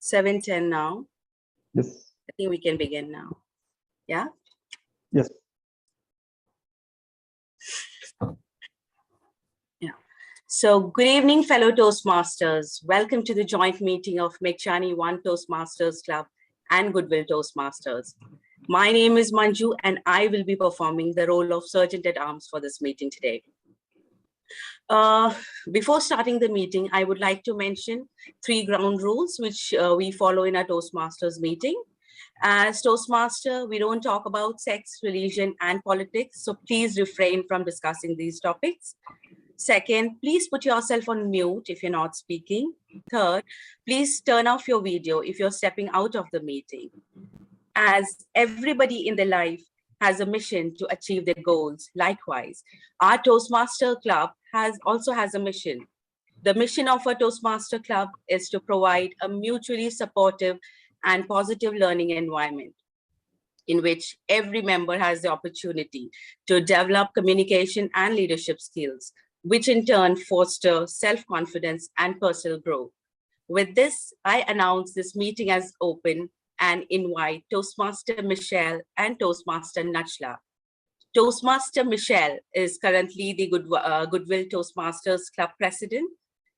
7:10 now. Yes. I think we can begin now. Yeah? Yes. Yeah. So good evening, fellow Toastmasters. Welcome to the joint meeting of MEGCHIANI-ONE Toastmasters Club and Goodwill Toastmasters. My name is Manju and I will be performing the role of Sergeant at Arms for this meeting today. Before starting the meeting, I would like to mention 3 ground rules which we follow in our Toastmasters meeting. As Toastmaster, we don't talk about sex, religion, and politics, so please refrain from discussing these topics. Second, please put yourself on mute if you're not speaking. Third, please turn off your video if you're stepping out of the meeting. As everybody in their life has a mission to achieve their goals, likewise, our Toastmaster Club also has a mission. The mission of our Toastmaster Club is to provide a mutually supportive and positive learning environment in which every member has the opportunity to develop communication and leadership skills, which in turn foster self-confidence and personal growth. With this, I announce this meeting as open and invite Toastmaster Michelle and Toastmaster Nachla. Toastmaster Michelle is currently the Goodwill Toastmasters Club President.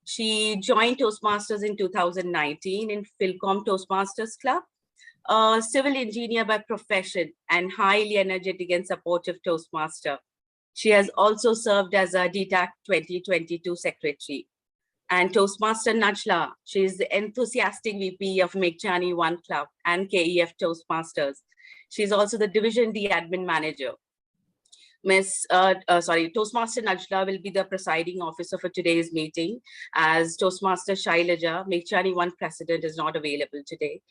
She joined Toastmasters in 2019 in Philcom Toastmasters Club, a civil engineer by profession and highly energetic and supportive Toastmaster. She has also served as a DTAC 2022 Secretary. And Toastmaster Nachla, she is the enthusiastic VP of MEGCHIANI-ONE Club and KEF Toastmasters. She's also the Division D Admin Manager. Toastmaster Nachla will be the presiding officer for today's meeting, as Toastmaster Shailaja, MEGCHIANI-ONE President, is not available today.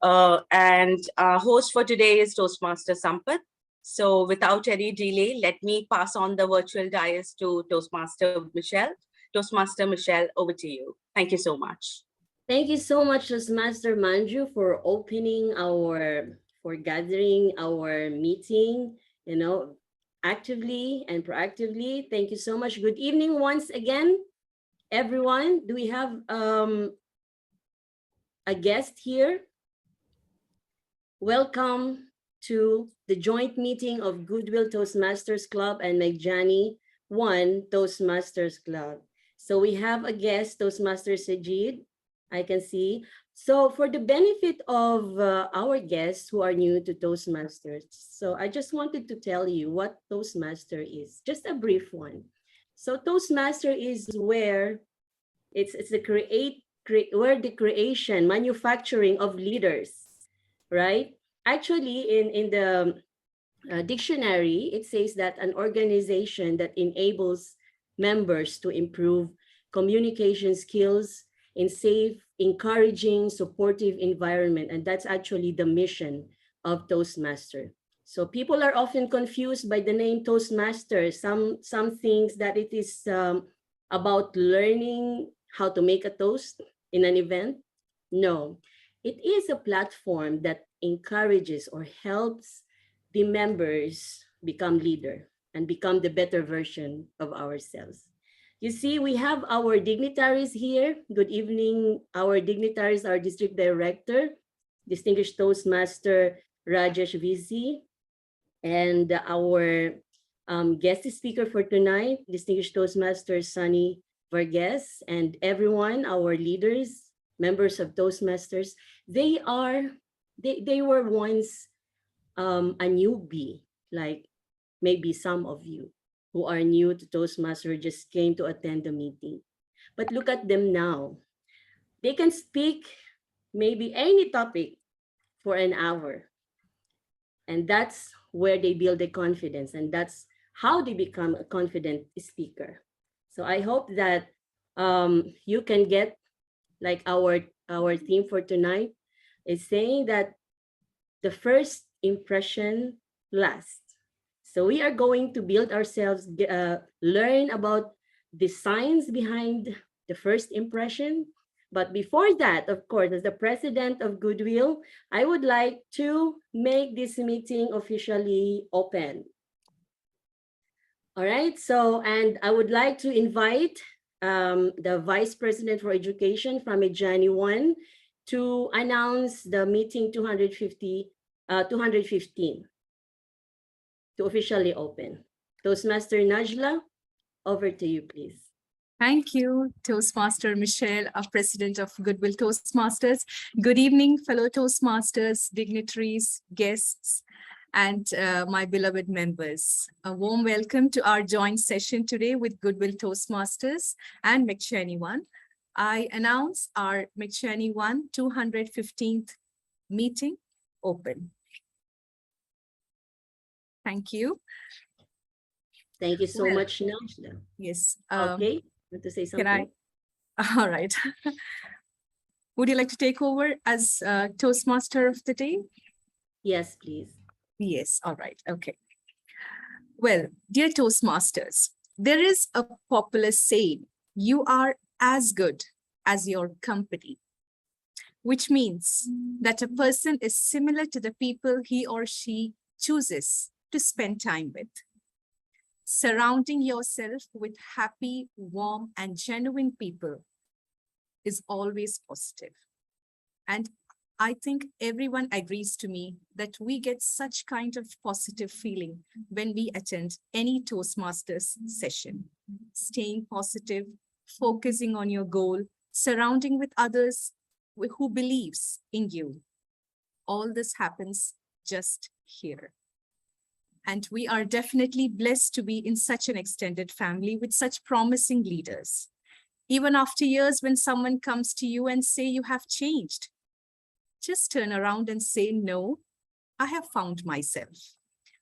And our host for today is Toastmaster Sampath. So without any delay, let me pass on the virtual dais to Toastmaster Michelle. Toastmaster Michelle, over to you. Thank you so much. Thank you so much, Toastmaster Manju, for gathering our meeting, actively and proactively. Thank you so much. Good evening once again, everyone. Do we have a guest here? Welcome to the joint meeting of Goodwill Toastmasters Club and MEGCHIANI-ONE Toastmasters Club. So we have a guest, Toastmaster Sajid, I can see. So for the benefit of our guests who are new to Toastmasters, so I just wanted to tell you what Toastmaster is, just a brief one. So Toastmaster is where it's the creation, manufacturing of leaders, right? Actually, in the dictionary, it says that an organization that enables members to improve communication skills in safe, encouraging, supportive environment. And that's actually the mission of Toastmaster. So people are often confused by the name Toastmaster. Some things that it is about learning how to make a toast in an event. No, it is a platform that encourages or helps the members become leader and become the better version of ourselves. You see, we have our dignitaries here. Good evening. Our dignitaries are District Director, Distinguished Toastmaster Rajesh VC, and our guest speaker for tonight, Distinguished Toastmaster Sonny Varghese, and everyone, our leaders, members of Toastmasters. They were once a newbie, like maybe some of you who are new to Toastmaster just came to attend the meeting. But look at them now. They can speak maybe any topic for an hour. And that's where they build their confidence. And that's how they become a confident speaker. So I hope that you can get, like our theme for tonight is saying that the first impression lasts. So we are going to build ourselves, learn about the science behind the first impression. But before that, of course, as the president of Goodwill, I would like to make this meeting officially open. All right, so, and I would like to invite the Vice President for Education from MEGCHIANI-ONE to announce the meeting 215 to officially open. Toastmaster Najla, over to you, please. Thank you, Toastmaster Michelle, our President of Goodwill Toastmasters. Good evening, fellow Toastmasters, dignitaries, guests, and my beloved members. A warm welcome to our joint session today with Goodwill Toastmasters and MEGCHIANI-ONE. I announce our MEGCHIANI-ONE 215th meeting open. Thank you. Thank you so much, Najla. Yes. Okay, want to say something? Can I? All right. Would you like to take over as Toastmaster of the day? Yes, please. Yes, all right, okay. Well, dear Toastmasters, there is a popular saying, you are as good as your company, which means that a person is similar to the people he or she chooses to spend time with. Surrounding yourself with happy, warm, and genuine people is always positive. And I think everyone agrees to me that we get such kind of positive feeling when we attend any Toastmasters session. Staying positive, focusing on your goal, surrounding with others who believes in you. All this happens just here. And we are definitely blessed to be in such an extended family with such promising leaders. Even after years, when someone comes to you and say you have changed, just turn around and say, no, I have found myself.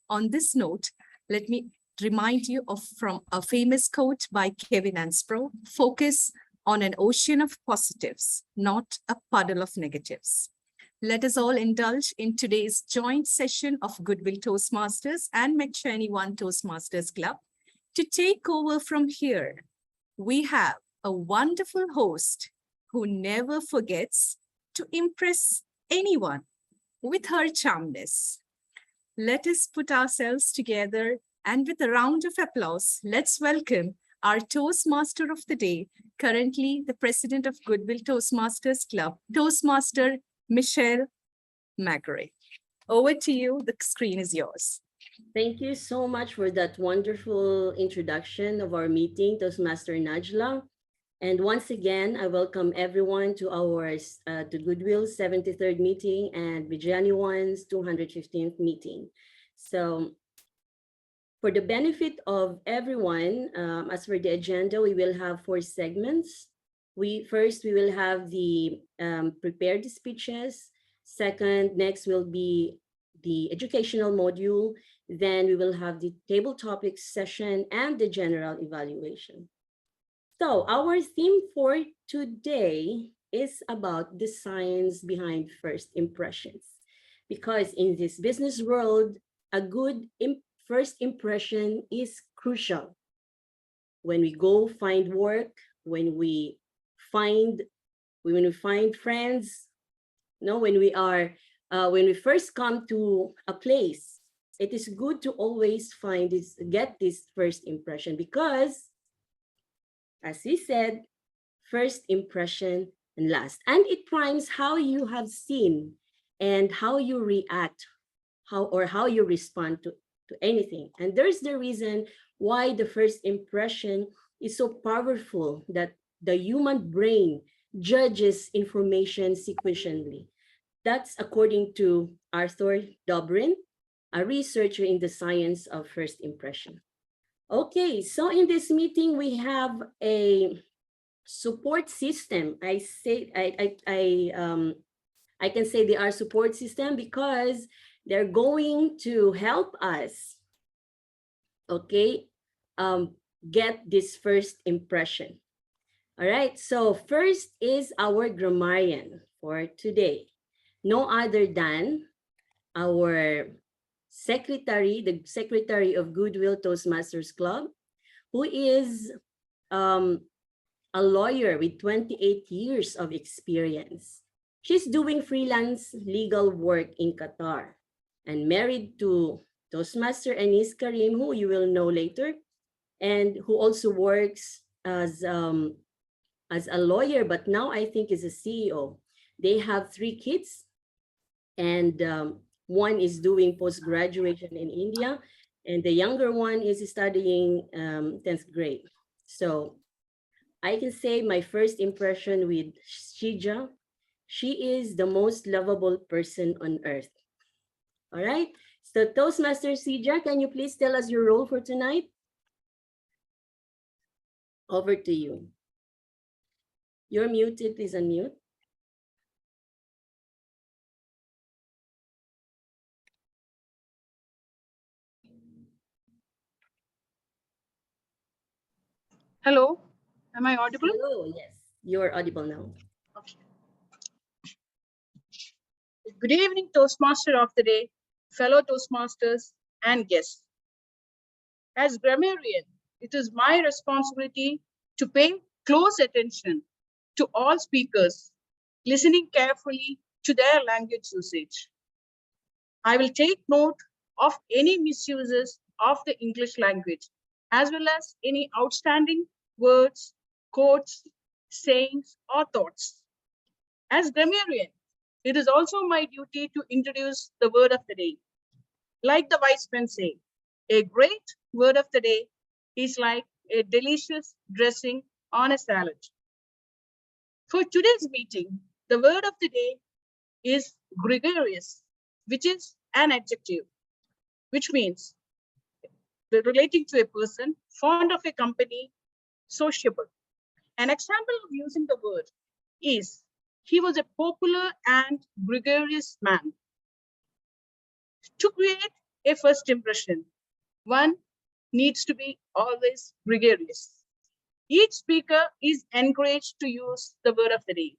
On this note, let me remind you from a famous quote by Kevin Anspro, focus on an ocean of positives, not a puddle of negatives. Let us all indulge in today's joint session of Goodwill Toastmasters and MEGCHIANI-ONE Toastmasters Club. To take over from here, we have a wonderful host who never forgets to impress anyone with her charmness. Let us put ourselves together and with a round of applause, let's welcome our Toastmaster of the day, currently the President of Goodwill Toastmasters Club, Toastmaster Michelle Magre. Over to you, the screen is yours. Thank you so much for that wonderful introduction of our meeting, Toastmaster Najla. And once again, I welcome everyone to our to Goodwill's 73rd meeting and MEGCHIANI-ONE's 215th meeting. So for the benefit of everyone, as for the agenda, we will have 4 segments. First, we will have the prepared speeches. Second, next will be the educational module. Then we will have the table topics session and the general evaluation. So our theme for today is about the science behind first impressions. Because in this business world, a good first impression is crucial. When we go find work, when we find friends, when we first come to a place, it is good to always get this first impression, because as he said, first impression and last. And it primes how you have seen and how you react, how you respond to anything. And there's the reason why the first impression is so powerful, that the human brain judges information sequentially. That's according to Arthur Dobrin, a researcher in the science of first impression. Okay, so in this meeting, we have a support system. I can say they are support system because they're going to help us, okay, get this first impression. All right, so first is our grammarian for today. No other than our secretary, the secretary of Goodwill Toastmasters Club, who is a lawyer with 28 years of experience. She's doing freelance legal work in Qatar and married to Toastmaster Anis Karim, who you will know later, and who also works as a lawyer, but now I think is a CEO. They have 3 kids, and one is doing post-graduation in India, and the younger one is studying 10th grade. So I can say my first impression with Shija, she is the most lovable person on earth. All right. So Toastmaster Shija, can you please tell us your role for tonight? Over to you. You're muted, please unmute. Hello, am I audible? Hello, yes, you're audible now. Okay. Good evening, Toastmaster of the day, fellow Toastmasters and guests. As grammarian, it is my responsibility to pay close attention to all speakers, listening carefully to their language usage. I will take note of any misuses of the English language, as well as any outstanding words, quotes, sayings, or thoughts. As grammarian, it is also my duty to introduce the word of the day. Like the wise men say, a great word of the day is like a delicious dressing on a salad. For today's meeting, the word of the day is gregarious, which is an adjective, which means relating to a person, fond of a company, sociable. An example of using the word is, he was a popular and gregarious man. To create a first impression, one needs to be always gregarious. Each speaker is encouraged to use the word of the day.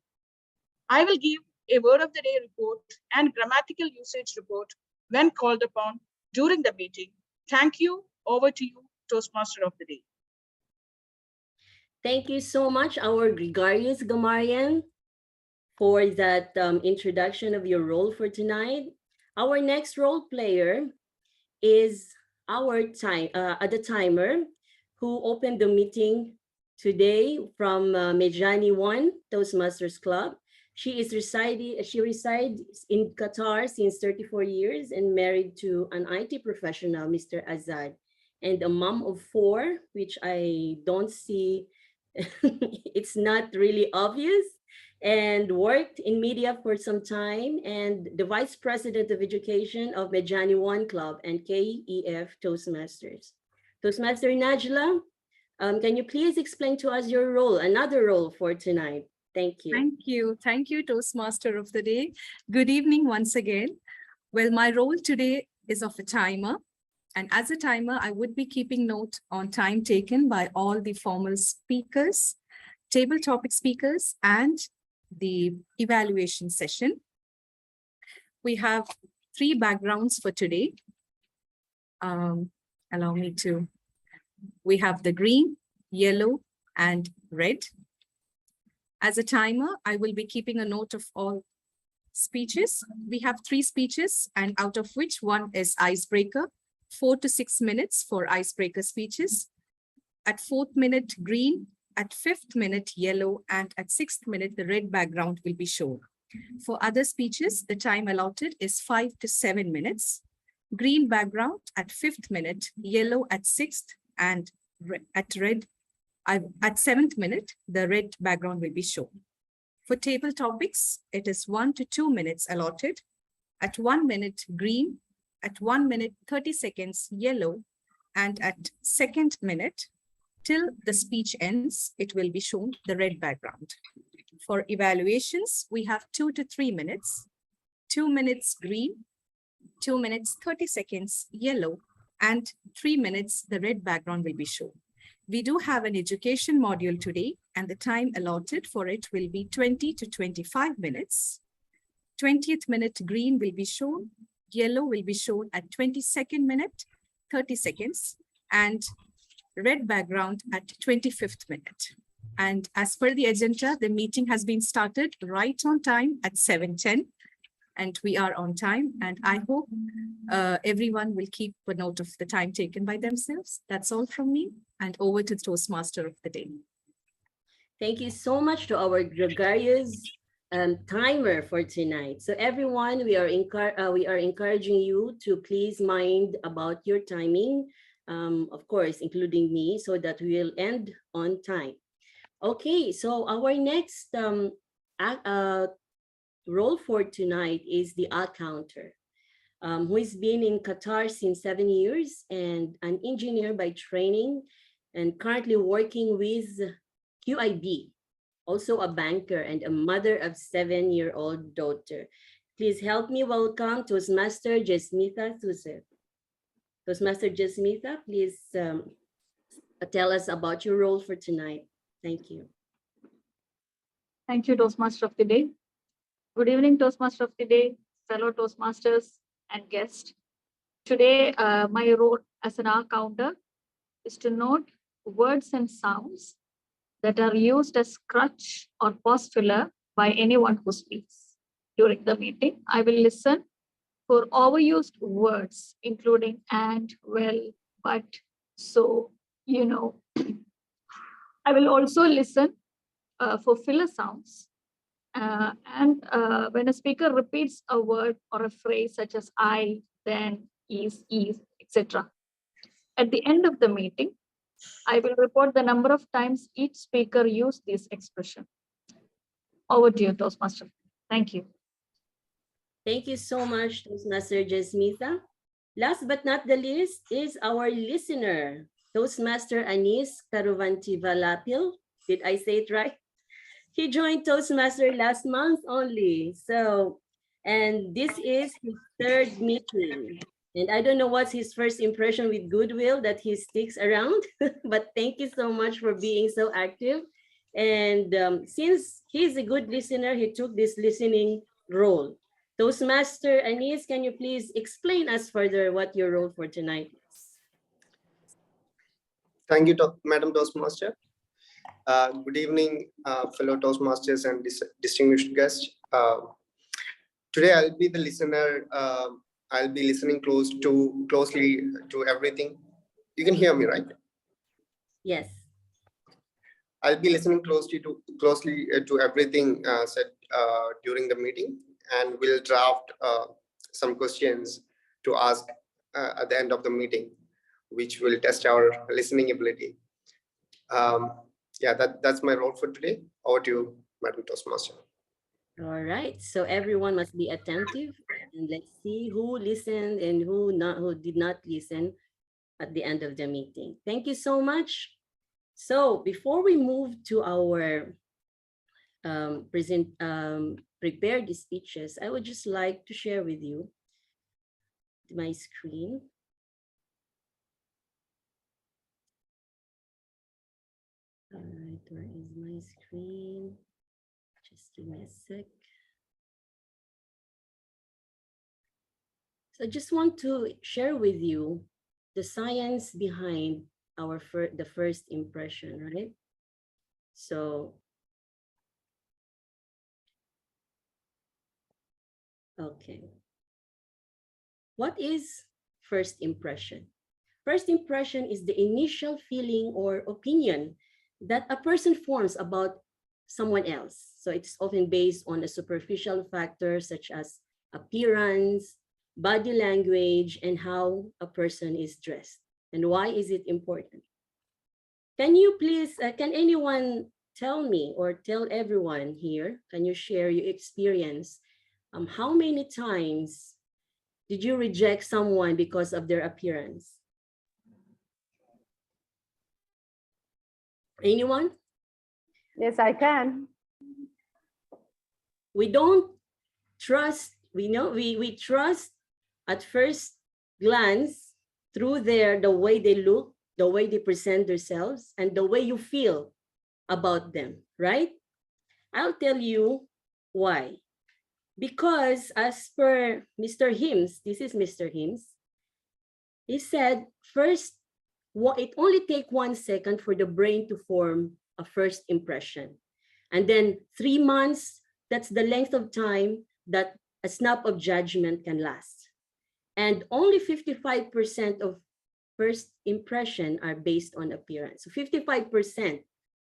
I will give a word of the day report and grammatical usage report when called upon during the meeting. Thank you. Over to you, Toastmaster of the day. Thank you so much, our gregarious grammarian, for that introduction of your role for tonight. Our next role player is the timer who opened the meeting today from MEGCHIANI-ONE Toastmasters Club. She resides in Qatar since 34 years and married to an IT professional, Mr. Azad, and a mom of 4, which I don't see, it's not really obvious, and worked in media for some time, and the Vice President of Education of MEGCHIANI-ONE Club and KEF Toastmasters. Toastmaster Najla, can you please explain to us your role, another role for tonight? Thank you. Thank you. Thank you, Toastmaster of the day. Good evening once again. Well, my role today is of a timer. And as a timer, I would be keeping note on time taken by all the formal speakers, table topic speakers, and the evaluation session. We have 3 backgrounds for today. Allow me to. We have the green, yellow, and red. As a timer, I will be keeping a note of all speeches. We have 3 speeches, and out of which one is icebreaker, 4 to 6 minutes for icebreaker speeches. At 4th minute, green. At 5th minute, yellow. And at 6th minute, the red background will be shown. For other speeches, the time allotted is 5 to 7 minutes. Green background at 5th minute, yellow at 6th, and at 7th minute, the red background will be shown. For table topics, it is 1 to 2 minutes allotted. At 1 minute, green. At 1 minute, 30 seconds, yellow. And at 2nd minute, till the speech ends, it will be shown the red background. For evaluations, we have 2 to 3 minutes. 2 minutes, green. 2 minutes, 30 seconds, yellow. And 3 minutes, the red background will be shown. We do have an education module today, and the time allotted for it will be 20 to 25 minutes. 20th minute, green will be shown. Yellow will be shown at 22nd minute, 30 seconds, and red background at 25th minute. And as per the agenda, the meeting has been started right on time at 7:10. And we are on time, and I hope everyone will keep a note of the time taken by themselves. That's all from me, and over to the Toastmaster of the day. Thank you so much to our gregarious timer for tonight. So everyone, we are encouraging you to please mind about your timing, of course, including me, so that we will end on time. Okay, so our next role for tonight is the accounter, who has been in Qatar since 7 years and an engineer by training and currently working with QIB, also a banker and a mother of 7-year-old daughter. Please help me welcome Toastmaster Jasmitha Thusser. Toastmaster Jasmitha, please tell us about your role for tonight. Thank you. Thank you, Toastmaster of the Day. Good evening, Toastmaster of the Day, fellow Toastmasters and guests. Today, my role as an counter is to note words and sounds that are used as crutch or pause filler by anyone who speaks. During the meeting, I will listen for overused words, including and, well, but, so, you know. I will also listen for filler sounds. When a speaker repeats a word or a phrase such as I, then, is, etc. At the end of the meeting, I will report the number of times each speaker used this expression. Over to you, Toastmaster. Thank you. Thank you so much, Toastmaster Jasmitha. Last but not the least is our listener, Toastmaster Anis Karuvantivalapil. Did I say it right? He joined Toastmaster last month only. And this is his 3rd meeting. And I don't know what's his first impression with Goodwill that he sticks around, but thank you so much for being so active. And since he's a good listener, he took this listening role. Toastmaster Anis, can you please explain us further what your role for tonight is? Thank you, Madam Toastmaster. Good evening, fellow Toastmasters and distinguished guests. Today, I'll be the listener. I'll be listening closely to everything. You can hear me, right? Yes. I'll be listening closely to everything said during the meeting, and we'll draft some questions to ask at the end of the meeting, which will test our listening ability. Yeah, that's my role for today. Over to you, Madam Toastmaster. All right, so everyone must be attentive, and let's see who listened and who did not listen at the end of the meeting. Thank you so much. So before we move to our prepared speeches, I would just like to share with you my screen. All right, where is my screen? Just give me a sec. So I just want to share with you the science behind the first impression, right? So, okay. What is first impression? First impression is the initial feeling or opinion that a person forms about someone else. So it's often based on a superficial factor such as appearance, body language, and how a person is dressed. And why is it important? Can you please, can anyone tell me or tell everyone here, can you share your experience? How many times did you reject someone because of their appearance? Anyone? Yes, I can. We don't trust, we trust at first glance through the way they look, the way they present themselves, and the way you feel about them, right? I'll tell you why. Because as per Mr. Hims, this is Mr. Hims, he said, first, it only takes 1 second for the brain to form a first impression. And then 3 months, that's the length of time that a snap of judgment can last. And only 55% of first impression are based on appearance. So 55%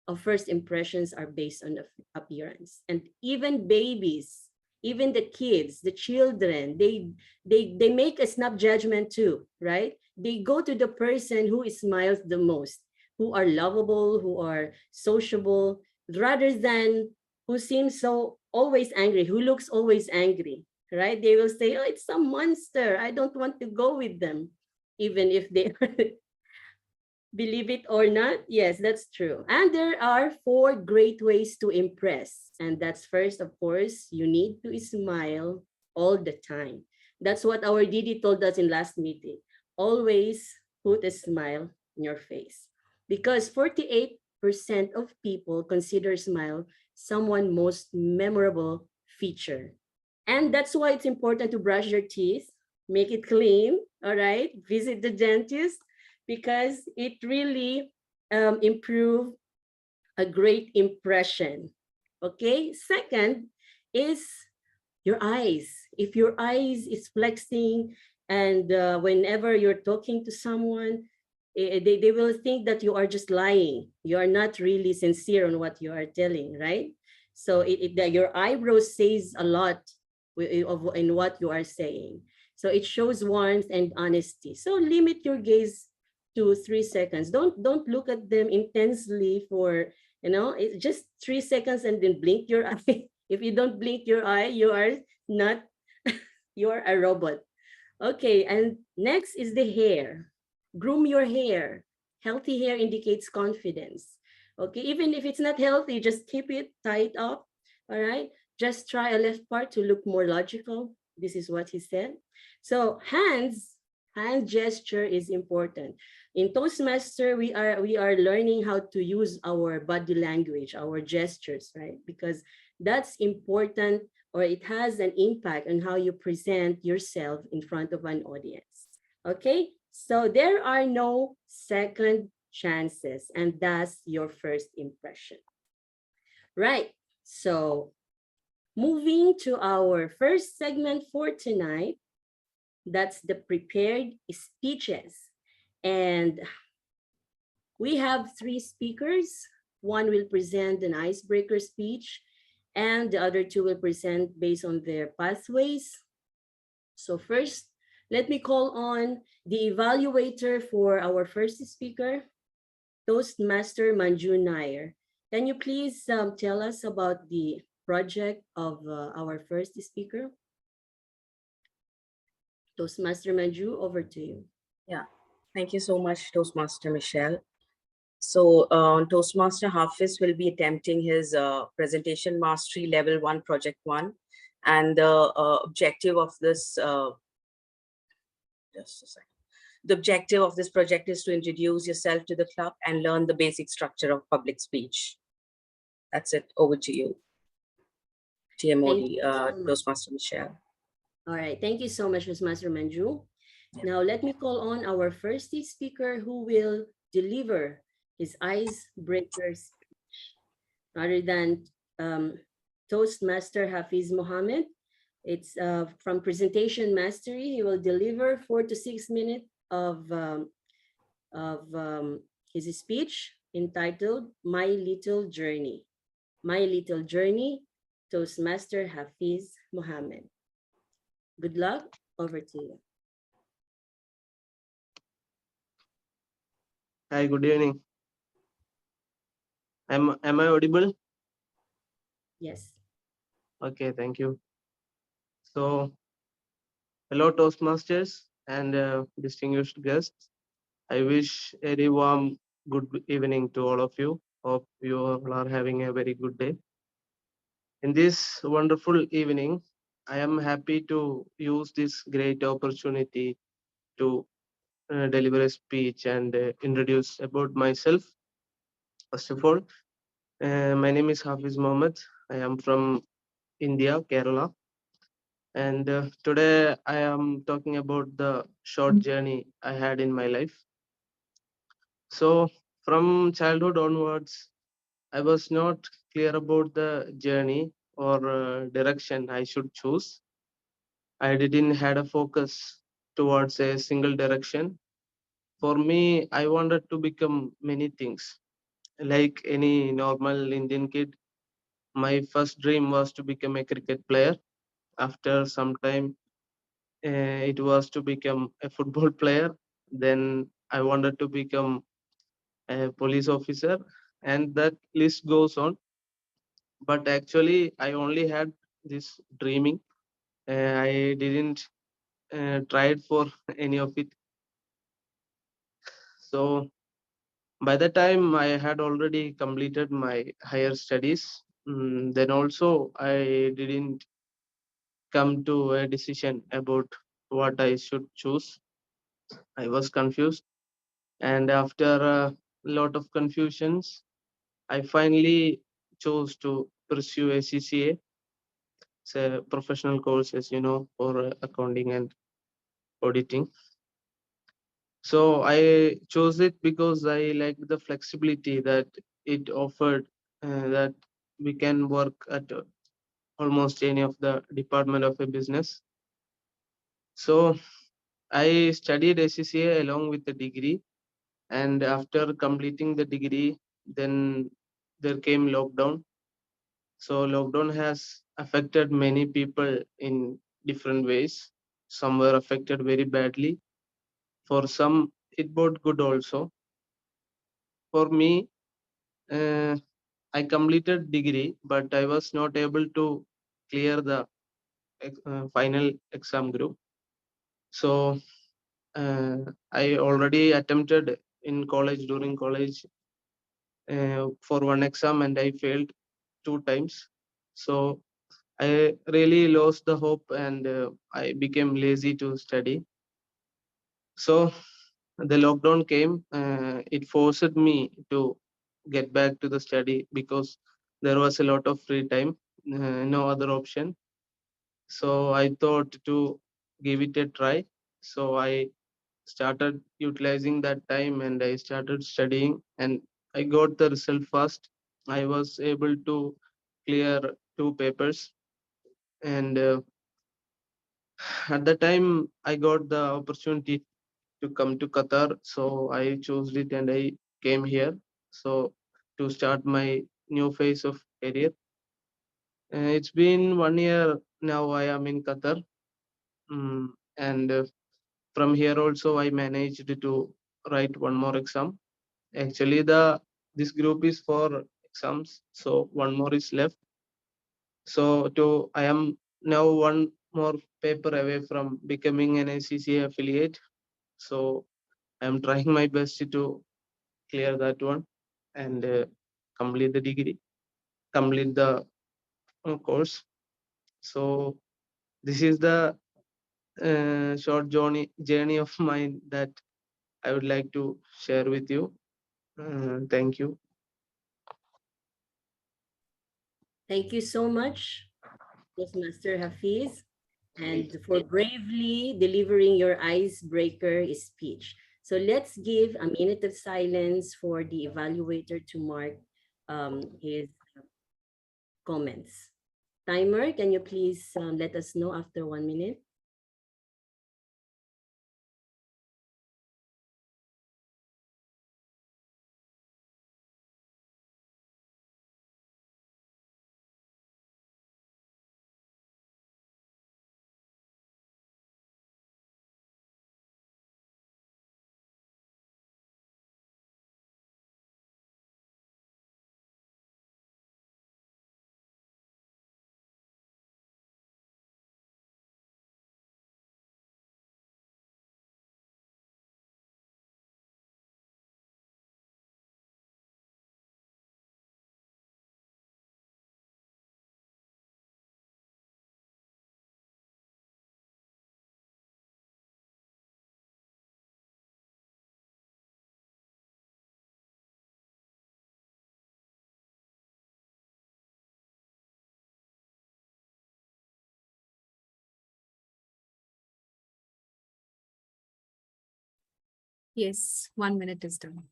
of first impressions are based on appearance. And even babies, even the kids, the children, they make a snap judgment too, right? They go to the person who smiles the most, who are lovable, who are sociable, rather than who seems so always angry, who looks always angry, right? They will say, oh, it's a monster. I don't want to go with them, even if they are. Believe it or not, yes, that's true. And there are 4 great ways to impress. And that's first, of course, you need to smile all the time. That's what our Didi told us in last meeting. Always put a smile on your face. Because 48% of people consider smile someone's most memorable feature. And that's why it's important to brush your teeth, make it clean, all right? Visit the dentist, because it really improve a great impression. Okay. Second is your eyes. If your eyes is flexing, and whenever you're talking to someone, they will think that you are just lying. You are not really sincere on what you are telling, right? So your eyebrows says a lot in what you are saying. So it shows warmth and honesty. So limit your gaze to 3 seconds. Don't look at them intensely for, it's just 3 seconds and then blink your eye. If you don't blink your eye, you are not, you are a robot. Okay, and next is the hair. Groom your hair. Healthy hair indicates confidence. Okay, even if it's not healthy, just keep it tied up. All right, just try a left part to look more logical. This is what he said. So hand gesture is important. In Toastmaster, we are learning how to use our body language, our gestures, right? Because that's important, or it has an impact on how you present yourself in front of an audience. Okay, so there are no second chances, and that's your first impression. Right, so moving to our first segment for tonight, that's the prepared speeches. And we have 3 speakers. One will present an icebreaker speech, and the other 2 will present based on their pathways. So first, let me call on the evaluator for our first speaker, Toastmaster Manju Nair. Can you please tell us about the project of our first speaker? Toastmaster Manju, over to you. Yeah, thank you so much, Toastmaster Michelle. So Toastmaster Hafiz will be attempting his presentation mastery level 1, project 1. And the objective of this, just a second. The objective of this project is to introduce yourself to the club and learn the basic structure of public speech. That's it. Over to you, TMOD, Toastmaster Michelle. All right, thank you so much, Toastmaster Manju. Now let me call on our first speaker who will deliver his icebreaker speech. Rather than Toastmaster Hafiz Mohammed, it's from Presentation Mastery. He will deliver 4 to 6 minutes of his speech entitled My Little Journey. My Little Journey, Toastmaster Hafiz Mohammed. Good luck, over to you. Hi, good evening. Am I audible? Yes. Okay, thank you. So, hello Toastmasters and distinguished guests. I wish a very warm good evening to all of you. Hope you all are having a very good day. In this wonderful evening, I am happy to use this great opportunity to deliver a speech and introduce about myself. First of all, my name is Hafiz Mohammed. I am from India, Kerala. And today I am talking about the short journey I had in my life. So from childhood onwards, I was not clear about the journey or direction I should choose. I didn't had a focus towards a single direction. For me, I wanted to become many things. like any normal Indian kid, my first dream was to become a cricket player. After some time, it was to become a football player. Then I wanted to become a police officer, and that list goes on. But actually, I only had this dreaming. I didn't try for any of it. So by the time I had already completed my higher studies, then also I didn't come to a decision about what I should choose. I was confused, and after a lot of confusions, I finally chose to pursue a CCA. It's a professional course, as you know, for accounting and auditing. So I chose it because I liked the flexibility that it offered, that we can work at almost any of the department of a business. So I studied ACCA along with the degree, and after completing the degree, then there came lockdown. So lockdown has affected many people in different ways. Some were affected very badly. For some, it brought good also. For me, uh, I completed degree, but I was not able to clear the final exam group. So I already attempted in college during college for one exam, and I failed 2 times. So I really lost the hope, and I became lazy to study. So the lockdown came. It forced me to get back to the study because there was a lot of free time, no other option. So I thought to give it a try. So I started utilizing that time, and I started studying, and I got the result fast. I was able to clear 2 papers, and at the time I got the opportunity to come to Qatar, so I chose it and I came here. So to start my new phase of career. It's been 1 year now. I am in Qatar, and from here also I managed to write one more exam. Actually, the this group is for exams, so one more is left. So to I am now one more paper away from becoming an ACCA affiliate. So I am trying my best to clear that one and complete the degree, complete the course. So this is the short journey of mine that I would like to share with you. Thank you. Thank you so much, Toastmaster Hafiz, and for bravely delivering your icebreaker speech. So let's give a minute of silence for the evaluator to mark his comments. Timer, can you please let us know after 1 minute? Yes, 1 minute is done.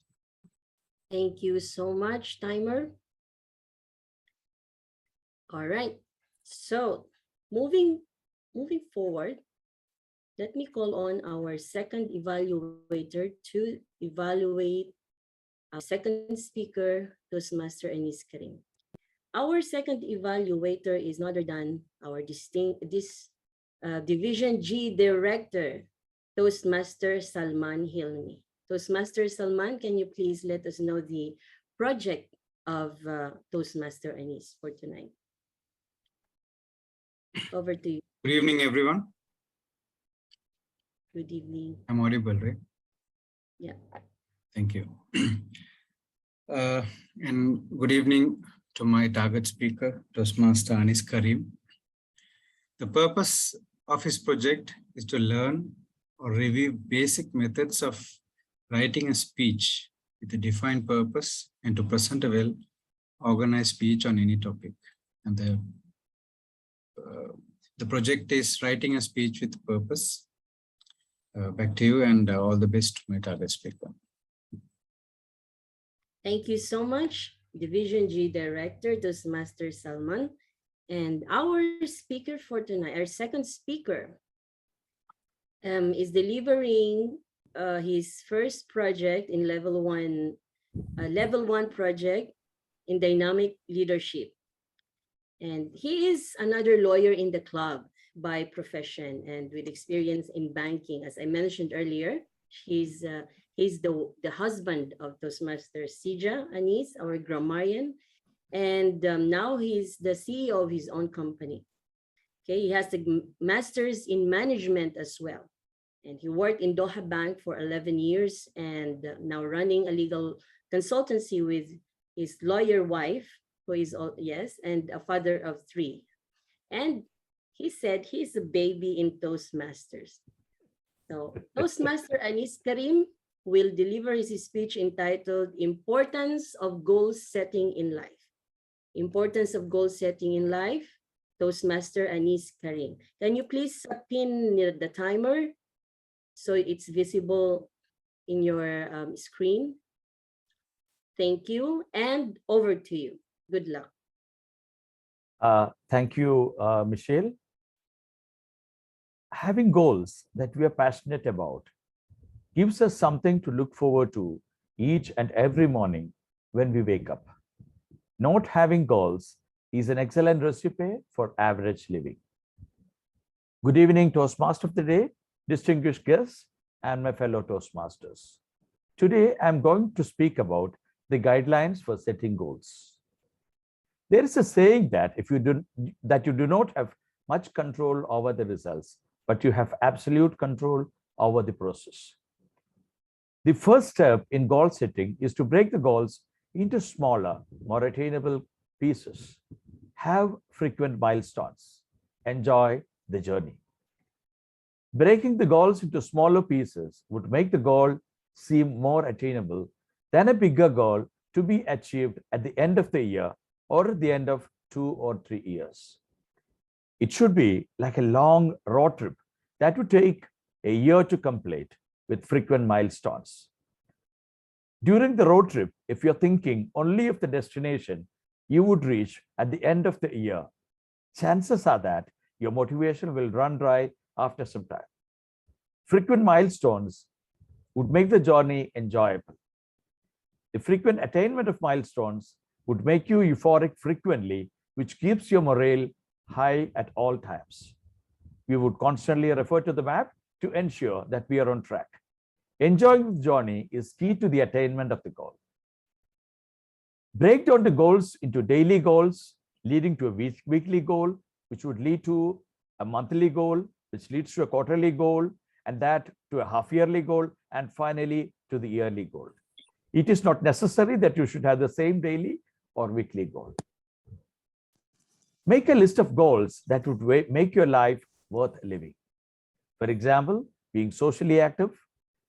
Thank you so much, timer. All right. So moving forward, let me call on our second evaluator to evaluate Our second speaker, Toastmaster Anis Karim. Our second evaluator is none other than our Division G Director, Toastmaster Salman Hilmi. Toastmaster Salman, can you please let us know the project of Toastmaster Anis for tonight? Over to you. Good evening, everyone. Good evening. I'm audible, right? Yeah. Thank you. And good evening to my target speaker, Toastmaster Anis Karim. The purpose of his project is to learn or review basic methods of writing a speech with a defined purpose and to present a well-organized speech on any topic. And the project is writing a speech with purpose. Back to you, and all the best to my target speaker. Thank you so much, Division G Director, Toastmaster Salman. And our speaker for tonight, our second speaker, is delivering his first project in level one project in dynamic leadership. And he is another lawyer in the club by profession and with experience in banking. As I mentioned earlier, he's the husband of Toastmaster Sija Anis, our grammarian, and now he's the CEO of his own company. Okay, he has the master's in management as well, and he worked in Doha Bank for 11 years and now running a legal consultancy with his lawyer wife, who is and a father of 3. And he said he's a baby in Toastmasters. So Toastmaster Anis Karim will deliver his speech entitled Importance of Goal Setting in Life. Importance of Goal Setting in Life, Toastmaster Anis Karim. Can you please pin the timer so it's visible in your screen? Thank you, and over to you. Good luck. Thank you, Michelle. Having goals that we are passionate about gives us something to look forward to each and every morning when we wake up. Not having goals is an excellent recipe for average living. Good evening, Toastmaster of the Day, distinguished guests, and my fellow Toastmasters. Today, I'm going to speak about the guidelines for setting goals. There is a saying that you do not have much control over the results, but you have absolute control over the process. The first step in goal setting is to break the goals into smaller, more attainable pieces. Have frequent milestones. Enjoy the journey. Breaking the goals into smaller pieces would make the goal seem more attainable than a bigger goal to be achieved at the end of the year or at the end of 2 or 3 years. It should be like a long road trip that would take a year to complete with frequent milestones. During the road trip, if you're thinking only of the destination you would reach at the end of the year, chances are that your motivation will run dry after some time. Frequent milestones would make the journey enjoyable. The frequent attainment of milestones would make you euphoric frequently, which keeps your morale high at all times. We would constantly refer to the map to ensure that we are on track. Enjoying the journey is key to the attainment of the goal. Break down the goals into daily goals, leading to a weekly goal, which would lead to a monthly goal, which leads to a quarterly goal, and that to a half-yearly goal, and finally to the yearly goal. It is not necessary that you should have the same daily or weekly goal. Make a list of goals that would make your life worth living. For example, being socially active,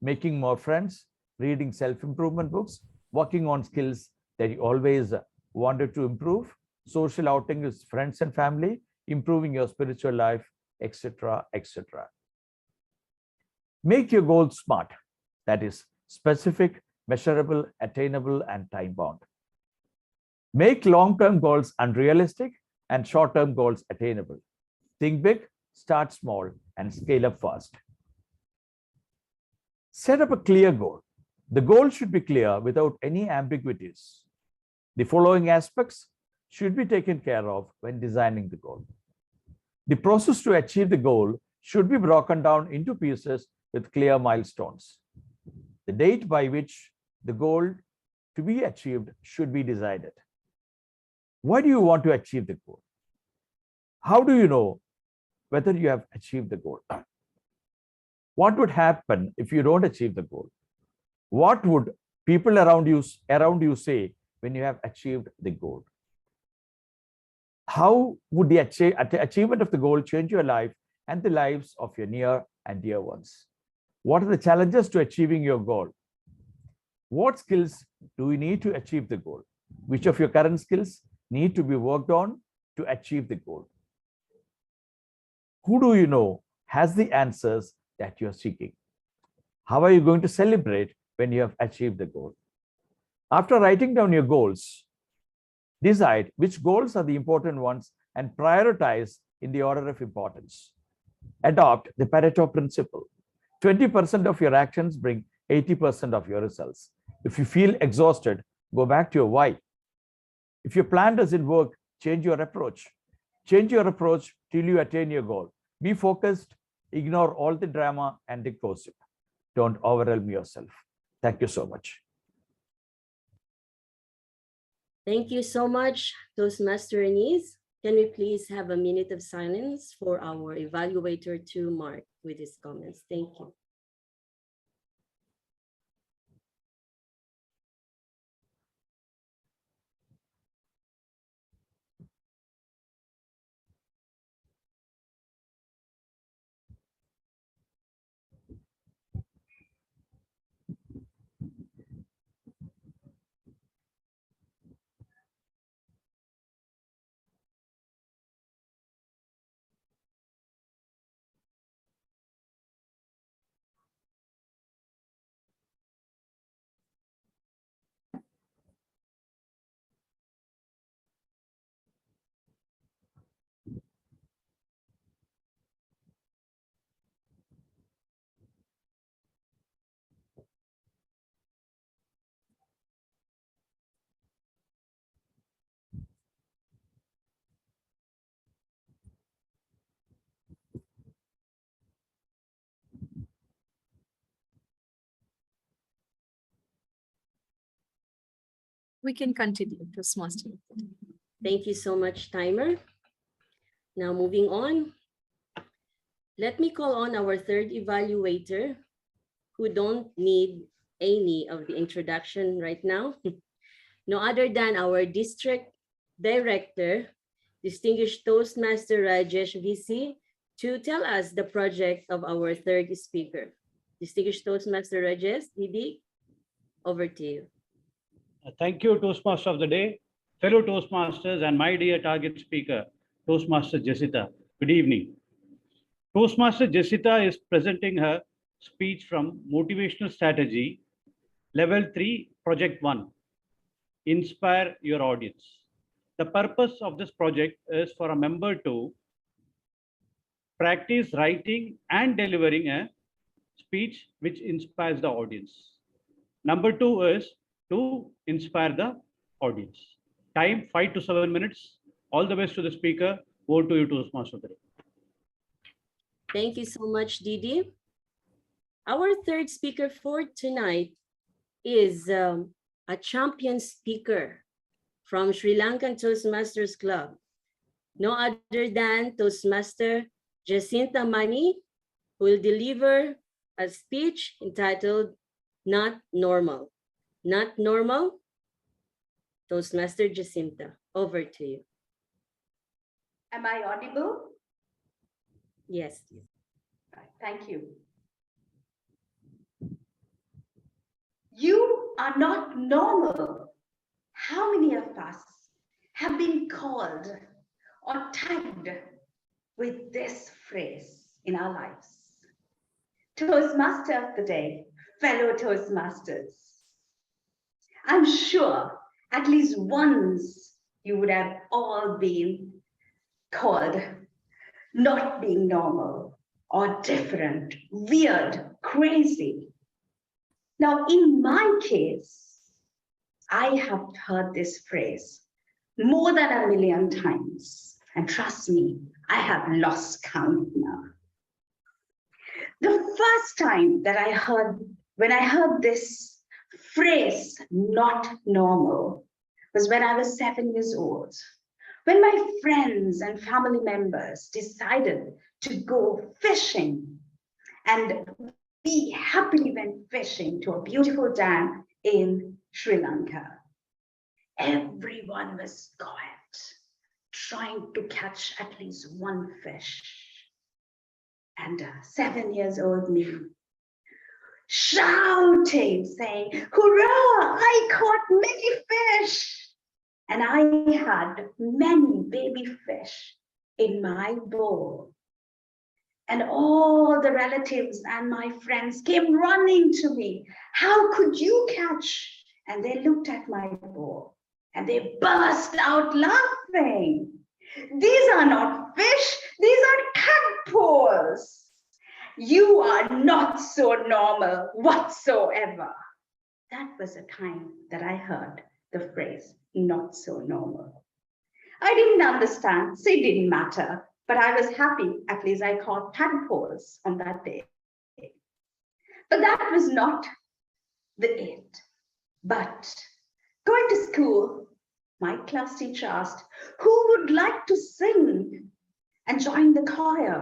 making more friends, reading self-improvement books, working on skills that you always wanted to improve, social outing with friends and family, improving your spiritual life, etc., etc. Make your goals SMART, that is specific, measurable, attainable, and time-bound. Make long-term goals unrealistic and short-term goals attainable. Think big, start small, and scale up fast. Set up a clear goal. The goal should be clear without any ambiguities. The following aspects should be taken care of when designing the goal. The process to achieve the goal should be broken down into pieces with clear milestones. The date by which the goal to be achieved should be decided. Why do you want to achieve the goal? How do you know whether you have achieved the goal? What would happen if you don't achieve the goal? What would people around you say when you have achieved the goal? How would the achievement of the goal change your life and the lives of your near and dear ones? What are the challenges to achieving your goal? What skills do you need to achieve the goal? Which of your current skills need to be worked on to achieve the goal? Who do you know has the answers that you're seeking? How are you going to celebrate when you have achieved the goal? After writing down your goals, decide which goals are the important ones and prioritize in the order of importance. Adopt the Pareto principle. 20% of your actions bring 80% of your results. If you feel exhausted, go back to your why. If your plan doesn't work, change your approach. Change your approach till you attain your goal. Be focused, ignore all the drama and the gossip. Don't overwhelm yourself. Thank you so much. Thank you so much, Toastmaster-ies. Can we please have a minute of silence for our evaluator to Mark with his comments? Thank you. We can continue, Toastmaster. Thank you so much, Timer. Now moving on. Let me call on our third evaluator who don't need any of the introduction right now. No other than our district director, distinguished Toastmaster Rajesh VC, to tell us the project of our third speaker. Distinguished Toastmaster Rajesh, Didi, over to you. Thank you, Toastmaster of the day, fellow Toastmasters, and my dear target speaker, Toastmaster Jessita. Good evening. Toastmaster Jessita is presenting her speech from Motivational Strategy, Level 3, Project 1, Inspire Your Audience. The purpose of this project is for a member to practice writing and delivering a speech which inspires the audience. Number 2 is to inspire the audience. Time 5 to 7 minutes. All the best to the speaker. Over to you, Toastmaster. Thank you so much, Didi. Our third speaker for tonight is a champion speaker from Sri Lankan Toastmasters Club. No other than Toastmaster Jacinta Mani, who will deliver a speech entitled Not Normal. Not normal? Toastmaster Jacinta, over to you. Am I audible? Yes. Right, thank you. You are not normal. How many of us have been called or tagged with this phrase in our lives? Toastmaster of the day, fellow Toastmasters. I'm sure at least once you would have all been called not being normal or different, weird, crazy. Now, in my case, I have heard this phrase more than 1,000,000 times. And trust me, I have lost count now. The first time that when I heard this phrase, not normal, was when I was 7 years old. When my friends and family members decided to go fishing, and we happily went fishing to a beautiful dam in Sri Lanka. Everyone was quiet, trying to catch at least one fish. And 7 years old me shouting, saying, "Hurrah, I caught many fish!" And I had many baby fish in my bowl. And all the relatives and my friends came running to me. "How could you catch?" And they looked at my bowl and they burst out laughing. "These are not fish, these are tadpoles. You are not so normal whatsoever." That was the time that I heard the phrase, "not so normal." I didn't understand, so it didn't matter. But I was happy, at least I caught tadpoles on that day. But that was not the end. But going to school, my class teacher asked, "Who would like to sing and join the choir?"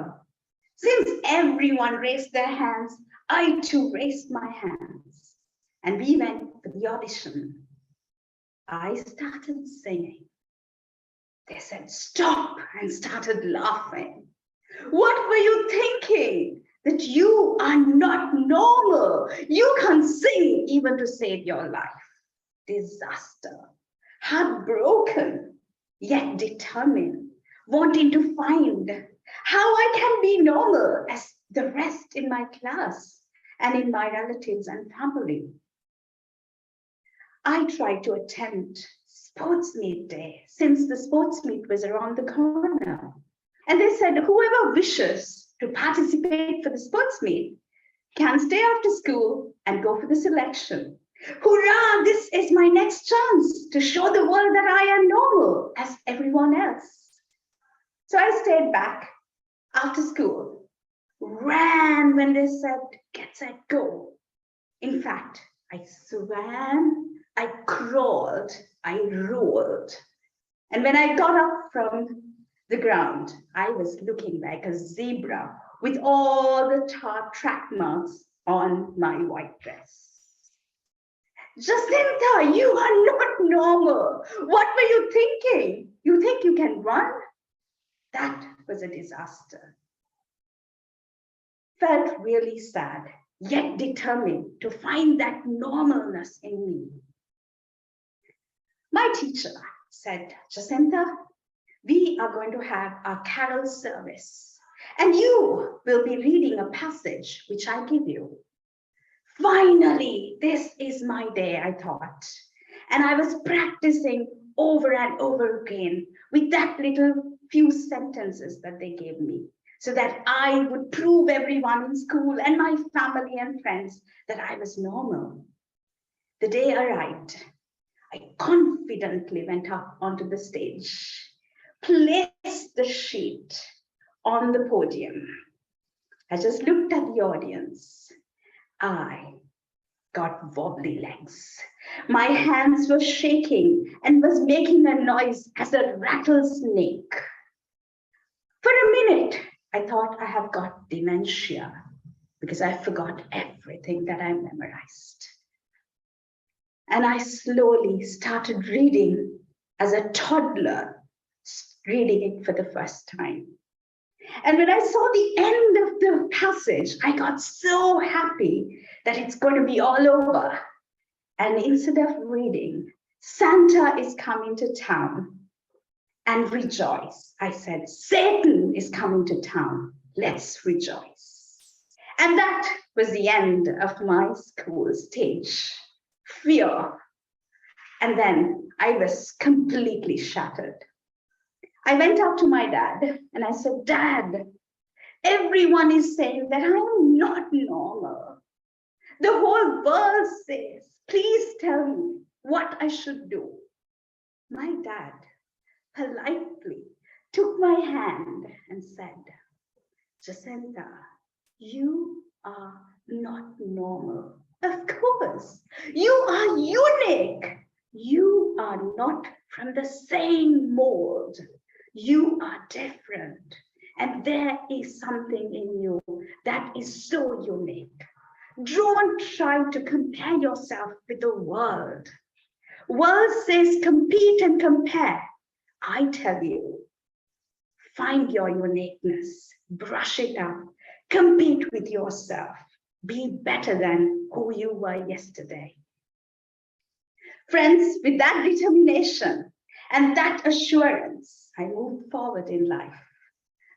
Since everyone raised their hands, I too raised my hands. And we went for the audition. I started singing. They said, "Stop," and started laughing. "What were you thinking? That you are not normal. You can't sing even to save your life." Disaster. Heartbroken, yet determined, wanting to find how I can be normal as the rest in my class and in my relatives and family. I tried to attend sports meet day, since the sports meet was around the corner. And they said, "Whoever wishes to participate for the sports meet can stay after school and go for the selection." Hurrah, this is my next chance to show the world that I am normal as everyone else. So I stayed back after school, ran when they said, "Get set, go." In fact, I swam, I crawled, I rolled. And when I got up from the ground, I was looking like a zebra with all the track marks on my white dress. "Jacinta, you are not normal. What were you thinking? You think you can run?" That was a disaster. Felt really sad, yet determined to find that normalness in me. My teacher said, "Jacinta, we are going to have a carol service, and you will be reading a passage which I give you." Finally, this is my day, I thought. And I was practicing over and over again with that little few sentences that they gave me, so that I would prove everyone in school and my family and friends that I was normal. The day arrived. I confidently went up onto the stage, placed the sheet on the podium. I just looked at the audience. I got wobbly legs. My hands were shaking and was making a noise as a rattlesnake. For a minute, I thought I have got dementia because I forgot everything that I memorized. And I slowly started reading as a toddler, reading it for the first time. And when I saw the end of the passage, I got so happy that it's going to be all over. And instead of reading, "Santa is coming to town," and rejoice, I said, "Satan is coming to town. Let's rejoice." And that was the end of my school stage. Fear. And then I was completely shattered. I went up to my dad and I said, "Dad, everyone is saying that I'm not normal. The whole world says, please tell me what I should do. My dad politely took my hand and said, Jacinta, you are not normal. Of course, you are unique. You are not from the same mold. You are different. And there is something in you that is so unique. Don't try to compare yourself with the world. World says compete and compare. I tell you, find your uniqueness, brush it up, compete with yourself, be better than who you were yesterday. Friends, with that determination and that assurance, I moved forward in life.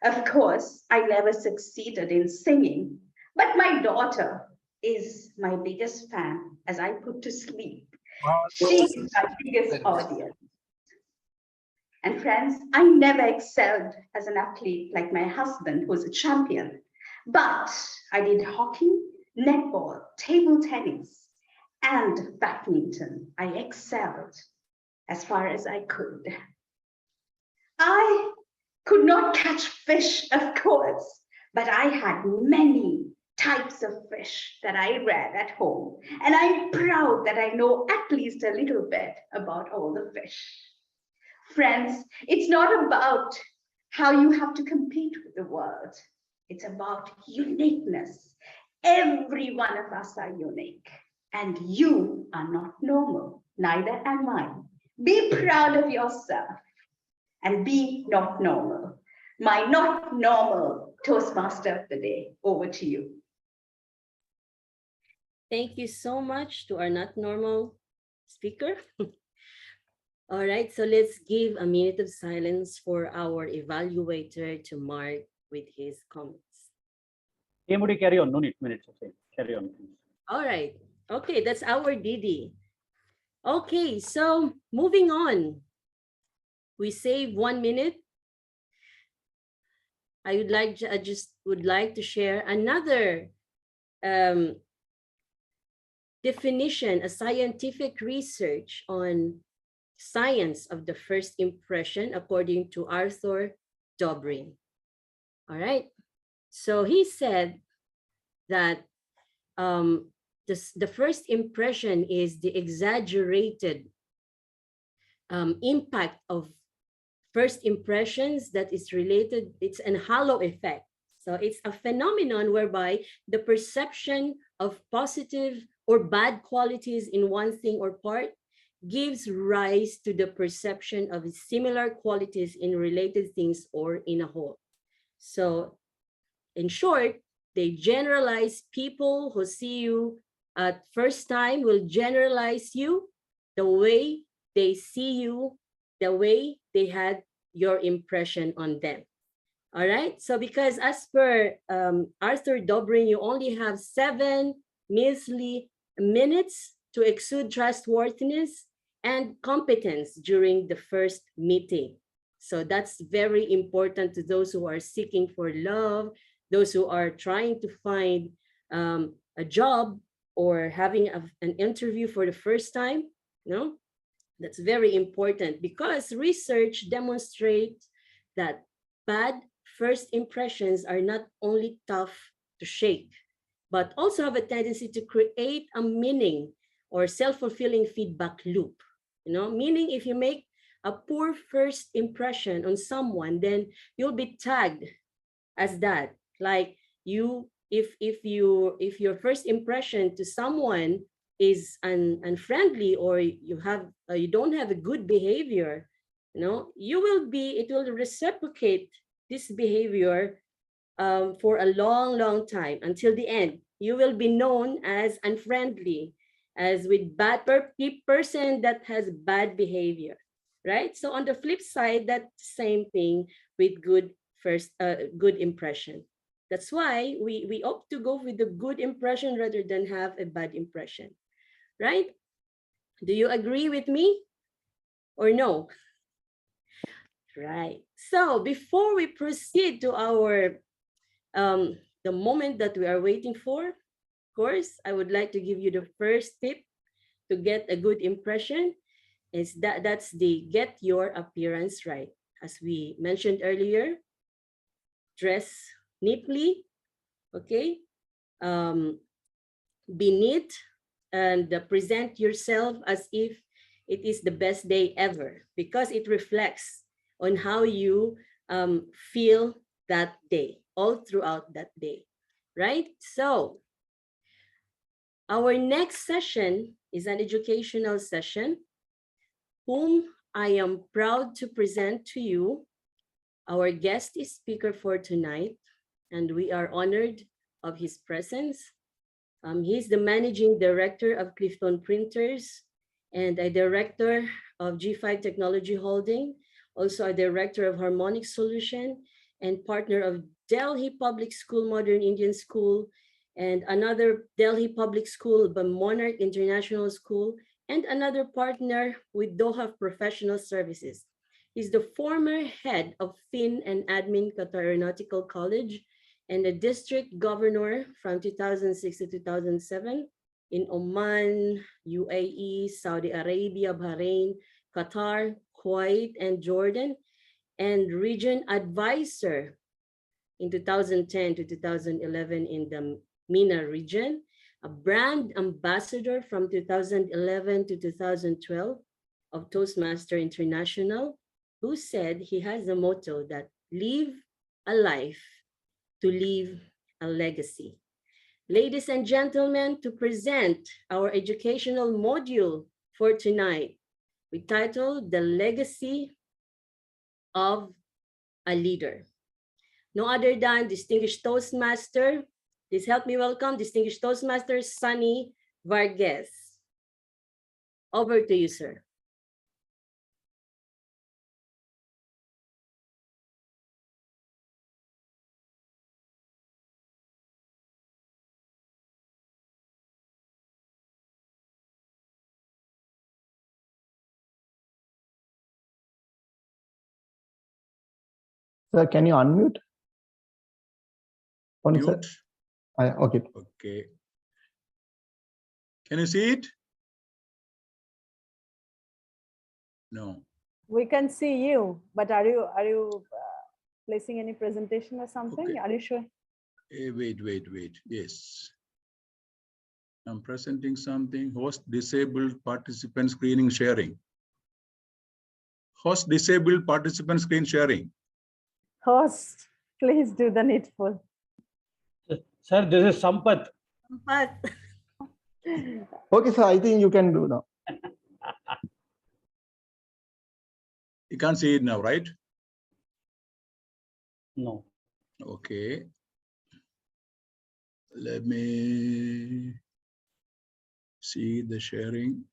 Of course, I never succeeded in singing, but my daughter is my biggest fan as I put to sleep. She is my biggest audience. And friends, I never excelled as an athlete like my husband, who's a champion, but I did hockey, netball, table tennis, and badminton. I excelled as far as I could. I could not catch fish, of course, but I had many types of fish that I read at home. And I'm proud that I know at least a little bit about all the fish. Friends, it's not about how you have to compete with the world. It's about uniqueness. Every one of us are unique. And you are not normal, neither am I. Be proud of yourself and be not normal. My not normal Toastmaster of the day, over to you. Thank you so much to our not normal speaker. All right, so let's give a minute of silence for our evaluator to mark with his comments. Anybody carry on? No need minutes. Okay, carry on, please. All right. Okay, that's our Didi. Okay, so moving on. We save 1 minute. I just would like to share another definition, a scientific research on science of the first impression according to Arthur Dobrin. All right. So he said that the first impression is the exaggerated impact of first impressions that is related, it's an halo effect. So it's a phenomenon whereby the perception of positive or bad qualities in one thing or part gives rise to the perception of similar qualities in related things or in a whole. So in short, they generalize people who see you at first time will generalize you the way they see you, the way they had your impression on them. All right. So because as per Arthur Dobrin, you only have 7 measly minutes to exude trustworthiness and competence during the first meeting. So that's very important to those who are seeking for love, those who are trying to find a job or having an interview for the first time. No, that's very important because research demonstrates that bad first impressions are not only tough to shake, but also have a tendency to create a meaning or self-fulfilling feedback loop. You know, meaning if you make a poor first impression on someone, then you'll be tagged as that. Like if your first impression to someone is unfriendly or you don't have a good behavior, you know, it will reciprocate this behavior for a long time until the end. You will be known as unfriendly, as with bad person that has bad behavior, right? So on the flip side, that's the same thing with good impression. That's why we opt to go with the good impression rather than have a bad impression, right? Do you agree with me or no? Right. So before we proceed to our the moment that we are waiting for, course, I would like to give you the first tip to get a good impression. That's the get your appearance right. As we mentioned earlier, dress neatly, okay? Be neat and present yourself as if it is the best day ever, because it reflects on how you feel that day, all throughout that day, right? So our next session is an educational session, whom I am proud to present to you. Our guest is speaker for tonight, and we are honored of his presence. He's the managing director of Clifton Printers and a director of G5 Technology Holding, also a director of Harmonic Solution and partner of Delhi Public School Modern Indian School, and another Delhi Public School, but Monarch International School, and another partner with Doha Professional Services. He's the former head of Fin and Admin Qatar Aeronautical College and the district governor from 2006 to 2007 in Oman, UAE, Saudi Arabia, Bahrain, Qatar, Kuwait, and Jordan, and region advisor in 2010 to 2011 in the MENA region, a brand ambassador from 2011 to 2012 of Toastmaster International, who said he has a motto that live a life to leave a legacy. Ladies and gentlemen, to present our educational module for tonight, we titled The Legacy of a Leader. No other than distinguished Toastmaster. Please help me welcome distinguished Toastmaster Sonny Varghese. Over to you, sir. Sir, can you unmute? Only, sir. Mute. Okay. Okay. Can you see it? No. We can see you, but are you placing any presentation or something? Okay. Are you sure? Wait. Yes. I'm presenting something. Host disabled participant screening sharing. Host disabled participant screen sharing. Host, please do the needful. Sir, this is Sampath. Sampath. Okay, sir, I think you can do now. You can't see it now, right? No. Okay. Let me see the sharing.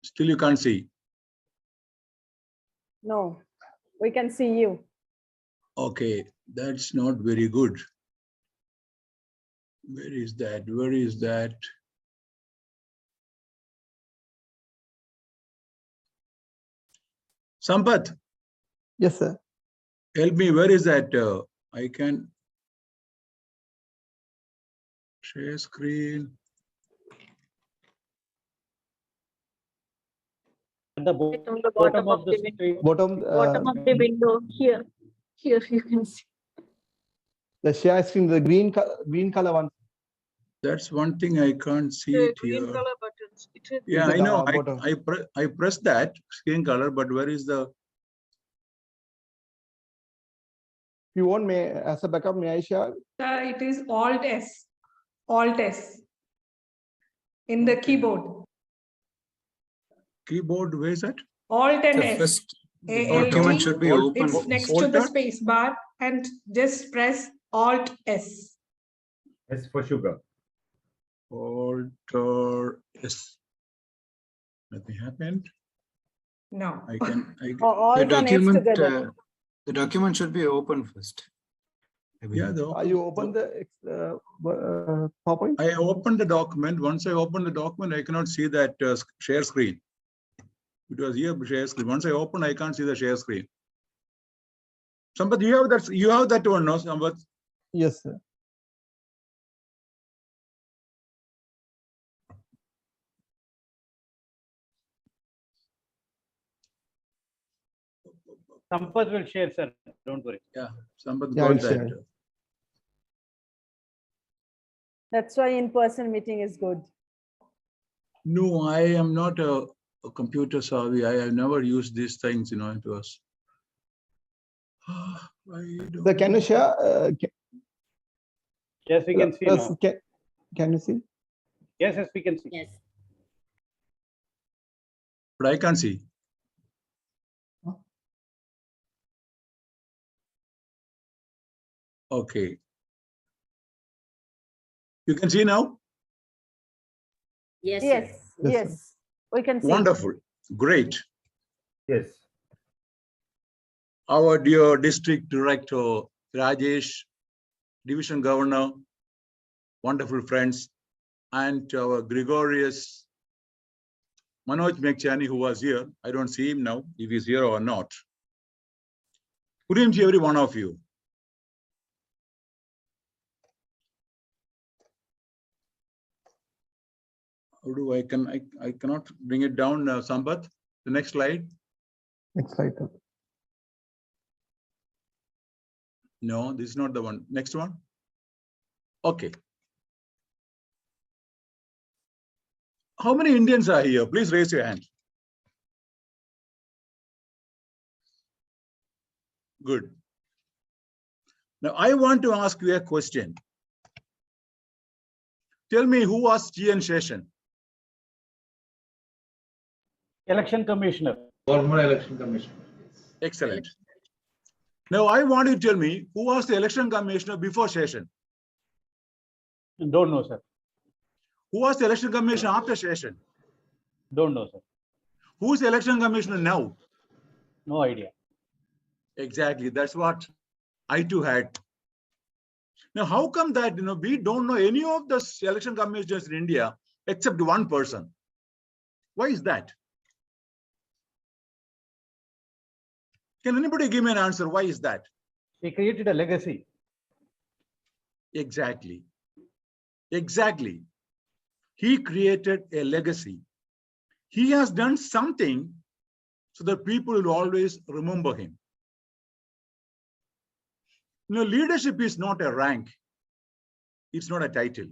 Still you can't see. No, we can see you. Okay, that's not very good. Where is that? Where is that? Sampath. Yes, sir. Help me, where is that? I can share screen. At the On the bottom of the screen. Bottom of the window here. Here you can see. the share screen, the green color one. That's one thing I can't see The it green here. color buttons. Yeah, the I know. bottom. I press that screen color, but where is the? If you want, may as a backup, may I share? It is Alt S. Alt S. In the keyboard. Keyboard, where is that? Alt and The S. first ALT. document should be open. It's next to the Alt. space bar and just press Alt S. S for sugar. Alt S. Nothing happened. No. I can. All The document, together. the document should be open first. Yeah, You open the PowerPoint? I opened the document. Once I open the document, I cannot see that share screen. It was here share screen. Once I open, I can't see the share screen. Sampath, you have that one, no, Sampath? Yes, sir. Sampath will share, sir. Don't worry. Yeah, Sampath Yeah, I'll got that. share. That's why in-person meeting is good. No, I am not a computer savvy. I have never used these things, you know, it was. So can you share? Yes, we can see now. Can you see? Yes, we can see. Yes. But I can't see. Okay. You can see now? Yes. Yes, Sir. yes. We can see. Wonderful. Great. Yes. Our dear district director, Rajesh, division governor, wonderful friends, and our Gregorious Manoj MEGCHIANI, who was here. I don't see him now, if he's here or not. Good evening to every one of you. How do I cannot bring it down, Sampath. The next slide. Next slide. No, this is not the one. Next one. Okay. How many Indians are here? Please raise your hand. Good. Now, I want to ask you a question. Tell me, who was G.N. Session? Election Commissioner. Former Election Commissioner. Excellent. Now, I want you to tell me, who was the Election Commissioner before Session? Don't know, sir. Who was the Election Commissioner after Session? Don't know, sir. Who is the Election Commissioner now? No idea. Exactly. That's what I too had. Now, how come that, we don't know any of the election commissioners in India except one person? Why is that? Can anybody give me an answer? Why is that? He created a legacy. Exactly. Exactly. He created a legacy. He has done something so that people will always remember him. Leadership is not a rank. It's not a title.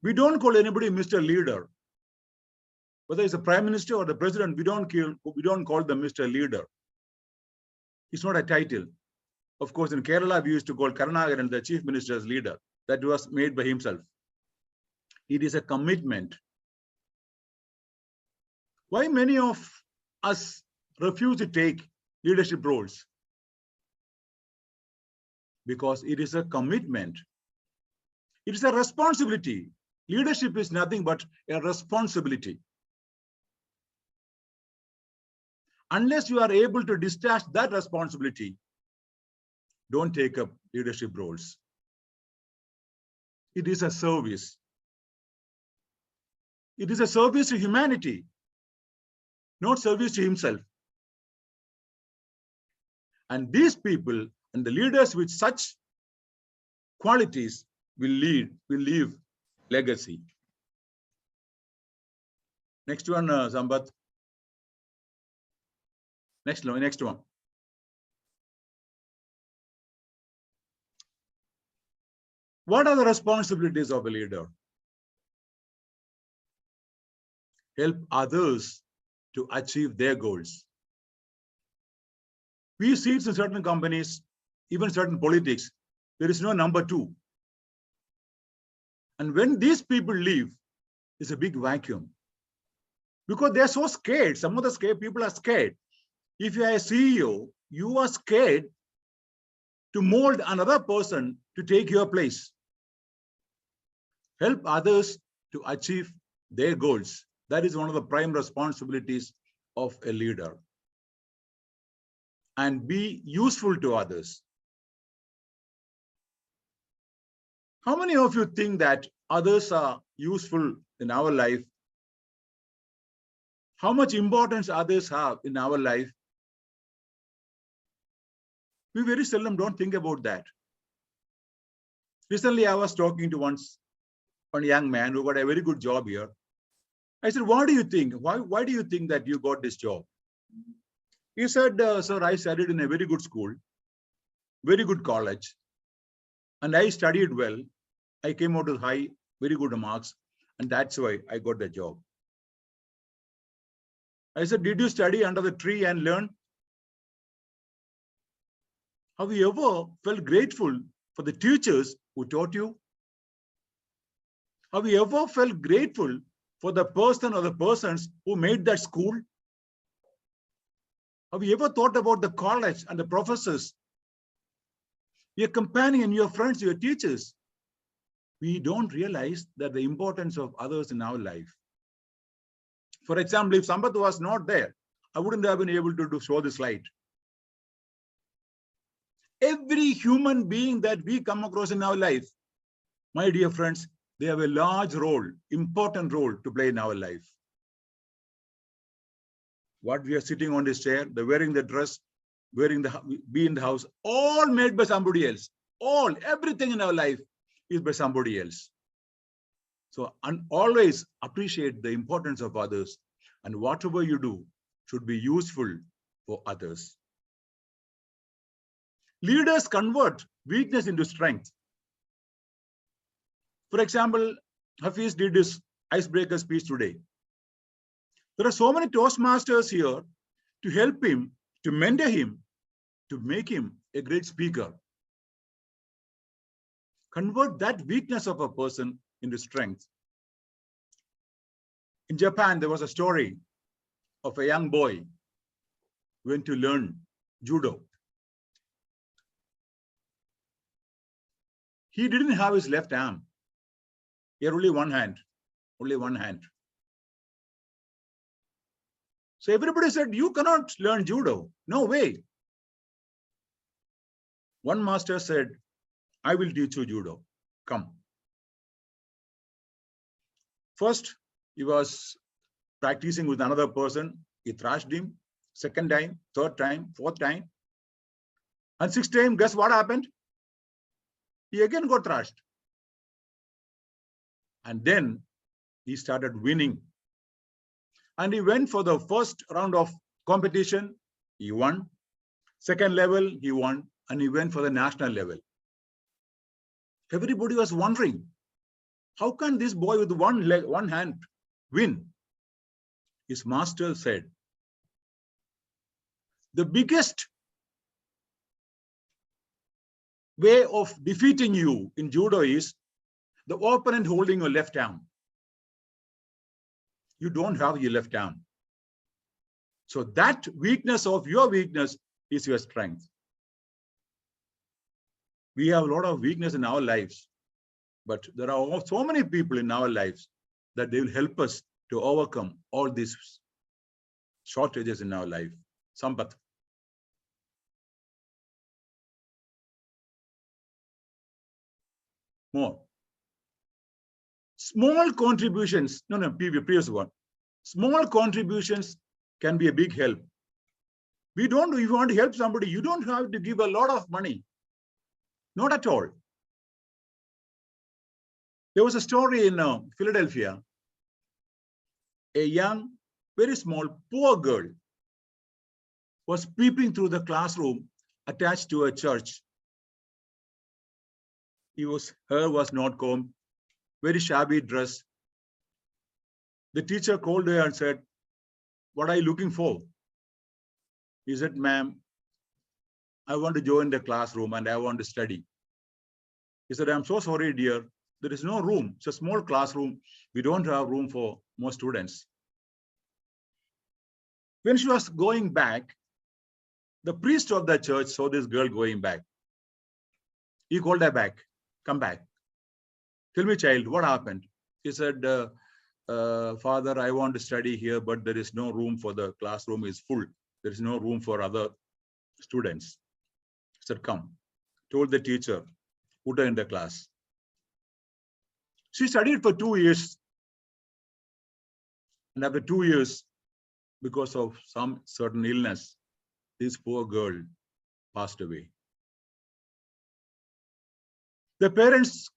We don't call anybody Mr. Leader. Whether it's the Prime Minister or the President, we don't call them Mr. Leader. It's not a title. Of course, in Kerala, we used to call Karnagaran the Chief Minister's leader. That was made by himself. It is a commitment. Why many of us refuse to take leadership roles? Because it is a commitment. It is a responsibility. Leadership is nothing but a responsibility. Unless you are able to discharge that responsibility, don't take up leadership roles. It is a service. It is a service to humanity, not service to himself. And these people and the leaders with such qualities will leave legacy. Next one, Sampath. Next one. What are the responsibilities of a leader? Help others to achieve their goals. We see it in certain companies, even certain politics, there is no number two. And when these people leave, there's a big vacuum. Because they're so scared. Some of the people are scared. If you are a CEO, you are scared to mold another person to take your place. Help others to achieve their goals. That is one of the prime responsibilities of a leader. And be useful to others. How many of you think that others are useful in our life? How much importance others have in our life? We very seldom don't think about that. Recently, I was talking to one young man who got a very good job here. I said, what do you think? Why do you think that you got this job? He said, sir, I studied in a very good school, very good college, and I studied well. I came out with high, very good marks, and that's why I got the job. I said, did you study under the tree and learn? Have you ever felt grateful for the teachers who taught you? Have you ever felt grateful for the person or the persons who made that school? Have you ever thought about the college and the professors, your companion, your friends, your teachers? We don't realize that the importance of others in our life. For example, if Sampath was not there, I wouldn't have been able to show the slide. Every human being that we come across in our life, my dear friends, they have a large role, important role to play in our life. What we are sitting on this chair, the wearing the dress, be in the house, all made by somebody else. All, everything in our life is by somebody else. So always appreciate the importance of others, and whatever you do should be useful for others. Leaders convert weakness into strength. For example, Hafiz did his icebreaker speech today. There are so many Toastmasters here to help him, to mentor him, to make him a great speaker. Convert that weakness of a person into strength. In Japan, there was a story of a young boy who went to learn judo. He didn't have his left arm. He had only one hand, only one hand. So everybody said, you cannot learn judo. No way. One master said, I will teach you judo. Come. First, he was practicing with another person. He thrashed him. Second time, third time, fourth time. And sixth time, guess what happened? He again got thrashed. And then he started winning. And he went for the first round of competition. He won. Second level, he won. And he went for the national level. Everybody was wondering, how can this boy with one leg, one hand win? His master said, the biggest way of defeating you in judo is the opponent holding your left arm. You don't have your left arm. So that weakness of your weakness is your strength. We have a lot of weakness in our lives, but there are so many people in our lives that they will help us to overcome all these shortages in our life. Sampath. More. Small contributions, previous one. Small contributions can be a big help. If you want to help somebody, you don't have to give a lot of money. Not at all. There was a story in Philadelphia. A young, very small, poor girl was peeping through the classroom attached to a church. Her was not combed, very shabby dress. The teacher called her and said, what are you looking for? He said, ma'am, I want to join the classroom and I want to study. He said, I'm so sorry, dear. There is no room. It's a small classroom. We don't have room for more students. When she was going back, the priest of the church saw this girl going back. He called her back. Come back. Tell me, child, what happened? He said, Father, I want to study here, but there is no room for the classroom is full. There is no room for other students. He said, come. Told the teacher, put her in the class. She studied for 2 years. And after 2 years, because of some certain illness, this poor girl passed away. The parents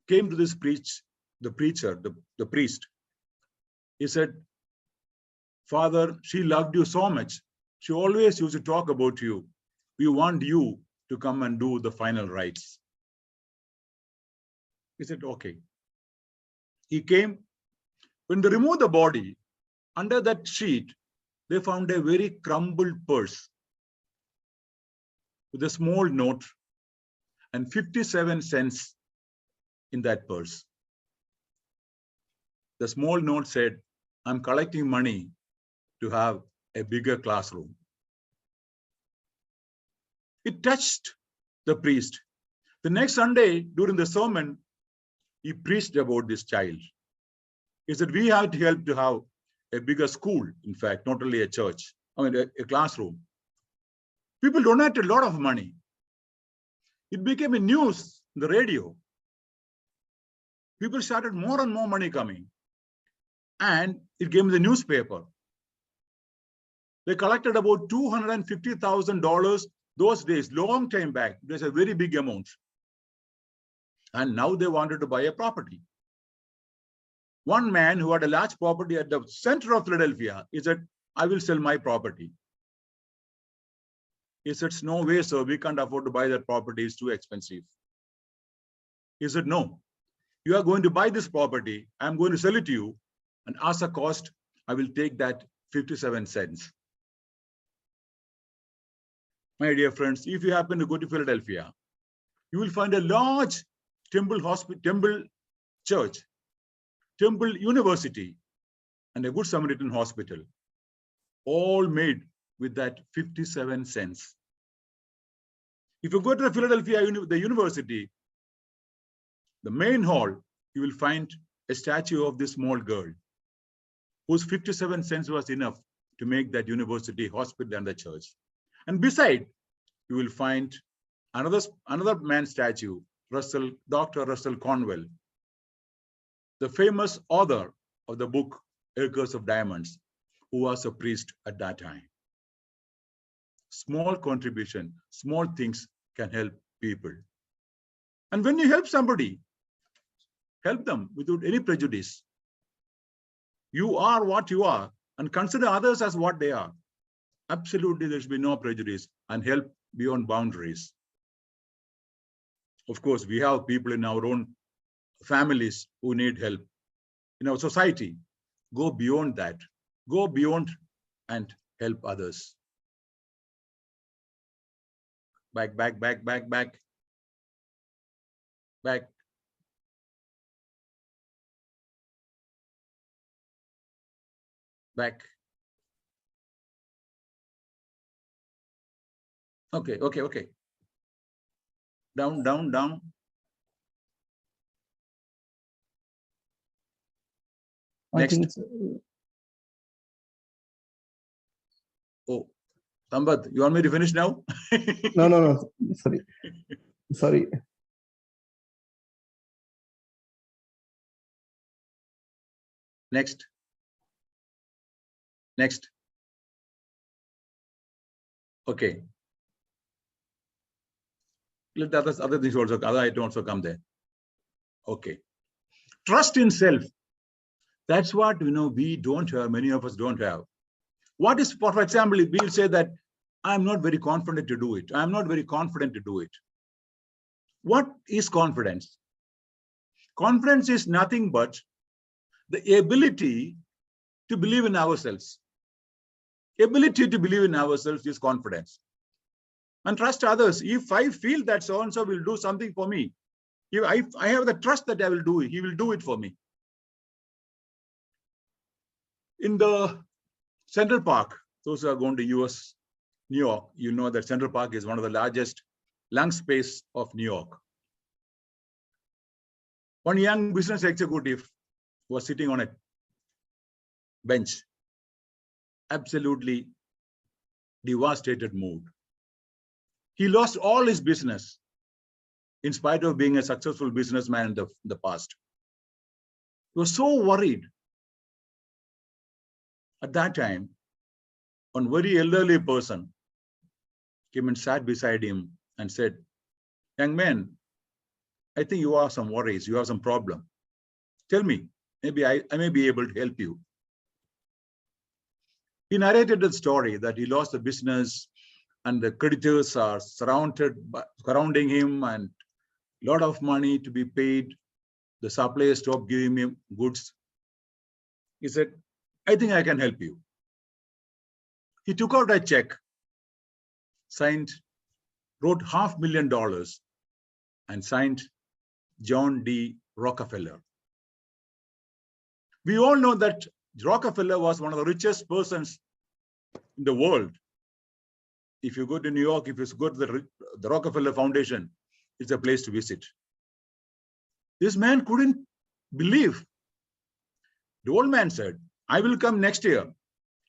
came to this priest. He said, Father, she loved you so much. She always used to talk about you. We want you to come and do the final rites. He said, okay. He came. When they removed the body, under that sheet, they found a very crumbled purse with a small note and 57 cents in that purse. The small note said, I'm collecting money to have a bigger classroom. It touched the priest. The next Sunday, during the sermon, he preached about this child. He said, we have to help to have a bigger school, in fact, not only a church, a classroom. People donated a lot of money. It became a news in the radio. People started more and more money coming. And it came in the newspaper. They collected about $250,000 those days, long time back. It was a very big amount. And now they wanted to buy a property. One man who had a large property at the center of Philadelphia, he said, I will sell my property. He said, no way, sir, we can't afford to buy that property, it's too expensive. He said, no, you are going to buy this property, I'm going to sell it to you, and as a cost, I will take that 57 cents. My dear friends, if you happen to go to Philadelphia, you will find a large temple hospital, temple church, temple university, and a Good Samaritan hospital, all made with that 57 cents. If you go to the Philadelphia the university, the main hall, you will find a statue of this small girl whose 57 cents was enough to make that university, hospital, and the church. And beside, you will find another man's statue, Dr. Russell Cornwell, the famous author of the book Acres of Diamonds, who was a priest at that time. Small contribution, small things can help people. And when you help somebody, help them without any prejudice. You are what you are, and consider others as what they are. Absolutely, there should be no prejudice, and help beyond boundaries. Of course, we have people in our own families who need help. In our society, go beyond that. Go beyond and help others. Back, back, back, back, back. Back. Back. Okay, okay, okay. Down, down, down. Next. Oh, Sambat, you want me to finish now? No. Sorry. Next. Next. Okay. Let other things also, other items also come there. Okay. Trust in self. That's what we don't have, many of us don't have. What is, for example, if we'll say that I'm not very confident to do it. I'm not very confident to do it. What is confidence? Confidence is nothing but the ability to believe in ourselves. Ability to believe in ourselves is confidence. And trust others. If I feel that so-and-so will do something for me, if I have the trust that I will do it, he will do it for me. In the Central Park, those who are going to US, New York, you know that Central Park is one of the largest lung space of New York. One young business executive was sitting on a bench, absolutely devastated mood. He lost all his business in spite of being a successful businessman in the past. He was so worried. At that time, one very elderly person came and sat beside him and said, young man, I think you have some worries, you have some problem. Tell me, maybe I may be able to help you. He narrated the story that he lost the business and the creditors are surrounding him and a lot of money to be paid. The supplier stopped giving him goods. He said, I think I can help you. He took out a check, signed, wrote $500,000 and signed John D. Rockefeller. We all know that Rockefeller was one of the richest persons in the world. If you go to New York, if you go to the Rockefeller Foundation, it's a place to visit. This man couldn't believe. The old man said, I will come next year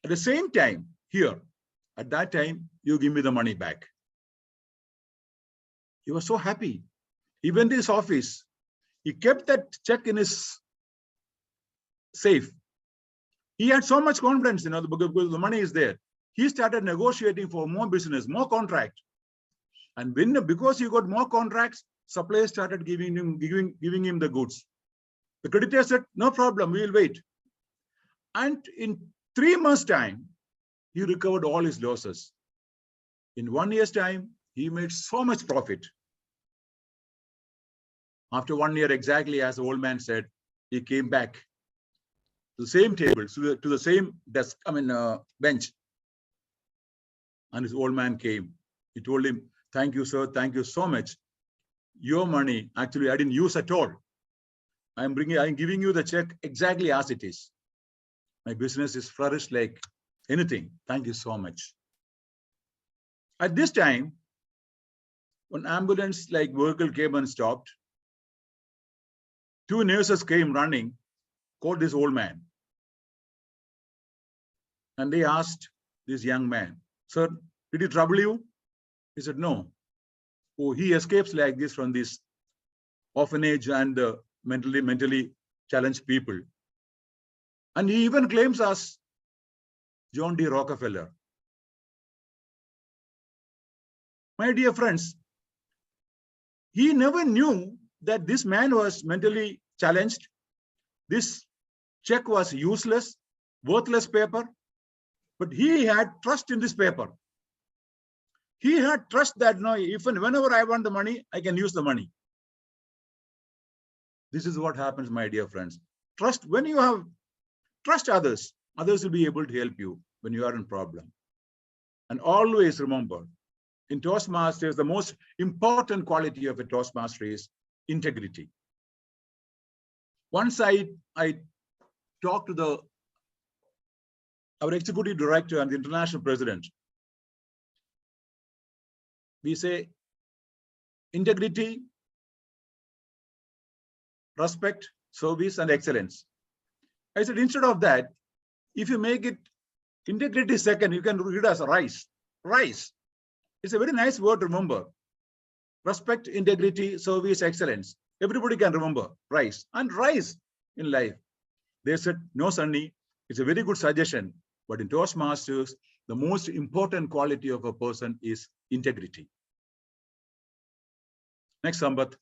at the same time here. At that time, you give me the money back. He was so happy. He went to his office. He kept that check in his safe. He had so much confidence, because the money is there. He started negotiating for more business, more contract. And because he got more contracts, suppliers started giving him the goods. The creditor said, no problem, we will wait. And in 3 months' time, he recovered all his losses. In 1 year's time, he made so much profit. After 1 year, exactly as the old man said, he came back to the same table, to the same desk, bench. And his old man came. He told him, thank you, sir. Thank you so much. Your money, actually, I didn't use at all. I'm giving you the check exactly as it is. My business is flourished like anything. Thank you so much. At this time, when ambulance like vehicle came and stopped, 2 nurses came running, called this old man. And they asked this young man, sir, did he trouble you? He said, no. Oh, he escapes like this from this orphanage and mentally challenged people. And he even claims us John D. Rockefeller. My dear friends, he never knew that this man was mentally challenged. This check was useless, worthless paper, but he had trust in this paper. He had trust that even whenever I want the money, I can use the money. This is what happens, my dear friends. Trust, when you have trust others, others will be able to help you when you are in problem. And always remember, in Toastmasters, the most important quality of a Toastmaster is integrity. Once I talked to our executive director and the international president. We say integrity, respect, service, and excellence. I said, instead of that, if you make it integrity second, you can read as rise. Rise. It's a very nice word to remember. Respect, integrity, service, excellence. Everybody can remember rise and rise in life. They said, no, Sonny, it's a very good suggestion. But in Toastmasters, the most important quality of a person is integrity. Next, Sambat.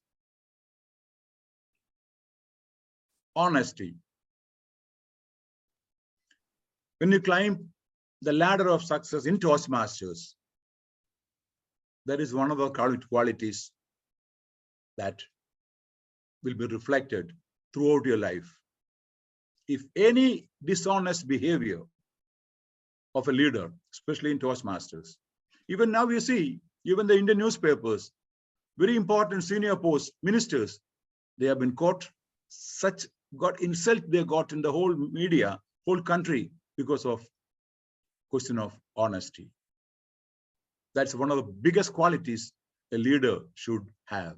Honesty. When you climb the ladder of success in Toastmasters, that is one of the qualities that will be reflected throughout your life. If any dishonest behavior of a leader, especially in Toastmasters, even now you see, even the Indian newspapers, very important senior posts, ministers, they have been caught, got insult they got in the whole media, whole country, because of question of honesty. That's one of the biggest qualities a leader should have.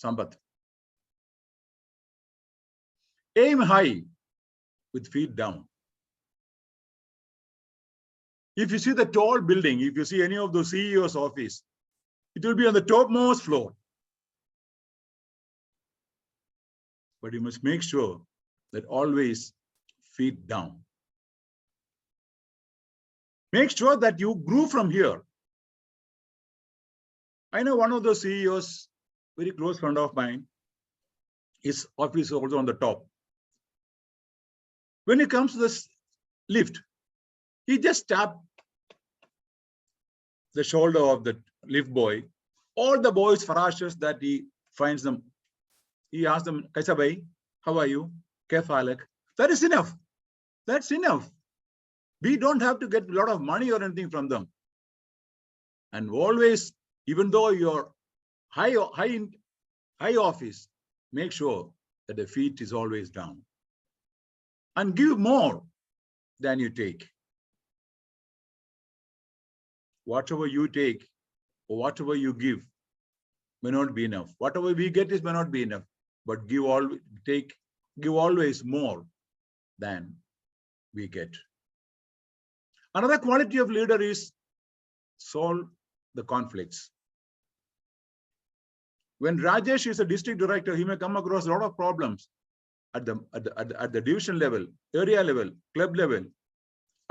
Sambat. Aim high with feet down. If you see the tall building, if you see any of those CEO's office, it will be on the topmost floor. But you must make sure that always feet down. Make sure that you grew from here. I know one of those CEOs, very close friend of mine, his office is also on the top. When it comes to this lift, He just tapped the shoulder of the lift boy. All the boys ferocious that he finds them. He asks them, Kaisa bhai, how are you? Kaif halak? That is enough. That's enough. We don't have to get a lot of money or anything from them. And always, even though you're high office, make sure that the feet is always down. And give more than you take. Whatever you take or whatever you give may not be enough. Whatever we get is may not be enough. But give always more than we get. Another quality of leader is solve the conflicts. When Rajesh is a district director, he may come across a lot of problems at the division level, area level, club level.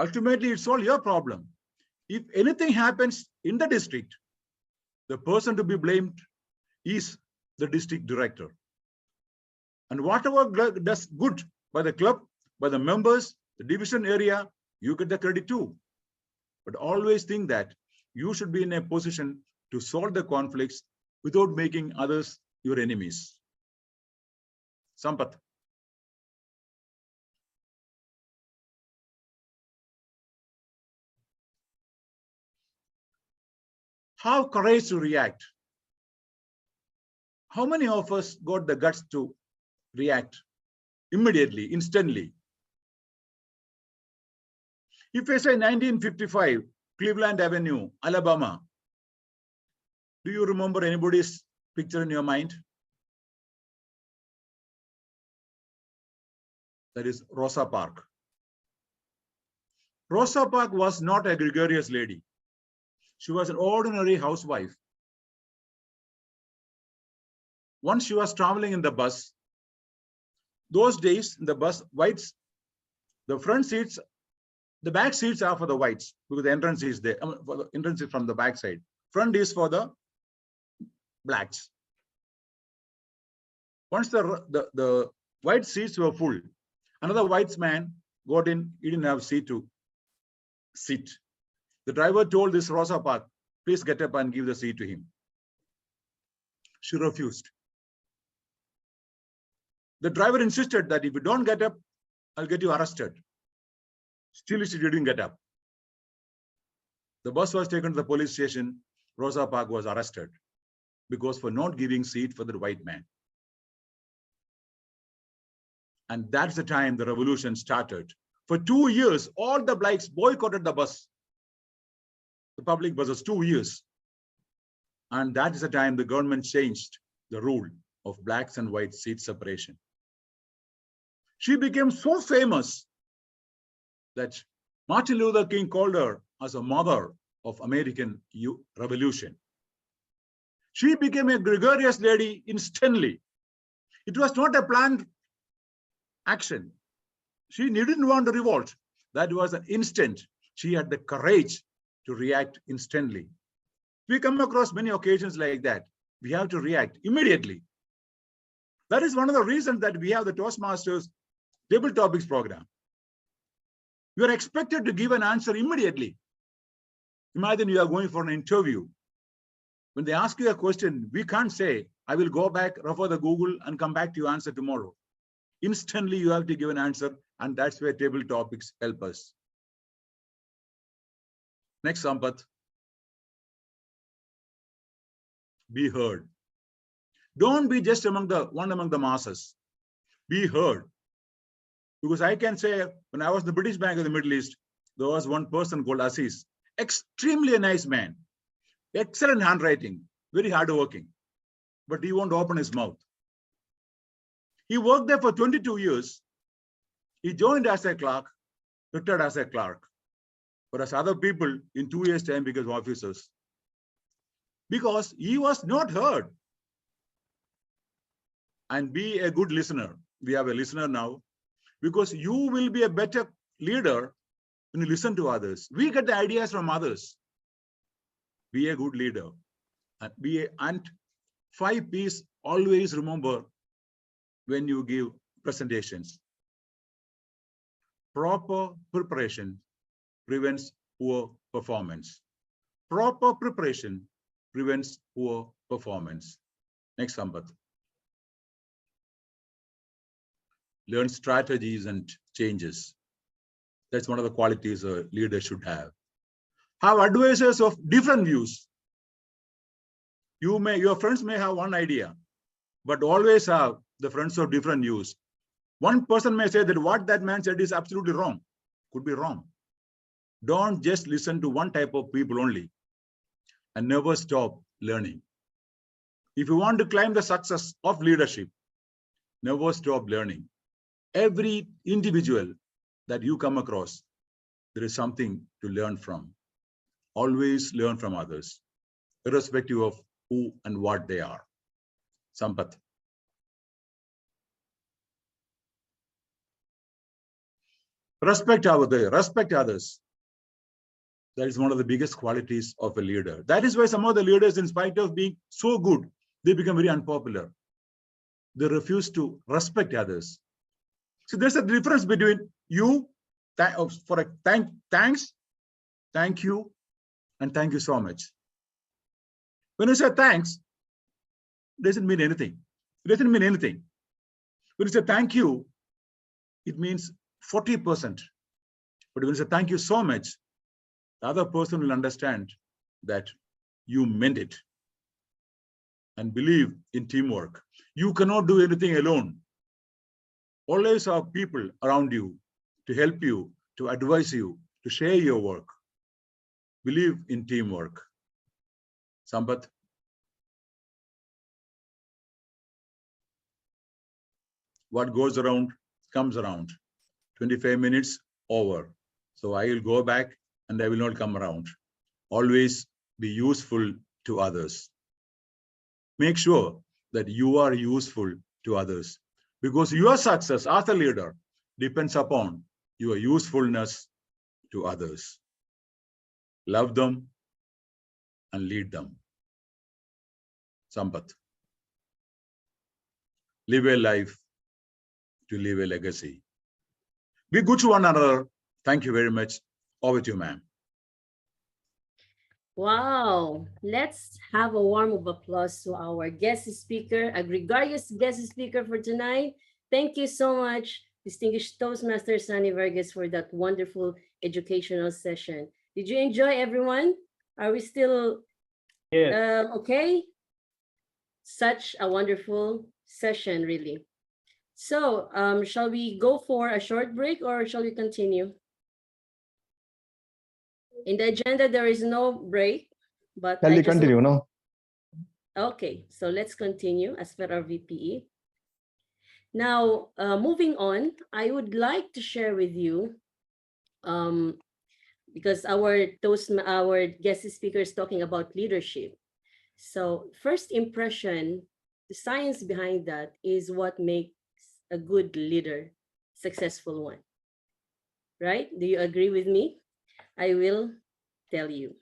Ultimately, it's all your problem. If anything happens in the district, the person to be blamed is the district director. And whatever does good by the club, by the members, the division area, you get the credit too. But always think that you should be in a position to solve the conflicts without making others your enemies. Sampath. Have courage to react. How many of us got the guts to react immediately, instantly? If I say 1955, Cleveland Avenue, Alabama, do you remember anybody's picture in your mind? That is Rosa Parks. Rosa Parks was not a gregarious lady. She was an ordinary housewife. Once she was traveling in the bus, those days in the bus, whites, the front seats, the back seats are for the whites because the entrance is there. For the entrance is from the back side. Front is for the blacks. Once the white seats were full, another white man got in. He didn't have a seat to sit. The driver told this Rosa Parks, please get up and give the seat to him. She refused. The driver insisted that if you don't get up, I'll get you arrested. Still, she didn't get up. The bus was taken to the police station. Rosa Parks was arrested because for not giving seat for the white man. And that's the time the revolution started. For 2 years, all the blacks boycotted the bus. The public buses, 2 years. And that is the time the government changed the rule of blacks and white seat separation. She became so famous that Martin Luther King called her as a mother of American Revolution. She became a gregarious lady instantly. It was not a planned action. She didn't want to revolt. That was an instant. She had the courage to react instantly. We come across many occasions like that. We have to react immediately. That is one of the reasons that we have the Toastmasters Table Topics program. You are expected to give an answer immediately. Imagine you are going for an interview. When they ask you a question, we can't say, I will go back, refer the Google and come back to your answer tomorrow. Instantly, you have to give an answer, and that's where table topics help us. Next, Sampath. Be heard. Don't be just among the masses. Be heard. Because I can say, when I was in the British Bank of the Middle East, there was one person called Aziz, extremely a nice man, excellent handwriting, very hardworking, but he won't open his mouth. He worked there for 22 years. He joined as a clerk, retired as a clerk, whereas other people in 2 years' time became officers. Because he was not heard. And be a good listener. We have a listener now. Because you will be a better leader when you listen to others. We get the ideas from others. Be a good leader. And 5 P's always remember when you give presentations. Proper preparation, prevents poor performance. Proper preparation prevents poor performance. Next, Sampath. Learn strategies and changes. That's one of the qualities a leader should have. Have advisors of different views. Your friends may have one idea, but always have the friends of different views. One person may say that what that man said is absolutely wrong. Could be wrong. Don't just listen to one type of people only, and never stop learning. If you want to climb the success of leadership, never stop learning. Every individual that you come across, there is something to learn from. Always learn from others, irrespective of who and what they are. Sampath. Respect others. That is one of the biggest qualities of a leader. That is why some of the leaders, in spite of being so good, they become very unpopular. They refuse to respect others. So there's a difference between you, thanks, thank you, and thank you so much. When you say thanks, it doesn't mean anything. It doesn't mean anything. When you say thank you, it means 40%. But when you say thank you so much, the other person will understand that you meant it. And believe in teamwork. You cannot do anything alone. Always have people around you to help you, to advise you, to share your work. Believe in teamwork. Sampath. What goes around comes around. 25 minutes over. So I will go back and I will not come around. Always be useful to others. Make sure that you are useful to others, because your success as a leader depends upon your usefulness to others. Love them and lead them. Sampath. Live a life to leave a legacy. Be good to one another. Thank you very much. Over to you, ma'am. Wow, let's have a warm of applause to our guest speaker, a gregarious guest speaker for tonight. Thank you so much, distinguished Toastmaster Sonny Varghese, for that wonderful educational session. Did you enjoy, everyone? Are we still okay? Such a wonderful session, really. So, shall we go for a short break or shall we continue? In the agenda, there is no break, but Shall we continue, no? Okay, so let's continue as per our VPE. Now, moving on, I would like to share with you, because our guest speaker is talking about leadership. So first impression, the science behind that is what makes a good leader, successful one, right? Do you agree with me? I will tell you.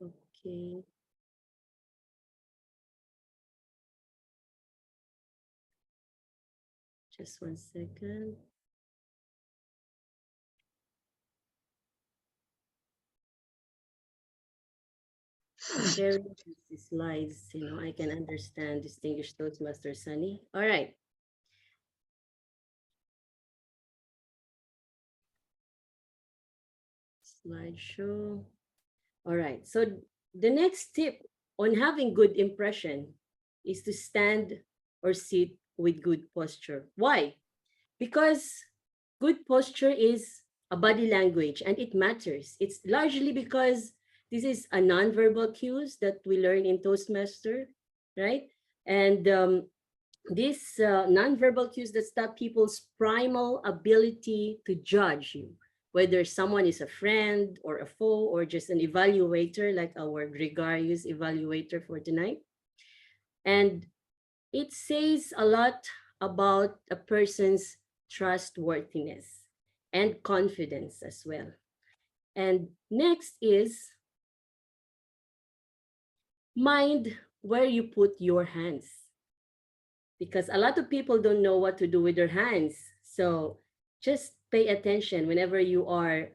Okay. Just 1 second. Sharing the slides, I can understand distinguished Toastmaster Sonny. All right. Slideshow. All right. So the next tip on having good impression is to stand or sit with good posture. Why? Because good posture is a body language and it matters. It's largely because this is a nonverbal cues that we learn in Toastmaster, right? And these nonverbal cues that stop people's primal ability to judge you, whether someone is a friend or a foe or just an evaluator like our gregarious evaluator for tonight. And it says a lot about a person's trustworthiness and confidence as well. And next is mind where you put your hands. because a lot of people don't know what to do with their hands. So just pay attention whenever you are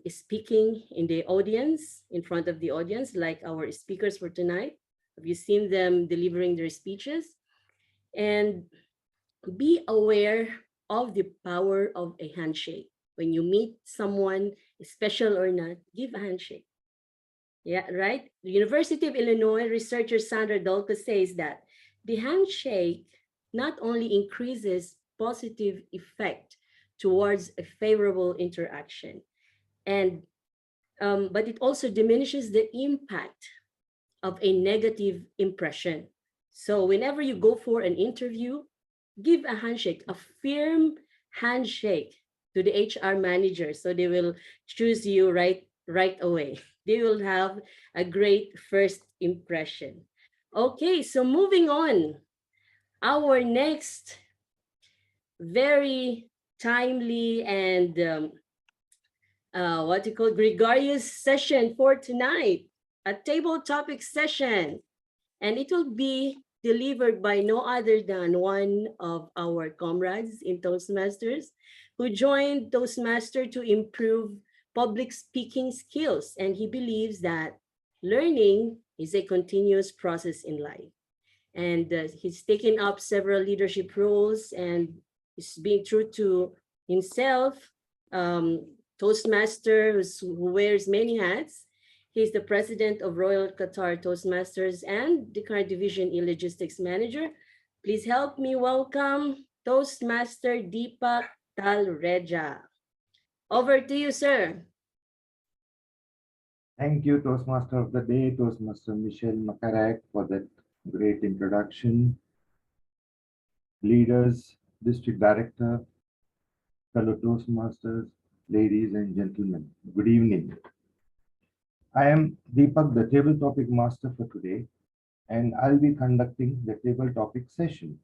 speaking in the audience, in front of the audience, like our speakers for tonight. Have you seen them delivering their speeches? And be aware of the power of a handshake. When you meet someone, special or not, give a handshake. Yeah, right? The University of Illinois researcher Sandra Dolka says that the handshake not only increases positive effect towards a favorable interaction, and but it also diminishes the impact of a negative impression. So whenever you go for an interview, give a handshake, a firm handshake to the HR manager, so they will choose you right away. They will have a great first impression. Okay, so moving on. Our next very timely and what you call gregarious session for tonight, a table topic session, and it will be delivered by no other than one of our comrades in Toastmasters who joined Toastmaster to improve public speaking skills. And he believes that learning is a continuous process in life. And he's taken up several leadership roles and is being true to himself. Toastmaster who wears many hats. He's the president of Royal Qatar Toastmasters and the current division e-logistics manager. Please help me welcome Toastmaster Deepak Talreja. Over to you, sir. Thank you, Toastmaster of the Day, Toastmaster Michelle Makarak, for that great introduction. Leaders, District Director, fellow Toastmasters, ladies and gentlemen, good evening. I am Deepak, the table topic master for today, and I'll be conducting the table topic session.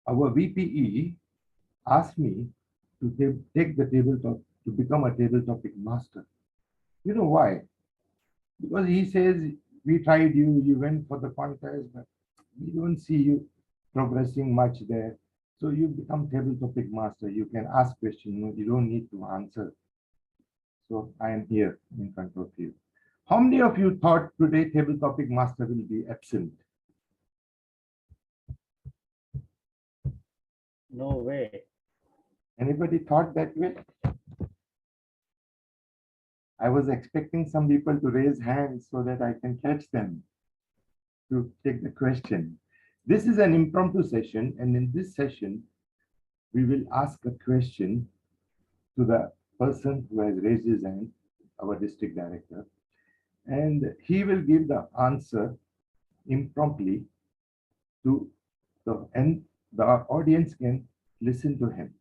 Our VPE asked me to take the table topic, to become a table topic master. You know why? Because he says, we tried you, you went for the contest, but we don't see you progressing much there. So you become table topic master. You can ask questions, you don't need to answer. So I am here in front of you. How many of you thought today table topic master will be absent? No way. Anybody thought that way? I was expecting some people to raise hands so that I can catch them to take the question. This is an impromptu session, and in this session, we will ask a question to the person who has raised his hand, our district director, and he will give the answer impromptu and the audience can listen to him.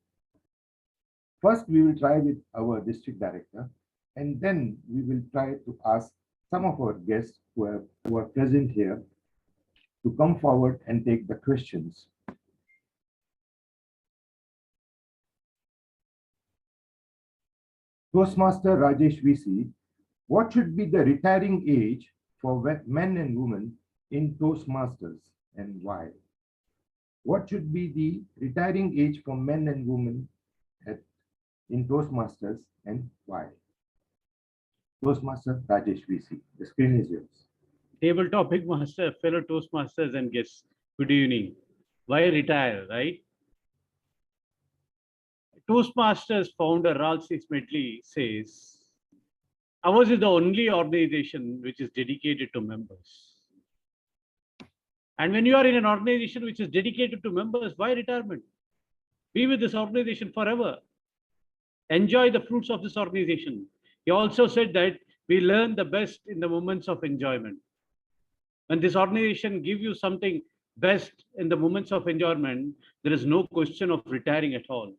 First, we will try with our district director, and then we will try to ask some of our guests who are present here to come forward and take the questions. Toastmaster Rajesh VC, what should be the retiring age for men and women in Toastmasters and why? What should be the retiring age for men and women in Toastmasters and why? Toastmaster Rajesh VC, the screen is yours. Table topic master, fellow Toastmasters and guests, good evening. Why retire, right? Toastmasters founder Ralph C. Smedley says, ours is the only organization which is dedicated to members. And when you are in an organization which is dedicated to members, why retirement? Be with this organization forever. Enjoy the fruits of this organization. He also said that we learn the best in the moments of enjoyment. When this organization gives you something best in the moments of enjoyment, there is no question of retiring at all.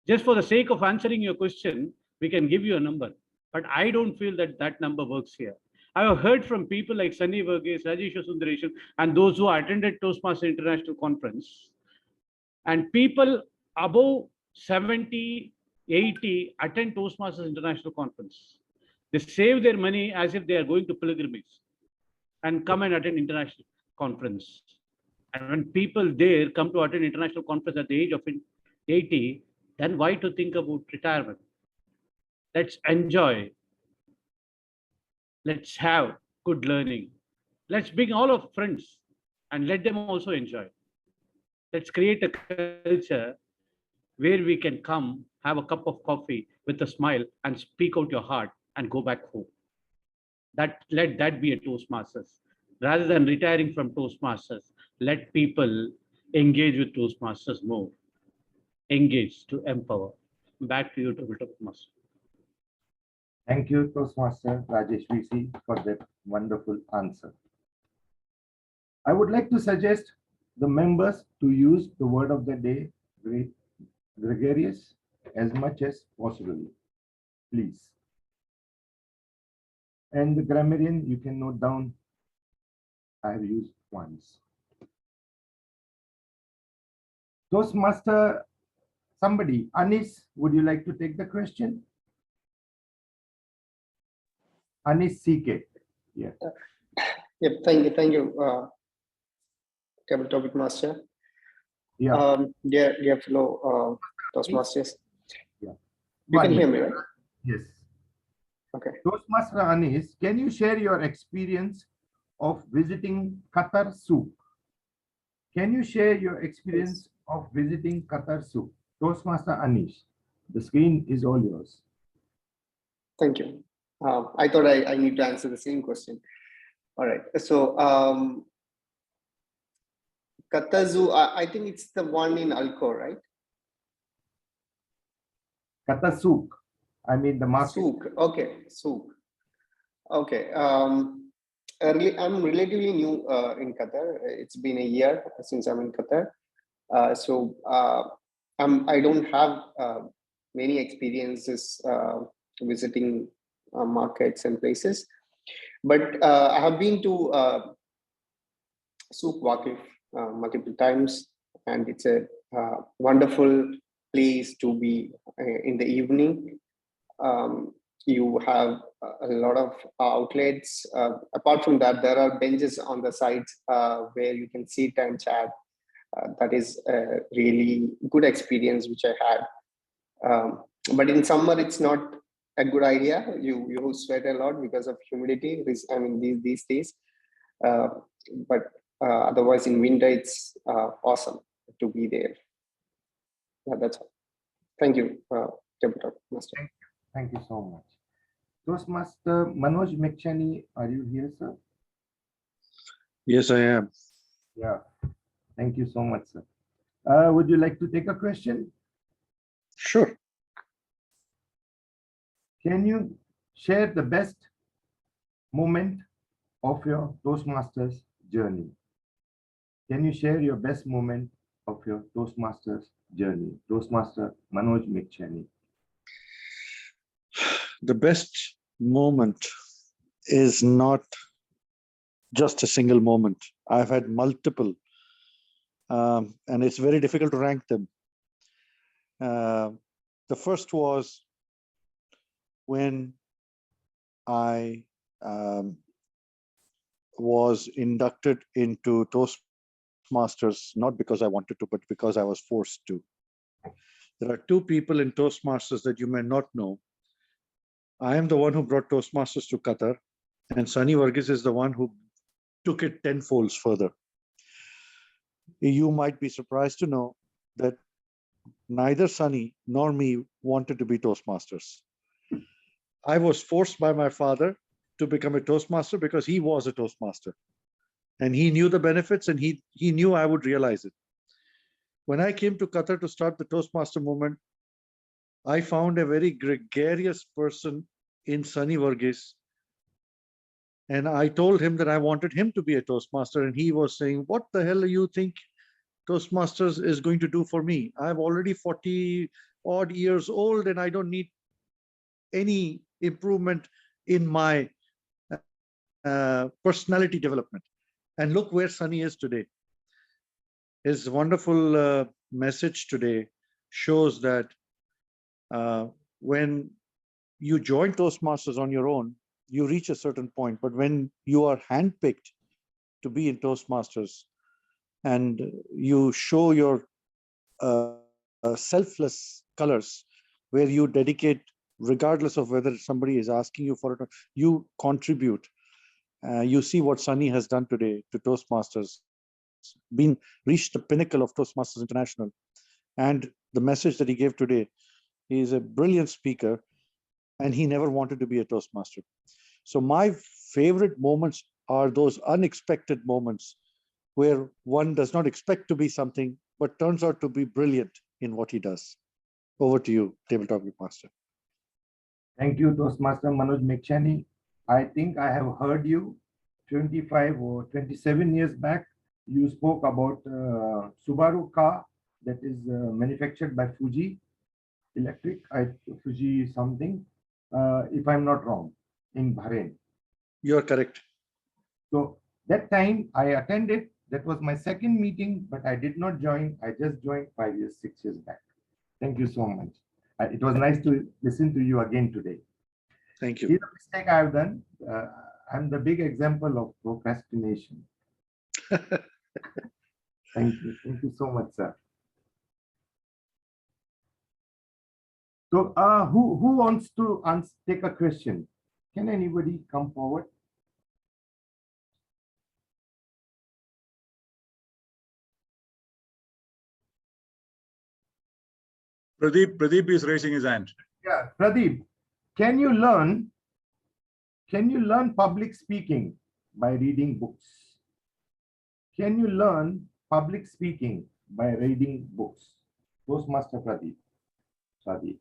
Just for the sake of answering your question, we can give you a number, but I don't feel that that number works here. I have heard from people like Sonny, Varghese, Rajesh Sundaresan, and those who attended Toastmaster International Conference, and people above 70, 80 attend Toastmasters International Conference. They save their money as if they are going to pilgrimage and come and attend international conference. And when people there come to attend international conference at the age of 80, then why to think about retirement? Let's enjoy. Let's have good learning. Let's bring all of friends and let them also enjoy. Let's create a culture where we can come, have a cup of coffee with a smile and speak out your heart and go back home. Let that be a Toastmasters. Rather than retiring from Toastmasters, let people engage with Toastmasters more. Engage to empower. Back to you, Toastmaster. Thank you, Toastmaster Rajesh VC, for that wonderful answer. I would like to suggest the members to use the word of the day, gregarious, as much as possible, please. And the grammarian, you can note down, I have used once. Toastmaster, somebody, Anis, would you like to take the question? Anis CK. Yeah. Yep, thank you, Table Topic Master. Yeah. Dear fellow Toastmasters. Yeah. You can hear me, right? Yes. Okay. Toastmaster Anis, can you share your experience of visiting Qatar Souk? Can you share your experience of visiting Qatar Souk? Toastmaster Anis, the screen is all yours. Thank you. I thought I need to answer the same question. All right. So Qatar Zoo, I think it's the one in Alcor, right? Qatar Souk. I mean the market. Souk. Okay. Souk. Okay. I'm relatively new in Qatar. It's been a year since I'm in Qatar. I don't have many experiences visiting markets and places, but I have been to Souk Waqif multiple times, and it's a wonderful place to be in the evening. You have a lot of outlets. Apart from that, there are benches on the sides where you can sit and chat. That is a really good experience which I had. But in summer, it's not a good idea. You sweat a lot because of humidity. I mean, these days. But otherwise, in winter, it's awesome to be there. Yeah, that's all. Thank you, Table Master. Thank you so much. Toastmaster Manoj MEGCHIANI, are you here, sir? Yes, I am. Yeah. Thank you so much, sir. Would you like to take a question? Sure. Can you share the best moment of your Toastmasters journey? Can you share your best moment of your Toastmasters journey? Toastmaster Manoj MEGCHIANI. The best moment is not just a single moment. I've had multiple, and it's very difficult to rank them. The first was when I was inducted into Toastmasters, not because I wanted to, but because I was forced to. There are two people in Toastmasters that you may not know. I am the one who brought Toastmasters to Qatar, and Sonny Varghese is the one who took it tenfolds further. You might be surprised to know that neither Sonny nor me wanted to be Toastmasters. I was forced by my father to become a Toastmaster because he was a Toastmaster. And he knew the benefits, and he knew I would realize it. When I came to Qatar to start the Toastmaster movement, I found a very gregarious person in Sonny Varghese. And I told him that I wanted him to be a Toastmaster. And he was saying, what the hell do you think Toastmasters is going to do for me? I'm already 40 odd years old, and I don't need any improvement in my personality development. And look where Sonny is today. His wonderful message today shows that when you join Toastmasters on your own, you reach a certain point. But when you are handpicked to be in Toastmasters, and you show your selfless colors, where you dedicate, regardless of whether somebody is asking you for it, you contribute. You see what Sonny has done today to Toastmasters, reached the pinnacle of Toastmasters International. And the message that he gave today, he is a brilliant speaker, and he never wanted to be a Toastmaster. So my favorite moments are those unexpected moments where one does not expect to be something, but turns out to be brilliant in what he does. Over to you, Table Topic Master. Thank you, Toastmaster Manoj MEGCHIANI. I think I have heard you 25 or 27 years back. You spoke about Subaru car that is manufactured by Fuji Electric, Fuji something, if I'm not wrong, in Bahrain. You are correct. So that time I attended. That was my second meeting, but I did not join. I just joined 5 years, 6 years back. Thank you so much. It was nice to listen to you again today. Thank you. Here's a mistake I've done. I'm the big example of procrastination. Thank you. Thank you so much, sir. So who wants to take a question? Can anybody come forward? Pradeep is raising his hand. Yeah, Pradeep, can you learn public speaking by reading books? Can you learn public speaking by reading books? Toastmaster Pradeep. Pradeep.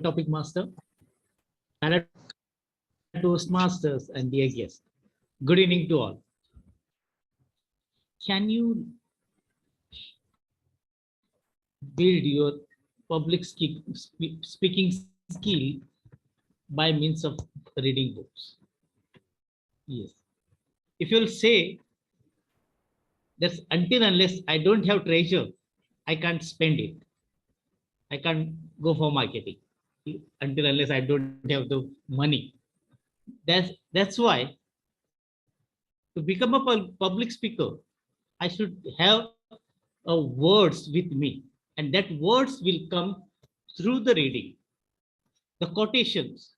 Topic Master, fellow Toastmasters and dear guests. Good evening to all. Can you build your public speaking skill by means of reading books? Yes. If you'll say that until unless I don't have treasure, I can't spend it. I can't go for marketing until unless I don't have the money. That's why to become a public speaker, I should have words with me, and that words will come through the reading, the quotations,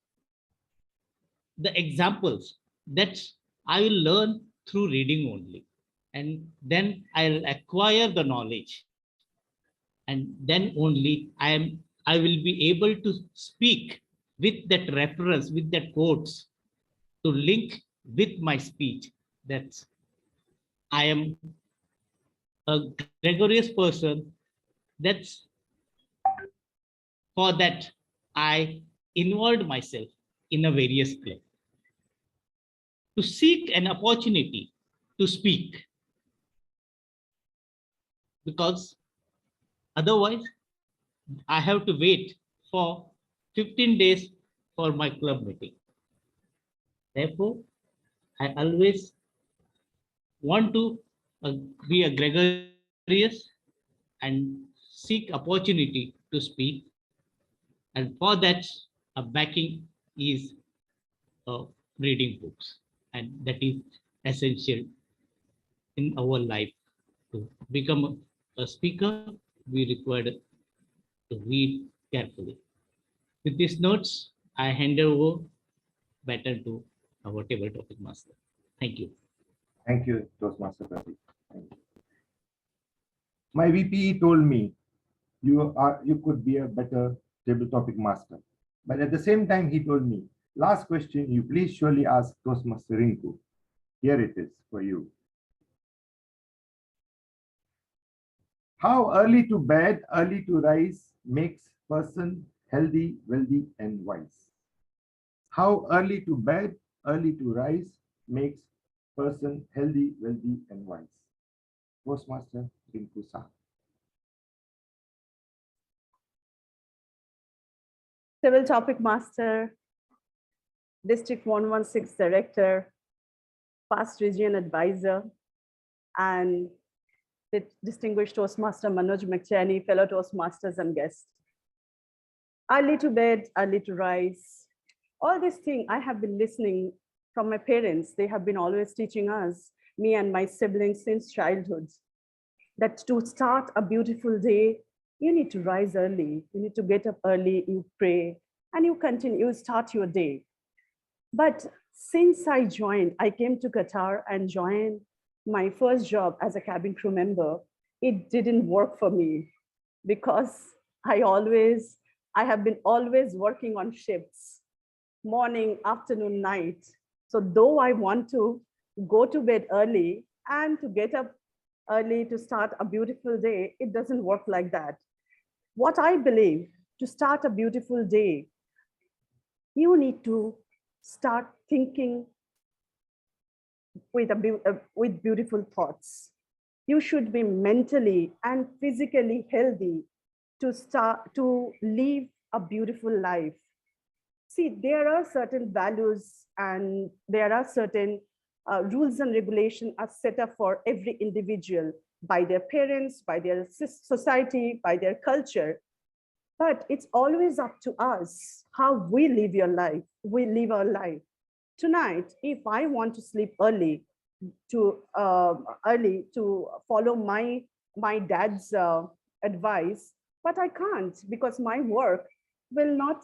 the examples that I will learn through reading only, and then I'll acquire the knowledge, and then only I will be able to speak with that reference, with that quotes, to link with my speech. That's I am a gregarious person. That's for that I involved myself in a various club to seek an opportunity to speak, because otherwise I have to wait for 15 days for my club meeting. Therefore, I always want to be a gregarious and seek opportunity to speak, and for that a backing is reading books, and that is essential in our life. To become a speaker, we require to read carefully. With these notes, I hand over better to our table topic master. Thank you. Thank you, Toastmaster Pradeep. Thank you. My VP told me you could be a better table topic master. But at the same time, he told me, last question, you please surely ask Toastmaster Rinku. Here it is for you. How early to bed, early to rise makes person healthy, wealthy, and wise? How early to bed, early to rise makes person healthy, wealthy, and wise? Toastmaster Rinku Sa. Civil Topic Master, District 116 Director, past region advisor, and the distinguished Toastmaster Manoj MEGCHIANI, fellow Toastmasters and guests. Early to bed, early to rise. All these things I have been listening from my parents. They have been always teaching us, me and my siblings, since childhood, that to start a beautiful day, you need to rise early. You need to get up early, you pray, and you continue, you start your day. But since I came to Qatar and joined my first job as a cabin crew member, it didn't work for me because I have been always working on shifts, morning, afternoon, night. So though I want to go to bed early and to get up early to start a beautiful day, it doesn't work like that. What I believe, to start a beautiful day, you need to start thinking with beautiful thoughts. You should be mentally and physically healthy to live a beautiful life. See, there are certain values and there are certain rules and regulations are set up for every individual by their parents, by their society, by their culture. But it's always up to us how we live our life. Tonight, if I want to sleep early to follow my dad's advice, but I can't because my work will not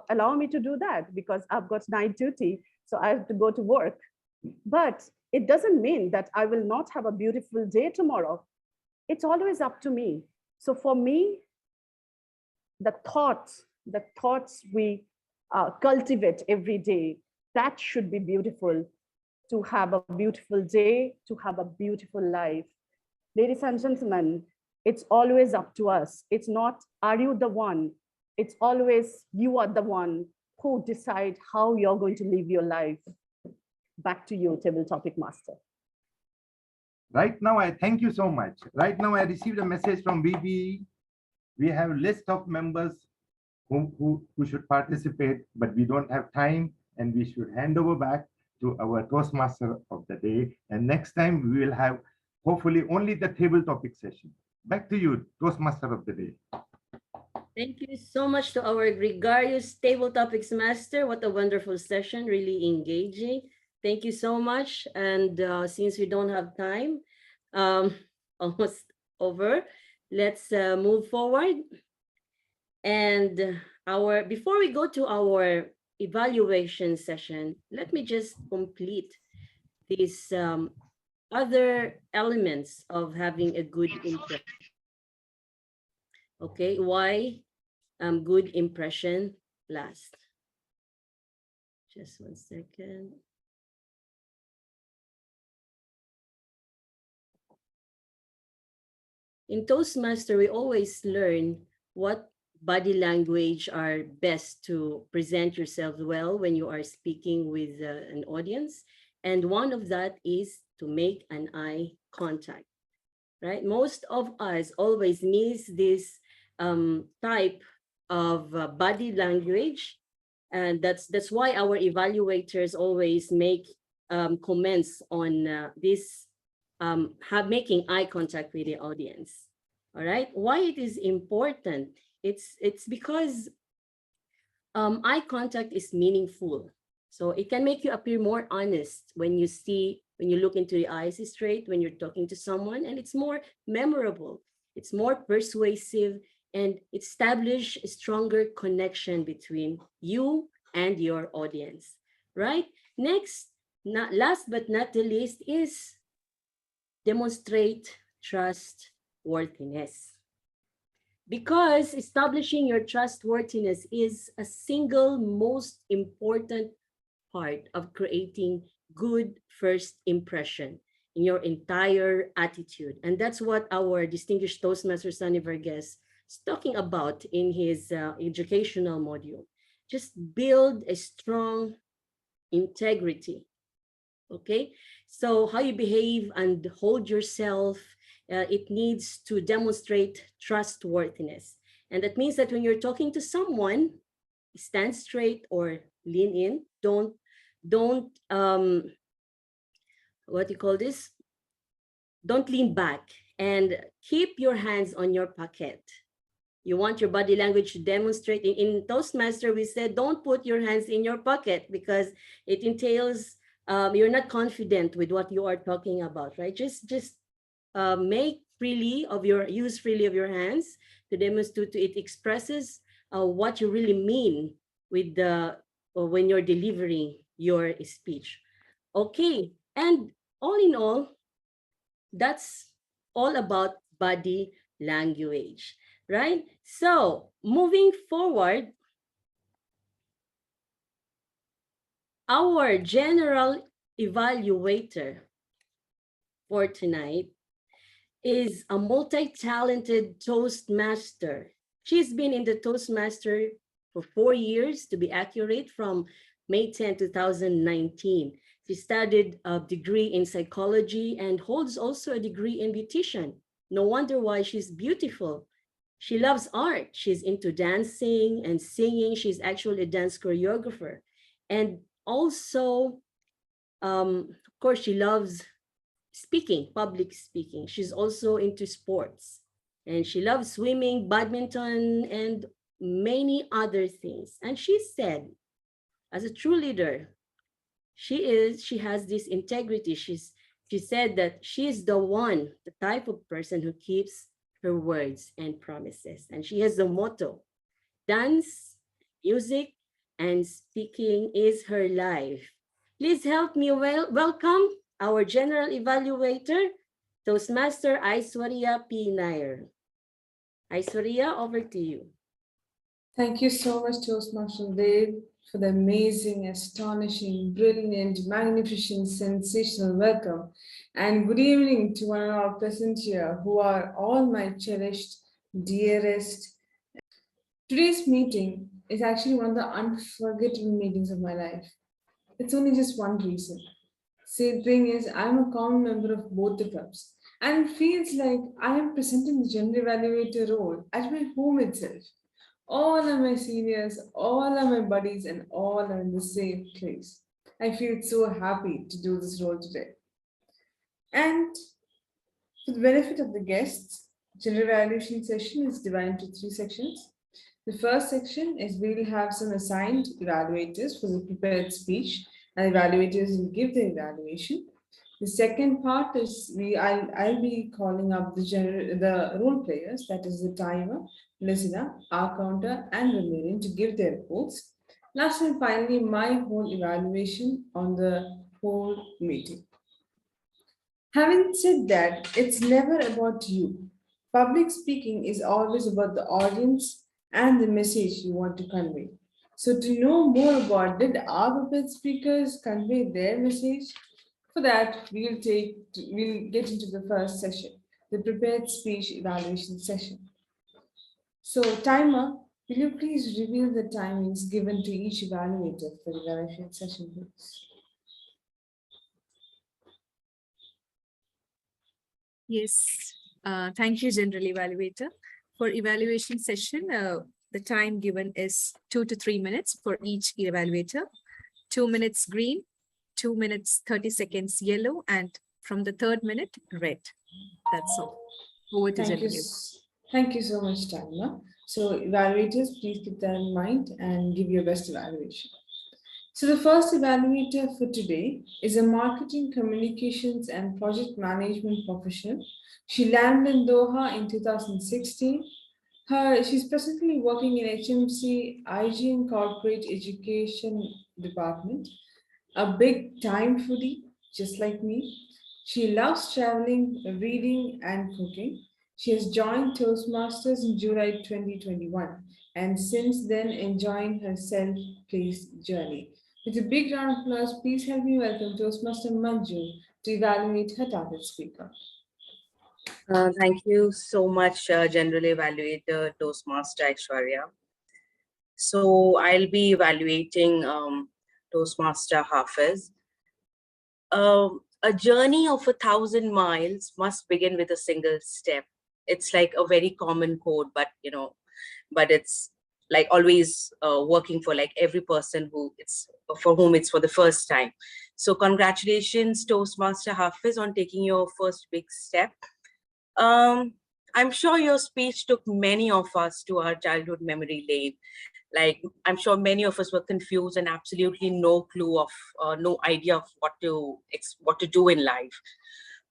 allow me to do that because I've got night duty, so I have to go to work. But it doesn't mean that I will not have a beautiful day tomorrow. It's always up to me. So for me, the thoughts we cultivate every day, that should be beautiful, to have a beautiful day, to have a beautiful life. Ladies and gentlemen, it's always up to us. It's not, are you the one? It's always, you are the one who decide how you're going to live your life. Back to you, Table Topic Master. Right now, I thank you so much. Right now, I received a message from BBE. We have a list of members who should participate, but we don't have time, and we should hand over back to our Toastmaster of the day. And next time we will have hopefully only the table topic session. Back to you, Toastmaster of the day. Thank you so much to our gregarious table topics master. What a wonderful session, really engaging. Thank you so much. And since we don't have time, almost over, let's move forward. And before we go to our evaluation session, let me just complete these other elements of having a good impression. Okay, why good impression last? Just 1 second. In Toastmaster, we always learn what body language are best to present yourself well when you are speaking with an audience. And one of that is to make an eye contact, right? Most of us always miss this type of body language. And that's why our evaluators always make comments on this making eye contact with the audience. All right, why it is important? It's because eye contact is meaningful. So it can make you appear more honest when you look into the eyes straight, when you're talking to someone, and it's more memorable, it's more persuasive, and it establishes a stronger connection between you and your audience, right? Next, last but not the least, is demonstrate trustworthiness. Because establishing your trustworthiness is a single most important part of creating good first impression in your entire attitude. And that's what our distinguished Toastmaster Sonny Varghese is talking about in his educational module. Just build a strong integrity. Okay, so how you behave and hold yourself, it needs to demonstrate trustworthiness. And that means that when you're talking to someone, stand straight or lean in. Don't what do you call this? Don't lean back, and keep your hands on your pocket. You want your body language to demonstrate. In Toastmaster, we said, don't put your hands in your pocket because it entails you're not confident with what you are talking about, right? Just make freely of your, use freely of your hands to demonstrate, it expresses what you really mean with the, when you're delivering your speech. Okay, and all in all, that's all about body language, right? So moving forward, our general evaluator for tonight is a multi-talented Toastmaster. She's been in the Toastmaster for 4 years, to be accurate, from May 10, 2019. She studied a degree in psychology and holds also a degree in beautician. No wonder why she's beautiful. She loves art. She's into dancing and singing. She's actually a dance choreographer. And also, of course, she loves speaking, public speaking. She's also into sports, and she loves swimming, badminton, and many other things. And she said, as a true leader, she has this integrity. She said that she is the type of person who keeps her words and promises. And she has the motto, dance, music, and speaking is her life. Please help me welcome our general evaluator, Toastmaster Aishwarya P. Nair. Aishwarya, over to you. Thank you so much, Toastmaster Dave, for the amazing, astonishing, brilliant, magnificent, sensational welcome. And good evening to one and all present here, who are all my cherished, dearest. Today's meeting is actually one of the unforgettable meetings of my life. It's only just one reason. See, the thing is, I'm a common member of both the clubs, and it feels like I am presenting the general evaluator role at my home itself. All are my seniors, all are my buddies, and all are in the same place. I feel so happy to do this role today. And for the benefit of the guests, general evaluation session is divided into 3 sections. The first section is we will have some assigned evaluators for the prepared speech, and evaluators will give the evaluation. The second part is I'll be calling up the role players, that is the timer, listener, our counter, and Ramirian to give their reports. Last and finally, my whole evaluation on the whole meeting. Having said that, it's never about you. Public speaking is always about the audience and the message you want to convey. So to know more about did our prepared speakers convey their message, for that we'll get into the first session, the prepared speech evaluation session. So timer, will you please reveal the timings given to each evaluator for the evaluation session, please? Yes, thank you, General Evaluator. For evaluation session, the time given is 2 to 3 minutes for each evaluator. 2 minutes green, 2 minutes 30 seconds yellow, and from the 3rd minute, red. That's all. Over to General. Thank you so much, Tanya. So evaluators, please keep that in mind and give your best evaluation. So the first evaluator for today is a marketing, communications, and project management professional. She landed in Doha in 2016. She's presently working in HMC IG and Corporate Education Department, a big time foodie, just like me. She loves traveling, reading, and cooking. She has joined Toastmasters in July 2021, and since then enjoying her self-paced journey. With a big round of applause, please help me welcome Toastmaster Manju to evaluate her target speaker. Thank you so much, General Evaluator Toastmaster Aishwarya. So I'll be evaluating Toastmaster Hafez. A journey of 1,000 miles must begin with a single step. It's like a very common quote, but it's like always working for like every person for whom it's for the first time. So congratulations, Toastmaster Hafez, on taking your first big step. I'm sure your speech took many of us to our childhood memory lane. Like, I'm sure many of us were confused and absolutely no clue of, no idea of what to do in life.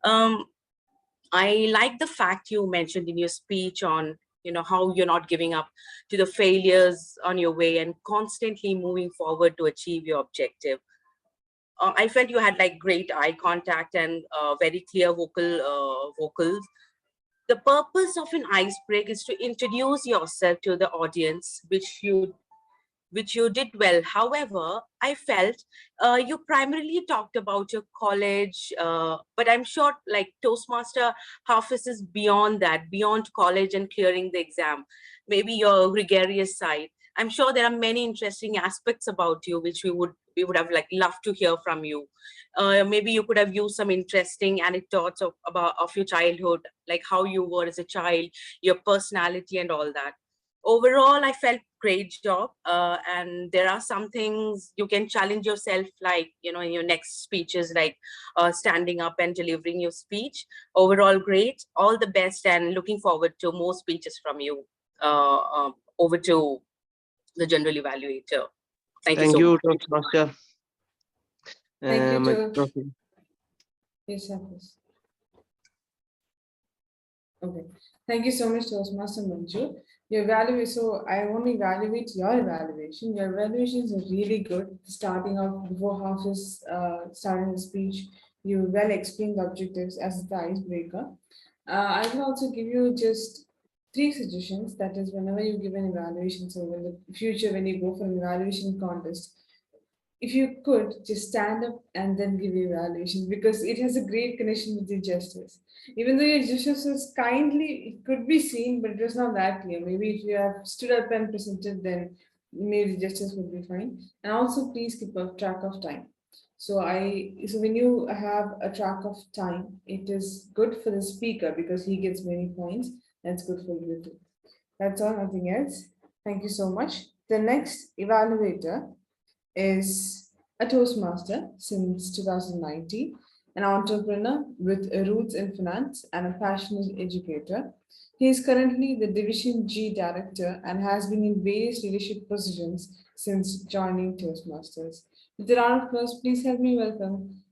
I like the fact you mentioned in your speech on, how you're not giving up to the failures on your way and constantly moving forward to achieve your objective. I felt you had like great eye contact and very clear vocals. The purpose of an ice break is to introduce yourself to the audience, which you did well. However, I felt you primarily talked about your college, but I'm sure like Toastmaster Hafiz is beyond that, beyond college and clearing the exam, maybe your gregarious side. I'm sure there are many interesting aspects about you, which we would have like loved to hear from you. Maybe you could have used some interesting anecdotes of your childhood, like how you were as a child, your personality and all that. Overall, I felt great job. And there are some things you can challenge yourself, like, in your next speeches, like standing up and delivering your speech. Overall, great. All the best and looking forward to more speeches from you. Over to the general evaluator. Thank you so much. Toastmaster. Thank you, My George. trophy. Yes, Hafiz. Okay. Thank you so much, Toastmaster Manju. Your evaluation, so I want to evaluate your evaluation. Your evaluations are really good. Starting off before Hafiz starting the speech, you well explained the objectives as the icebreaker. I will also give you just 3 suggestions. That is, whenever you give an evaluation, so in the future, when you go for an evaluation contest, if you could just stand up and then give your evaluation, because it has a great connection with the gestures. Even though your gestures is kindly, it could be seen, but it was not that clear. Maybe if you have stood up and presented, then maybe the gestures would be fine. And also please keep a track of time. So when you have a track of time, it is good for the speaker because he gets many points. That's good for you too. That's all, nothing else. Thank you so much. The next evaluator is a Toastmaster since 2019, an entrepreneur with roots in finance and a passionate educator. He is currently the Division G Director and has been in various leadership positions since joining Toastmasters. With a round of applause, please help me welcome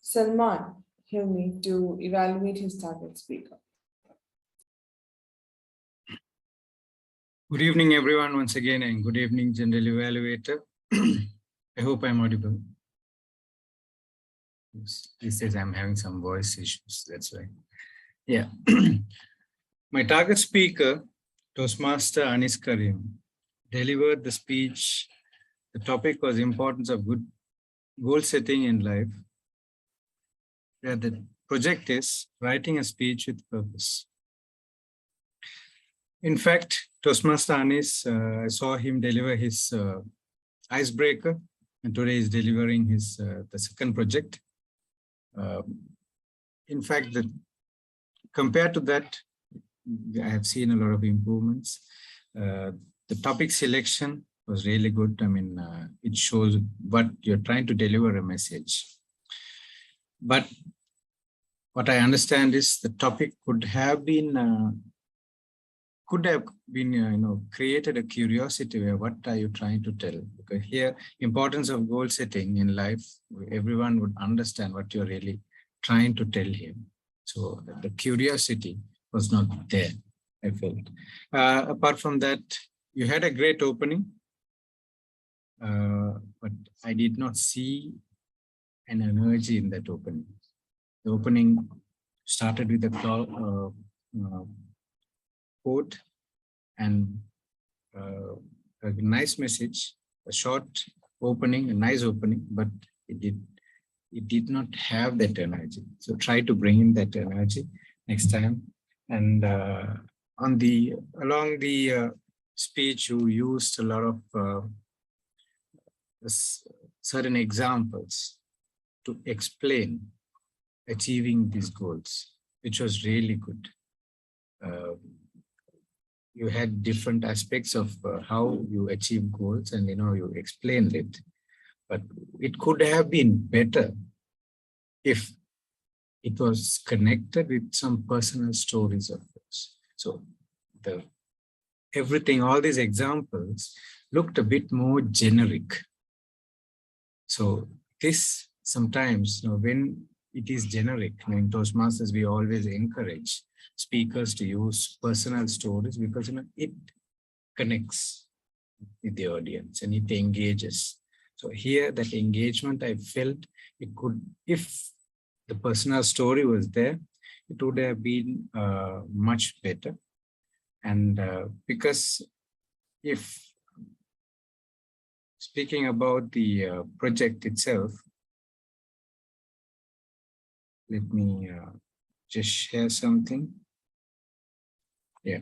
Salman Hilmi to evaluate his target speaker. Good evening, everyone, once again, and good evening, General Evaluator. I hope I'm audible. He says I'm having some voice issues, that's why. Yeah. My target speaker, Toastmaster Anis Karim, delivered the speech. The topic was importance of good goal setting in life. Where the project is writing a speech with purpose. In fact, Toastmaster Anis, I saw him deliver his icebreaker, and today he's delivering his the second project. In fact, compared to that, I have seen a lot of improvements. The topic selection was really good. I mean, it shows what you're trying to deliver a message. But what I understand is the topic could have been created a curiosity where what are you trying to tell? Because here, importance of goal setting in life, everyone would understand what you're really trying to tell him. So the curiosity was not there, I felt. Apart from that, you had a great opening, but I did not see an energy in that opening. The opening started with a quote and a nice message, a short opening, a nice opening, but it did not have that energy. So try to bring in that energy next time. And along the speech, you used a lot of certain examples to explain achieving these goals, which was really good. You had different aspects of how you achieve goals, and you explained it, but it could have been better if it was connected with some personal stories of yours. So the everything, all these examples looked a bit more generic. So this sometimes, when it is generic, in Toastmasters, we always encourage speakers to use personal stories because it connects with the audience and it engages. So here, that engagement, I felt it could, if the personal story was there, it would have been much better. And because if speaking about the project itself, let me just share something. Yeah,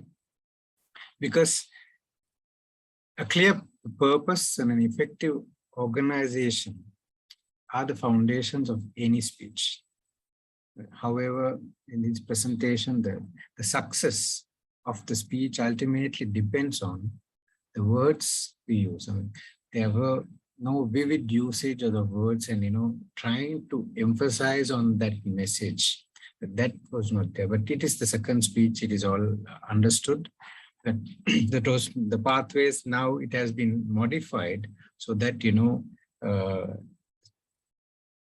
because a clear purpose and an effective organization are the foundations of any speech. However, in this presentation, the success of the speech ultimately depends on the words we use. There were no vivid usage of the words and, trying to emphasize on that message. That was not there, but it is the second speech. It is all understood that the pathways now it has been modified so that,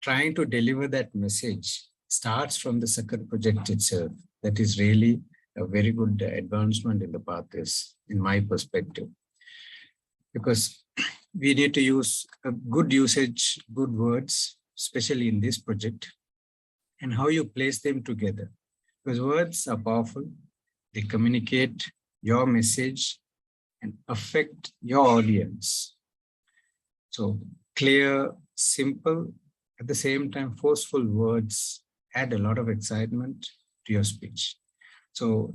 trying to deliver that message starts from the second project itself. That is really a very good advancement in the pathways, in my perspective, because we need to use a good usage, good words, especially in this project, and how you place them together. Because words are powerful. They communicate your message and affect your audience. So clear, simple, at the same time, forceful words add a lot of excitement to your speech. So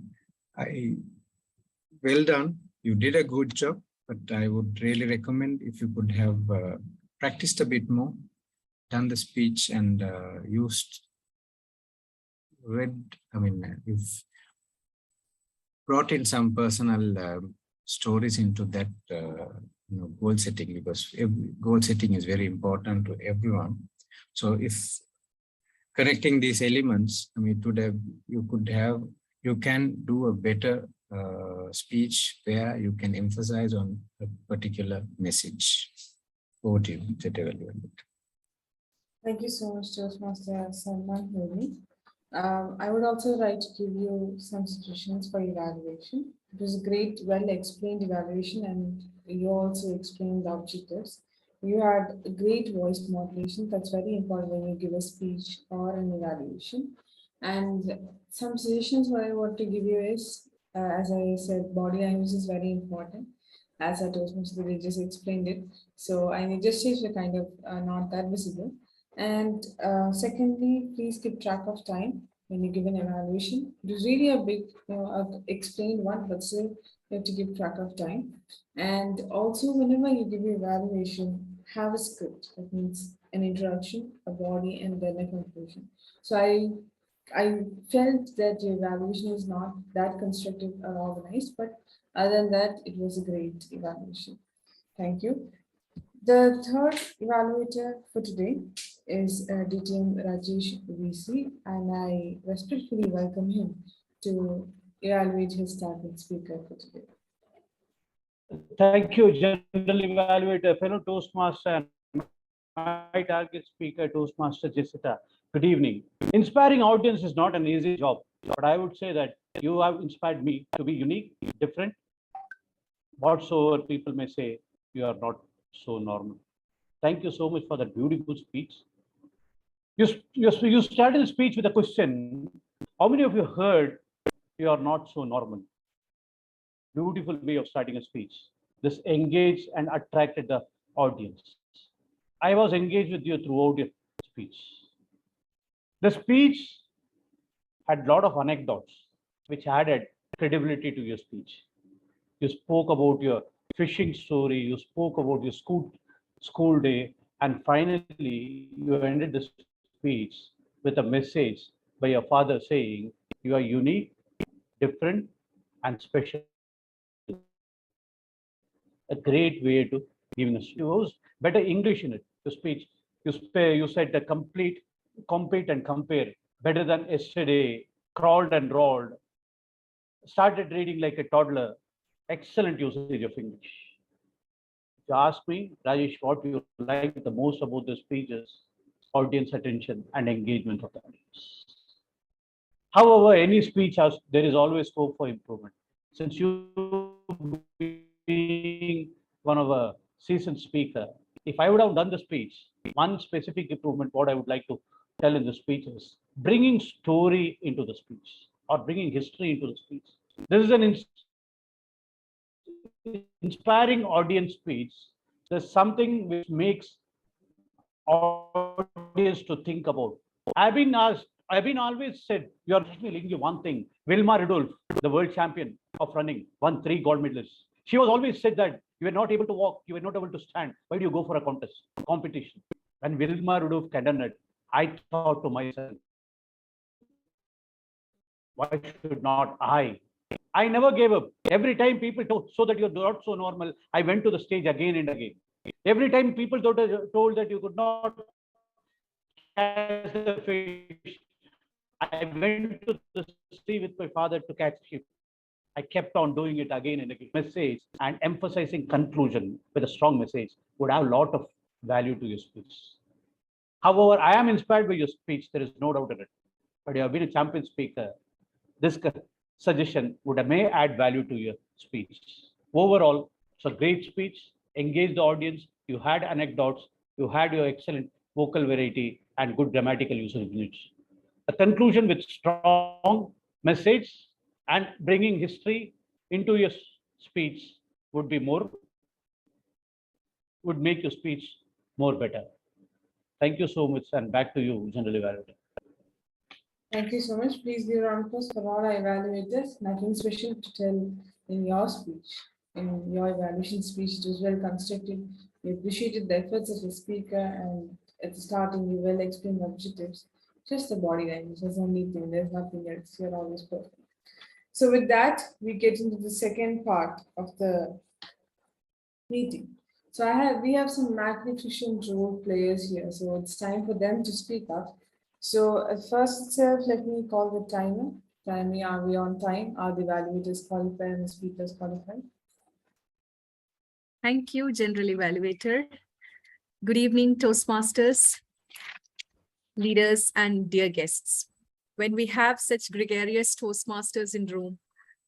well done. You did a good job, but I would really recommend if you could have practiced a bit more, done the speech and you've brought in some personal stories into that goal setting, because goal setting is very important to everyone. So if connecting these elements, you can do a better speech where you can emphasize on a particular message. Over to you, Thank you so much, Toastmaster Salman Hilmi. I would also like to give you some suggestions for evaluation. It was a great, well-explained evaluation, and you also explained the objectives. You had a great voice modulation. That's very important when you give a speech or an evaluation. And some suggestions what I want to give you is, as I said, body language is very important. As I Toastmaster, they just explained it. So I need just change the kind of not that visible. And secondly, please keep track of time when you give an evaluation. It is really a big, explained one, but still you have to keep track of time. And also, whenever you give your evaluation, have a script. That means an introduction, a body, and then a conclusion. So I felt that your evaluation was not that constructive or organized, but other than that, it was a great evaluation. Thank you. The third evaluator for today is DTM Rajesh VC, and I respectfully welcome him to evaluate his target speaker for today. Thank you, General Evaluator, fellow Toastmaster, and my target speaker, Toastmaster Jessica. Good evening. Inspiring audience is not an easy job, but I would say that you have inspired me to be unique, different. Whatsoever people may say, you are not so normal. Thank you so much for that beautiful speech. You started the speech with a question. How many of you heard you are not so normal? Beautiful way of starting a speech. This engaged and attracted the audience. I was engaged with you throughout your speech. The speech had a lot of anecdotes which added credibility to your speech. You spoke about your fishing story, you spoke about your school day, and finally you ended the speech with a message by your father saying you are unique, different, and special. A great way to giving us better English in it. The speech you said the compete and compare, better than yesterday, crawled and rolled, started reading like a toddler, excellent usage of English. If you ask me, Rajesh, what you like the most about the speech is audience attention and engagement of the audience. However, any speech has, there is always scope for improvement. Since you being one of a seasoned speaker, if I would have done the speech, one specific improvement, what I would like to tell in the speech is bringing story into the speech or bringing history into the speech. This is an inspiring audience speech. There's something which makes audience to think about. I've been always said, you're telling you one thing. Wilma Rudolph, the world champion of running, won 3 gold medals. She was always said that you were not able to walk, you were not able to stand. Why do you go for a competition? When Wilma Rudolph done it, I thought to myself, why should not I? I never gave up. Every time people told, so that you're not so normal, I went to the stage again and again. Every time people told that you could not catch the fish, I went to the sea with my father to catch fish. I kept on doing it again and again. Message and emphasizing conclusion with a strong message would have a lot of value to your speech. However, I am inspired by your speech. There is no doubt in it. But you have been a champion speaker. This suggestion may add value to your speech. Overall, it's a great speech. Engage the audience. You had anecdotes. You had your excellent vocal variety and good grammatical usage. A conclusion with strong message and bringing history into your speech would make your speech more better. Thank you so much, and back to you, General Evaluator. Thank you so much. Please give a round of applause for all our evaluators. Nothing special to tell in your speech. In your evaluation speech, it was well constructed. We appreciated the efforts of the speaker, and at the starting, you well explained the objectives. Just the body language, that's the only thing. There's nothing else. You're always perfect. So with that, we get into the second part of the meeting. So we have some magnificent role players here. So it's time for them to speak up. So first itself, let me call the timer. Tell me, are we on time? Are the evaluators qualified and the speakers qualified? Thank you, General Evaluator. Good evening, Toastmasters, leaders, and dear guests. When we have such gregarious Toastmasters in room,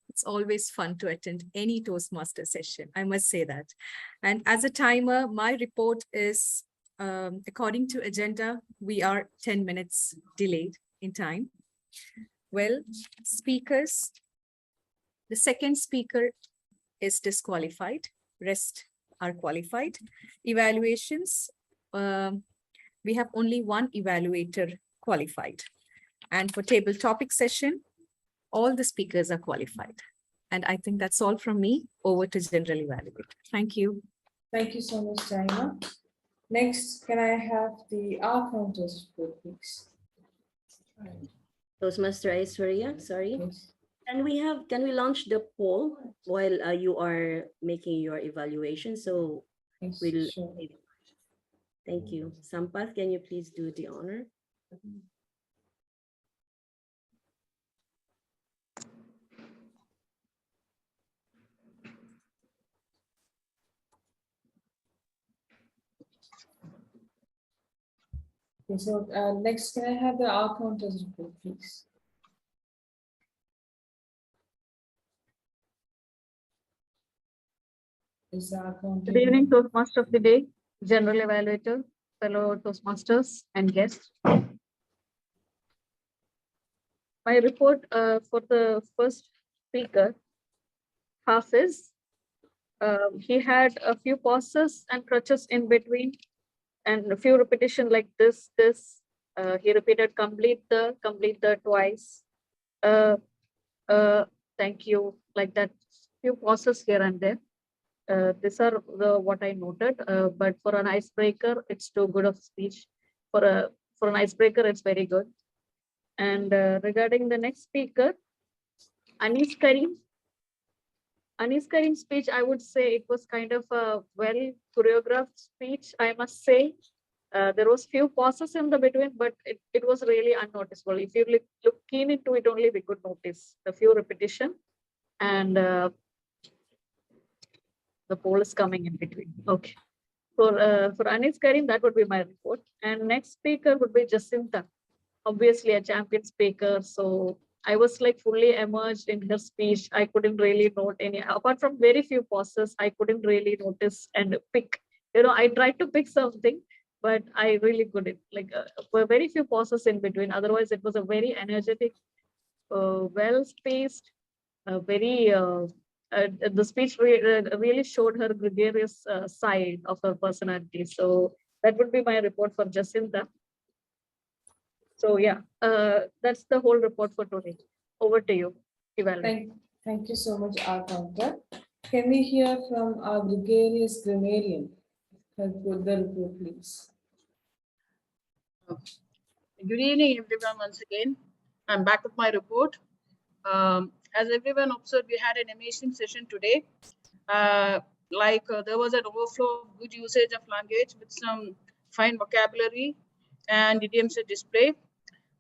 it's always fun to attend any Toastmaster session, I must say that. And as a timer, my report is, according to agenda, we are 10 minutes delayed in time. Well, speakers, the second speaker is disqualified, rest are qualified. Evaluations, we have only one evaluator qualified. And for table topic session, all the speakers are qualified. And I think that's all from me. Over to General Evaluator. Thank you. Thank you so much, China. Next, can I have the R counters report, please? Toastmaster Aishwarya, sorry. Yes. Can we launch the poll while you are making your evaluation? So yes, we'll. Sure. Thank you. Sampath, can you please do the honor? Okay, so next, can I have the R counters report, please? Good evening, Toastmaster of the day, General Evaluator, fellow Toastmasters, and guests. My report for the first speaker, Hafiz, he had a few pauses and crutches in between, and a few repetition like this. He repeated complete the twice. Thank you, like that. Few pauses here and there. These are what I noted. But for an icebreaker, it's too good of speech. For an icebreaker, it's very good. And regarding the next speaker, Anis Karim. Anis Karim's speech, I would say it was kind of a well choreographed speech, I must say. There was few pauses in the between, but it was really unnoticeable. If you look keen into it only, we could notice a few repetition. And The poll is coming in between. Okay. For Anis Karim, that would be my report. And next speaker would be Jacinta, obviously a champion speaker. So I was like fully immersed in her speech. I couldn't really note any, apart from very few pauses, I couldn't really notice and pick. You know, I tried to pick something, but I really couldn't. Like were very few pauses in between. Otherwise, it was a very energetic, well-spaced, very the speech really showed her gregarious side of her personality. So that would be my report for Jacinta. So yeah, that's the whole report for today. Over to you, Evaluate. Thank you so much, our counter. Can we hear from our gregarious grammarian? With the report, please. Good evening, everyone. Once again, I'm back with my report. As everyone observed, we had an amazing session today. There was an overflow of good usage of language with some fine vocabulary and idioms at display.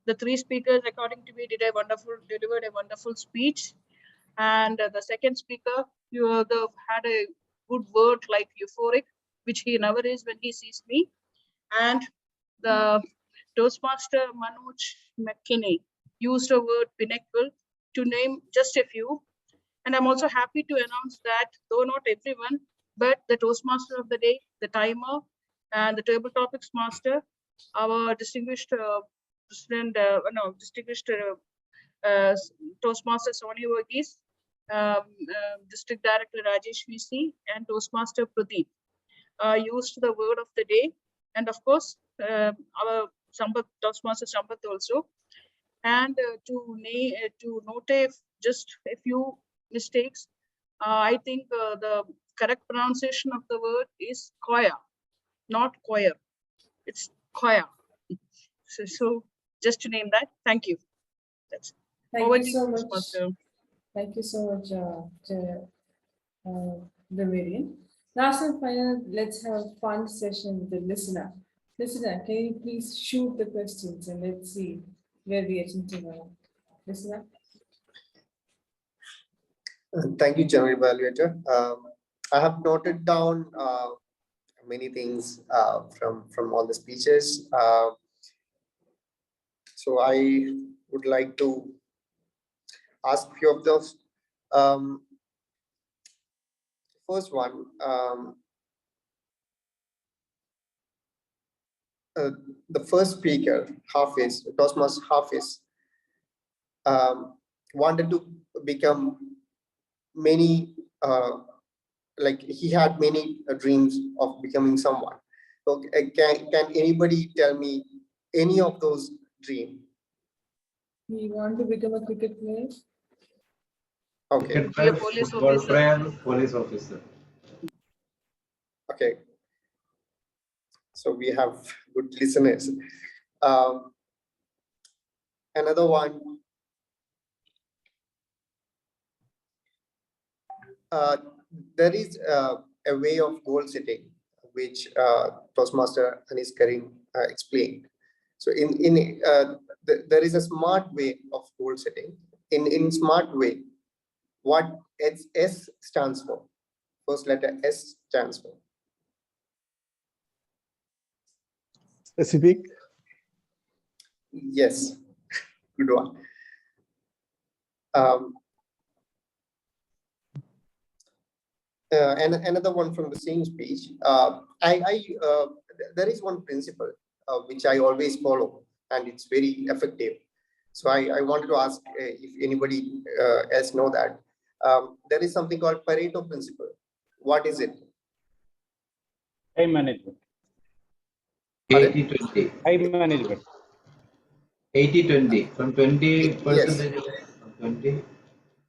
The three speakers, according to me, delivered a wonderful speech. And the second speaker, had a good word like euphoric, which he never is when he sees me. And the Toastmaster Manoj McKinney used a word pinnacle, to name just a few. And I'm also happy to announce that, though not everyone, but the Toastmaster of the day, the timer, and the table topics master, our distinguished Toastmaster Sonny Varghese, District Director Rajesh VC, and Toastmaster Pradeep used the word of the day. And of course, our Toastmaster Sambat also. And to note just a few mistakes, I think the correct pronunciation of the word is choir, not choir. It's choir. So just to name that, thank you. That's Thank you so much. Thank you so much, Grammarian. Last and final, let's have a fun session with the listener. Listener, can you please shoot the questions and let's see where we are into. Listener. Thank you, General Evaluator. I have noted down many things from all the speeches. So I would like to ask a few of those. First one, the first speaker, Hafiz, Toastmaster Hafiz, wanted to become many, like he had many dreams of becoming someone. So can anybody tell me any of those dreams? You want to become a cricket player? Okay. Be a police officer. Police officer. Okay. So we have good listeners. Another one. There is a way of goal setting, which Toastmaster Anis Karim explained. So there is a smart way of goal setting. In smart way, what S stands for? First letter S stands for. Specific. Yes, good one. And another one from the same speech. There is one principle which I always follow, and it's very effective. So I wanted to ask if anybody else know that. There is something called Pareto principle. What is it? Time management. 80-20. Time management. 80-20. From 20%. Yes. From 20.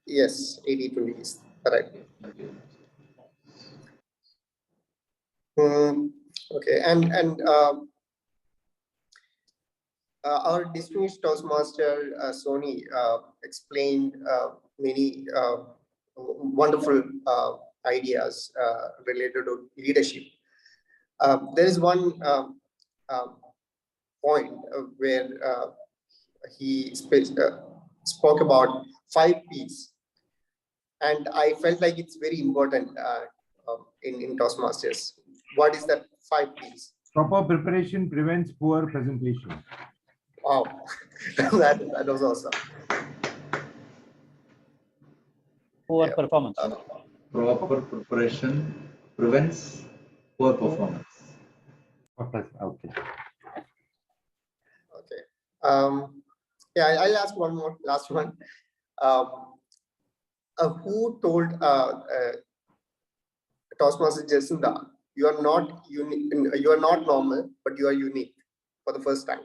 Yes, 80-20 is correct. Okay, and our distinguished Toastmaster Sonny explained many wonderful ideas related to leadership. There is one point where he spoke about 5 P's, and I felt like it's very important in Toastmasters. What is that 5 P's? Proper preparation prevents poor presentation. Wow, that was awesome. Poor performance. Proper preparation prevents poor performance. Okay. Okay. Yeah, I'll ask one more, last one. Who told Toastmaster Jacinda, you are not unique, you are not normal, but you are unique for the first time?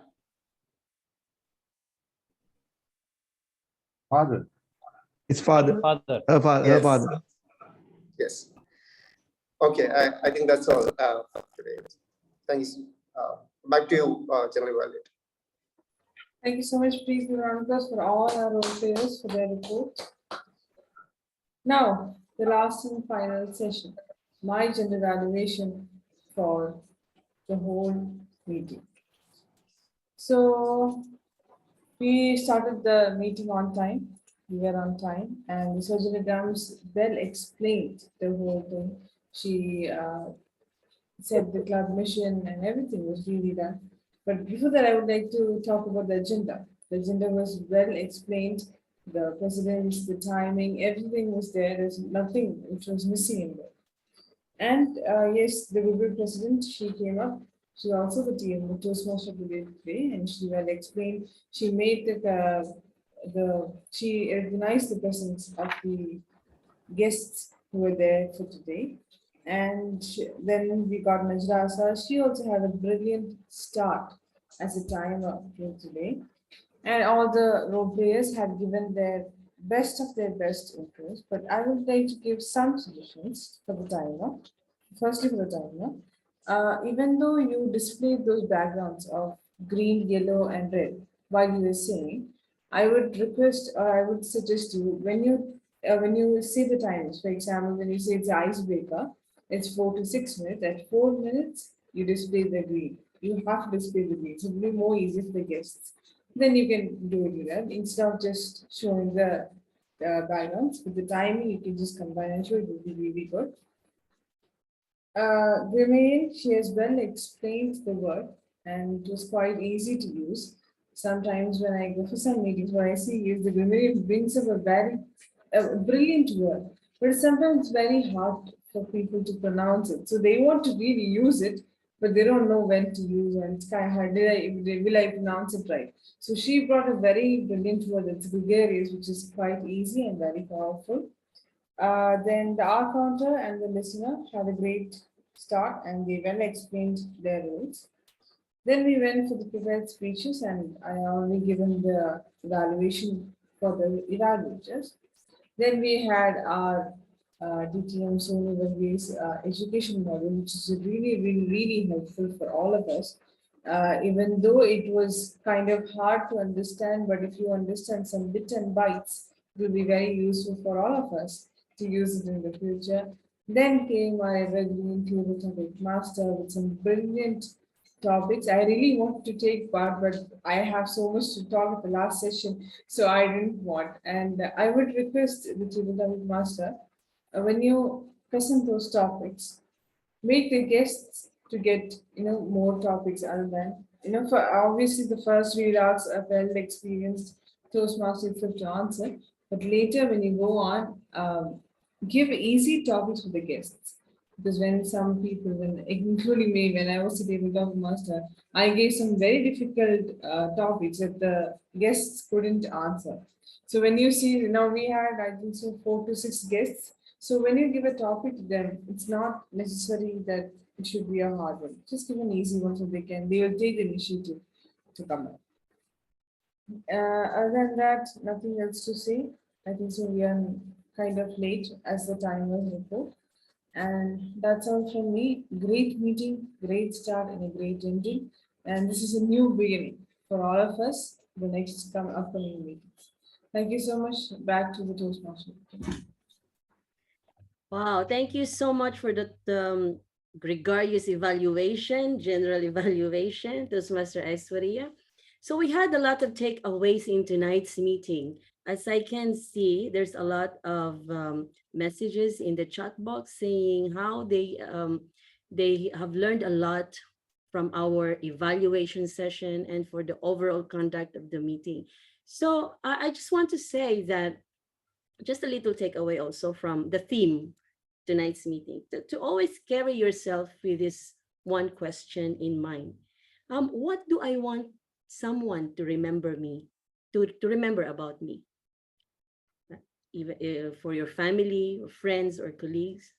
Father. His father. Father. Her father. Yes. Her father. Yes. Okay, I think that's all for today. Thanks. Back to you, General Violet. Thank you so much, please, Veronica, for all our role players for their report. Now, the last and final session, my gender evaluation for the whole meeting. So we started the meeting on time. We were on time, and Surgeon Adams well explained the whole thing. She said the club mission and everything was really done. But before that, I would like to talk about the agenda. The agenda was well explained. The presidents, the timing, everything was there. There's nothing which was missing in there. And yes, the Goodwill president, she came up. She also the team, the Toastmaster of the day today, and she well explained. She made she recognized the presence of the guests who were there for today. And then we got Najrasa. She also had a brilliant start as a timer today. And all the role players had given their best of their best interest. But I would like to give some suggestions for the timer. Firstly, for the timer, even though you displayed those backgrounds of green, yellow, and red while you were singing, I would request or I would suggest you when you say the times, for example, when you say it's icebreaker, it's 4 to 6 minutes. At 4 minutes, you display the green. You have to display the green. So it'll be more easy for the guests. Then you can do it with that instead of just showing the backgrounds. With the timing, you can just combine and show it. Will be really good. Remain, she has well explained the word and it was quite easy to use. Sometimes when I go for some meetings, what I see is the Grammarian brings up a very brilliant word, but sometimes very hard for people to pronounce it. So they want to really use it, but they don't know when to use it. And it's kind of hard. Will I pronounce it right? So she brought a very brilliant word, it's gregarious, which is quite easy and very powerful. Then the R counter and the listener had a great start and they well explained their roles. Then we went for the prepared speeches and I already given the evaluation for the evaluators. Then we had our DTM Sonny Varghese education model, which is really helpful for all of us. Even though it was kind of hard to understand, but if you understand some bits and bytes, it will be very useful for all of us to use it in the future. Then came our evergreen global topic master with some brilliant topics. I really wanted to take part, but I have so much to talk at the last session, so I didn't want. And I would request the global topic master, when you present those topics, make the guests to get more topics other than for obviously the first read outs are well experienced Toastmaster to answer, but later when you go on, give easy topics for the guests. Because when some people, including me, when I was a tabletop master, I gave some very difficult topics that the guests couldn't answer. So when you see, now we had, I think so, 4 to 6 guests. So when you give a topic to them, it's not necessary that it should be a hard one. Just give an easy one so they will take the initiative to come up. Other than that, nothing else to say. I think so we are kind of late as the time was report. And that's all from me. Great meeting, great start and a great ending. And this is a new beginning for all of us, the next upcoming meetings. Thank you so much. Back to the Toastmaster. Wow, thank you so much for the gregarious evaluation, general evaluation, Toastmaster Aishwarya. So we had a lot of takeaways in tonight's meeting. as I can see, there's a lot of messages in the chat box saying how they have learned a lot from our evaluation session and for the overall conduct of the meeting. So I just want to say that just a little takeaway also from the theme tonight's meeting, to always carry yourself with this one question in mind. What do I want someone to remember me, to remember about me? Even for your family or friends or colleagues.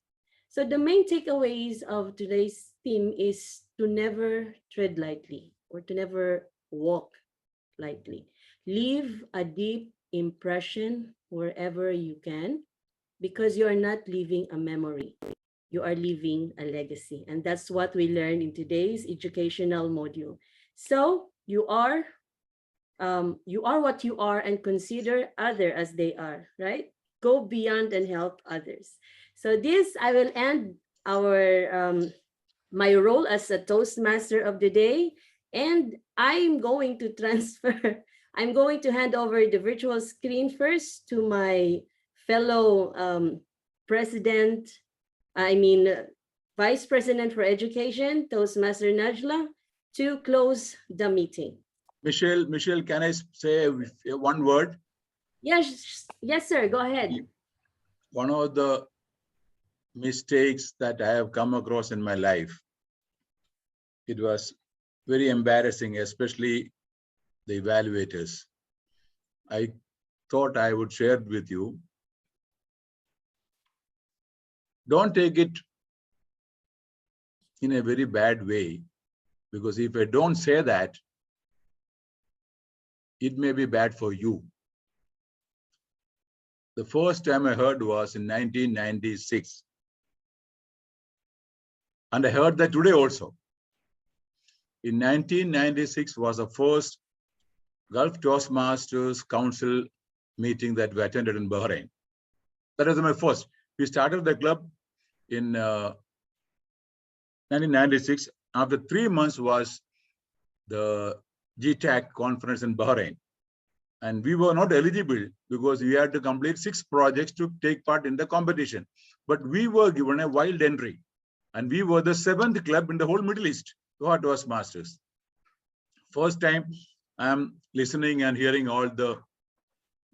So the main takeaways of today's theme is to never tread lightly or to never walk lightly. Leave a deep impression wherever you can, because you are not leaving a memory. You are leaving a legacy. And that's what we learned in today's educational module. So you are what you are, and consider other as they are, right? Go beyond and help others. So this, I will end our my role as a Toastmaster of the day, and I'm going to transfer, I'm going to hand over the virtual screen first to my fellow Vice President for Education, Toastmaster Najla, to close the meeting. Michelle, can I say one word? Yes, sir. Go ahead. One of the mistakes that I have come across in my life, it was very embarrassing, especially the evaluators. I thought I would share it with you. Don't take it in a very bad way, because if I don't say that, it may be bad for you. The first time I heard was in 1996. And I heard that today also. In 1996 was the first Gulf Toastmasters Council meeting that we attended in Bahrain. That was my first. We started the club in 1996. After 3 months was the GTAC conference in Bahrain. And we were not eligible because we had to complete 6 projects to take part in the competition. But we were given a wild entry. And we were the 7th club in the whole Middle East who are Toastmasters. First time I'm listening and hearing all the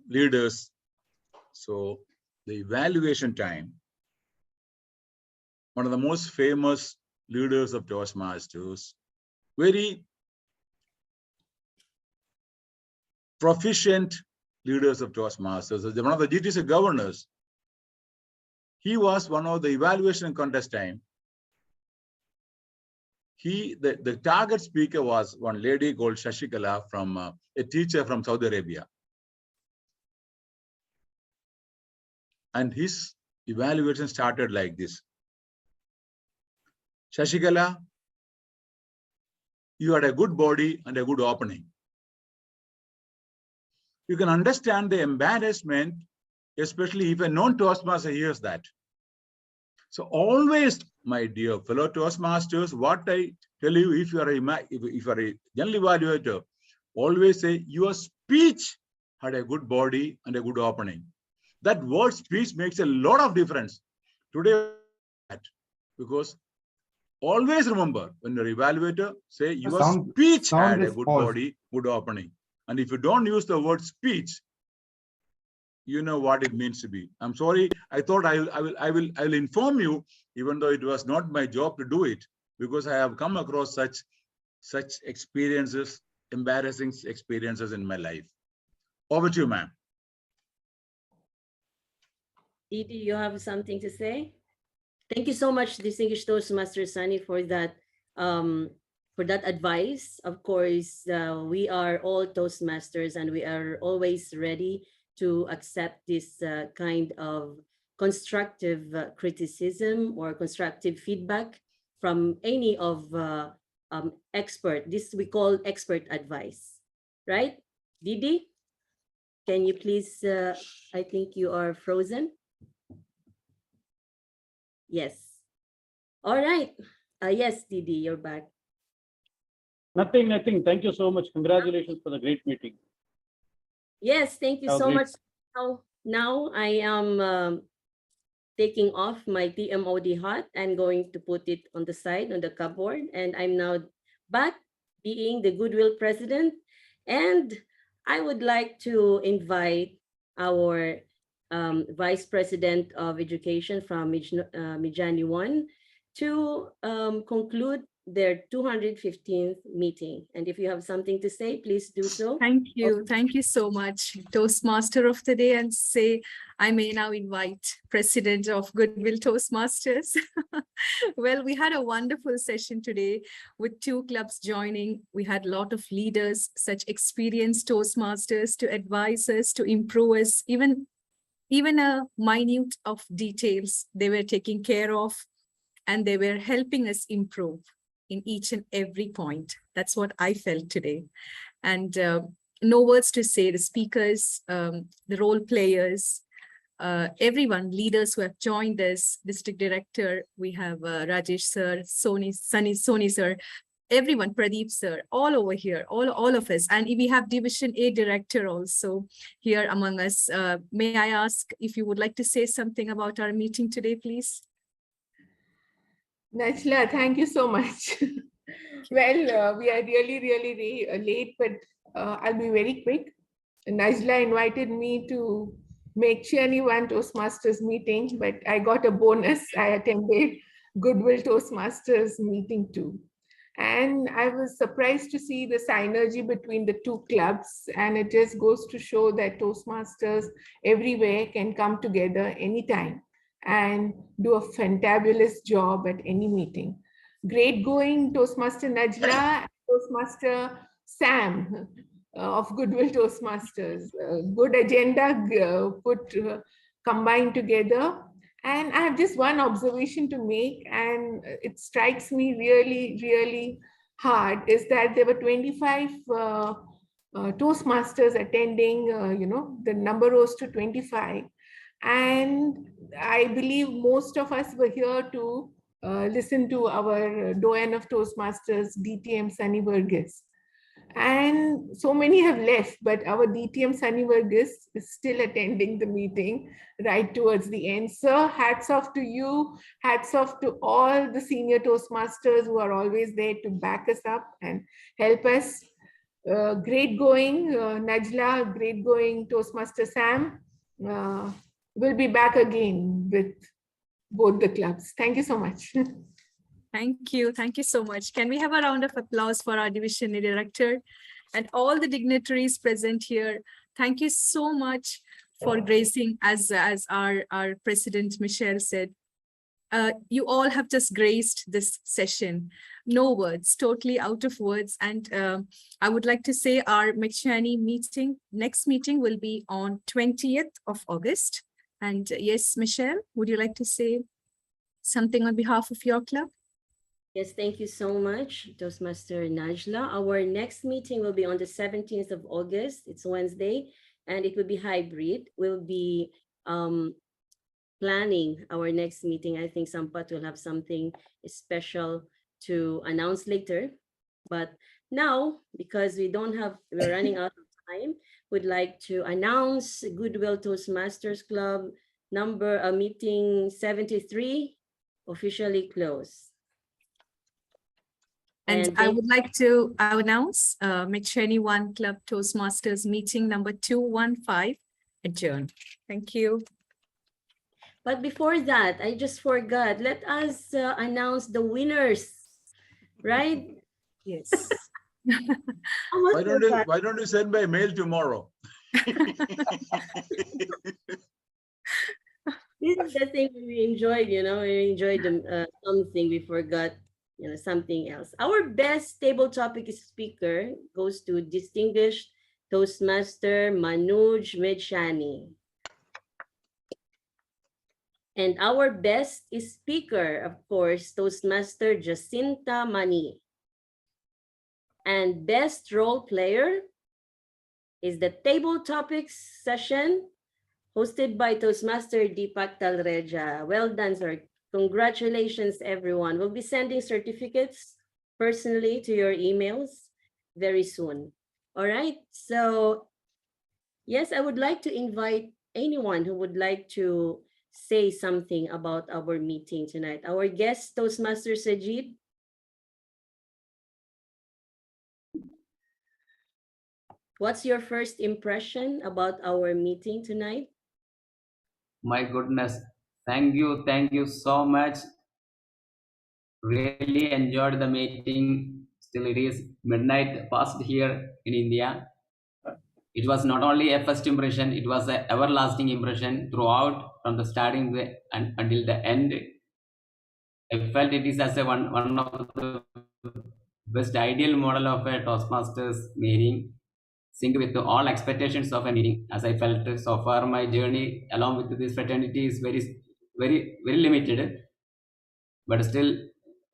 leaders. So the evaluation time, one of the most famous leaders of Toastmasters, very proficient leaders of Toastmasters, one of the GTC governors. He was one of the evaluation contest time. The target speaker was one lady called Shashikala, from a teacher from Saudi Arabia. And his evaluation started like this. Shashikala, you had a good body and a good opening. You can understand the embarrassment, especially if a non-Toastmaster hears that. So always, my dear fellow Toastmasters, what I tell you, if you are a general evaluator, always say your speech had a good body and a good opening. That word speech makes a lot of difference today, because always remember, when you're evaluator, say your speech had a good body, good opening. And if you don't use the word speech, you know what it means to be. I'm sorry. I thought I will inform you, even though it was not my job to do it, because I have come across such experiences, embarrassing experiences in my life. Over to you, ma'am. Didi, you have something to say? Thank you so much, distinguished Toastmaster Sonny, for that advice. Of course, we are all Toastmasters, and we are always ready to accept this kind of constructive criticism or constructive feedback from any of expert. This we call expert advice, right? Didi, can you please, I think you are frozen. Yes. All right. Yes, Didi, you're back. Nothing. Thank you so much. Congratulations for the great meeting. Yes, thank you so much. Now I am taking off my TMOD hat and going to put it on the side on the cupboard, and I'm now back being the Goodwill president. And I would like to invite our Vice President of Education from MEGCHIANI-ONE to conclude their 215th meeting. And if you have something to say, please do so. Thank you. Thank you so much, Toastmaster of the day, and say I may now invite President of Goodwill Toastmasters. Well, we had a wonderful session today with 2 clubs joining. We had a lot of leaders, such experienced Toastmasters to advise us, to improve us, even a minute of details they were taking care of, and they were helping us improve in each and every point. That's what I felt today. And no words to say, the speakers, the role players, everyone, leaders who have joined us, District Director, we have Rajesh sir, Sonny sir, everyone, Pradeep sir, all over here, all of us. And we have Division A Director also here among us. May I ask if you would like to say something about our meeting today, please? Najla, thank you so much. Well, we are really late, but I'll be very quick. Najla invited me to MEGCHIANI-ONE Toastmasters meeting, but I got a bonus. I attended Goodwill Toastmasters meeting too. And I was surprised to see the synergy between the 2 clubs. And it just goes to show that Toastmasters everywhere can come together anytime and do a fantabulous job at any meeting. Great going, Toastmaster Najla, Toastmaster Sam of Goodwill Toastmasters. Good agenda combined together. And I have just one observation to make, and it strikes me really hard, is that there were 25 Toastmasters attending, the number rose to 25. And I believe most of us were here to listen to our doyen of Toastmasters, DTM Sonny Varghese. And so many have left, but our DTM Sonny Varghese is still attending the meeting right towards the end. Sir, hats off to you. Hats off to all the senior Toastmasters who are always there to back us up and help us. Great going, Najla, great going, Toastmaster Sam. We'll be back again with both the clubs. Thank you so much. Thank you. Thank you so much. Can we have a round of applause for our Division Director and all the dignitaries present here? Thank you so much for gracing, as our President Michelle said. You all have just graced this session. No words, totally out of words. And I would like to say our MEGCHIANI meeting, next meeting will be on 20th of August. And yes, Michelle, would you like to say something on behalf of your club? Yes, thank you so much, Toastmaster Najla. Our next meeting will be on the 17th of August. It's Wednesday, and it will be hybrid. We'll be planning our next meeting. I think Sampat will have something special to announce later. But now, because we're running out of time, we'd like to announce Goodwill Toastmasters Club meeting 73 officially closed. And I would like to announce MEGCHIANI-ONE Club Toastmasters meeting number 215 adjourned. Thank you. But before that, I just forgot. Let us announce the winners, right? Yes. Why don't you send by mail tomorrow? This is the thing we enjoyed, we enjoyed something, we forgot, something else. Our best table topic speaker goes to Distinguished Toastmaster Manoj MEGCHIANI. And our best speaker, of course, Toastmaster Jacinta Mani. And best role player is the table topics session hosted by Toastmaster Deepak Talreja. Well done, sir. Congratulations, everyone. We'll be sending certificates personally to your emails very soon. All right. So, yes, I would like to invite anyone who would like to say something about our meeting tonight? Our guest, Toastmaster Sajid. What's your first impression about our meeting tonight? My goodness, thank you so much. Really enjoyed the meeting. Still, it is midnight past here in India. It was not only a first impression, it was an everlasting impression throughout, from the starting and until the end. I felt it is as a one of the best ideal model of a Toastmasters meeting, sync with all expectations of a meeting. As I felt so far, my journey along with this fraternity is very limited. But still,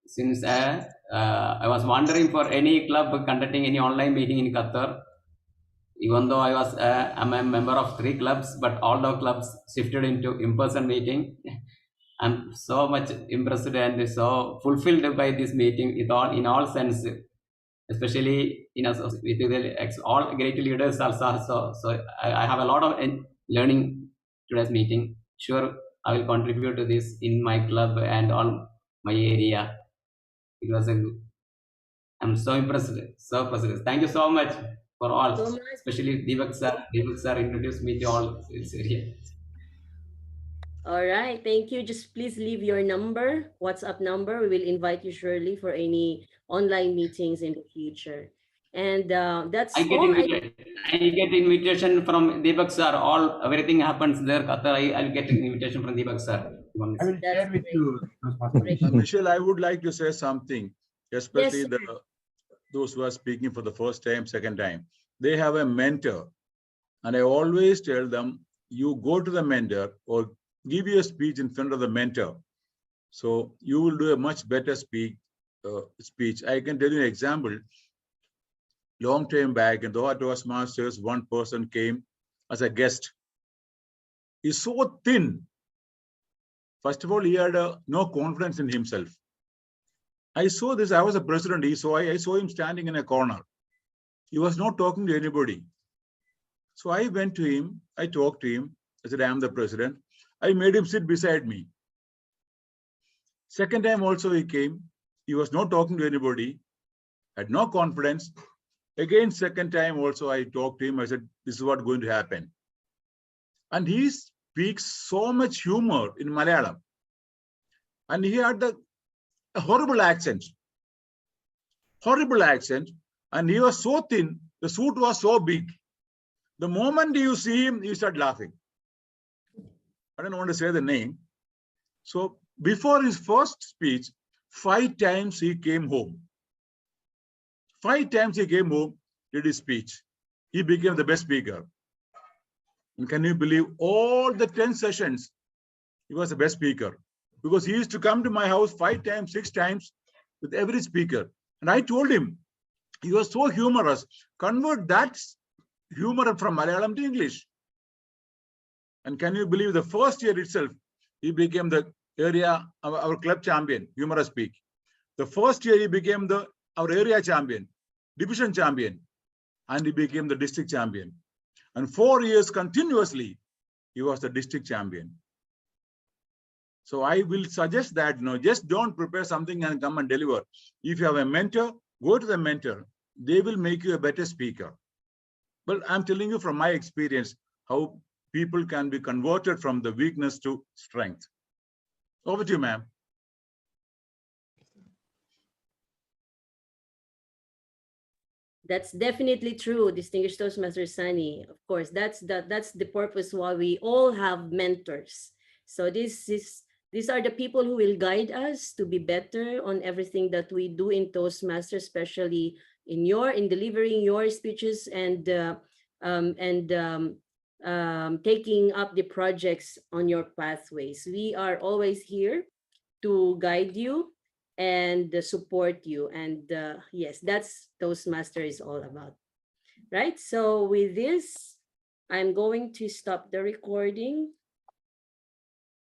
since I was wondering for any club conducting any online meeting in Qatar, even though I'm a member of 3 clubs, but all the clubs shifted into in-person meeting. I'm so much impressed and so fulfilled by this meeting in all sense, especially with all great leaders also. So I have a lot of learning today's meeting. Sure, I will contribute to this in my club and all my area. It was I'm so impressed, so impressed. Thank you so much for all, especially Deepak sir. Deepak sir introduced me to all this area. All right, thank you. Just please leave your number, WhatsApp number. We will invite you surely for any online meetings in the future. And that's I get invitation from Deepak sir. Everything happens there, Qatar. I'll get an invitation from Deepak sir. I will share with you. Michelle, I would like to say something, especially those who are speaking for the first time, second time. They have a mentor, and I always tell them, you go to the mentor or give you a speech in front of the mentor, so you will do a much better speech. I can tell you an example. Long time back in the Toastmasters, one person came as a guest. He's so thin. First of all, he had no confidence in himself. I saw this. I was a president. I saw him standing in a corner. He was not talking to anybody. So I went to him. I talked to him. I said, I am the president. I made him sit beside me. Second time also he came. He was not talking to anybody. Had no confidence. Again, second time also I talked to him. I said, this is what's going to happen. And he speaks so much humor in Malayalam. And he had a horrible accent. Horrible accent. And he was so thin. The suit was so big. The moment you see him, you start laughing. I don't want to say the name. So before his first speech, 5 times he came home. 5 times he came home, did his speech. He became the best speaker. And can you believe all the 10 sessions, he was the best speaker. Because he used to come to my house 5 times, 6 times with every speaker. And I told him, he was so humorous. Convert that humor from Malayalam to English. And can you believe the first year itself, he became the our club champion, humorous speak. The first year he became our area champion, division champion, and he became the district champion. And 4 years continuously, he was the district champion. So I will suggest that, just don't prepare something and come and deliver. If you have a mentor, go to the mentor. They will make you a better speaker. But I'm telling you from my experience, how people can be converted from the weakness to strength. Over to you, ma'am. That's definitely true, distinguished Toastmaster Sonny. Of course, that's the purpose why we all have mentors. So these are the people who will guide us to be better on everything that we do in Toastmasters, especially in delivering your speeches and taking up the projects on your pathways. We are always here to guide you and support you. And yes, that's Toastmaster is all about. Right? So with this, I'm going to stop the recording.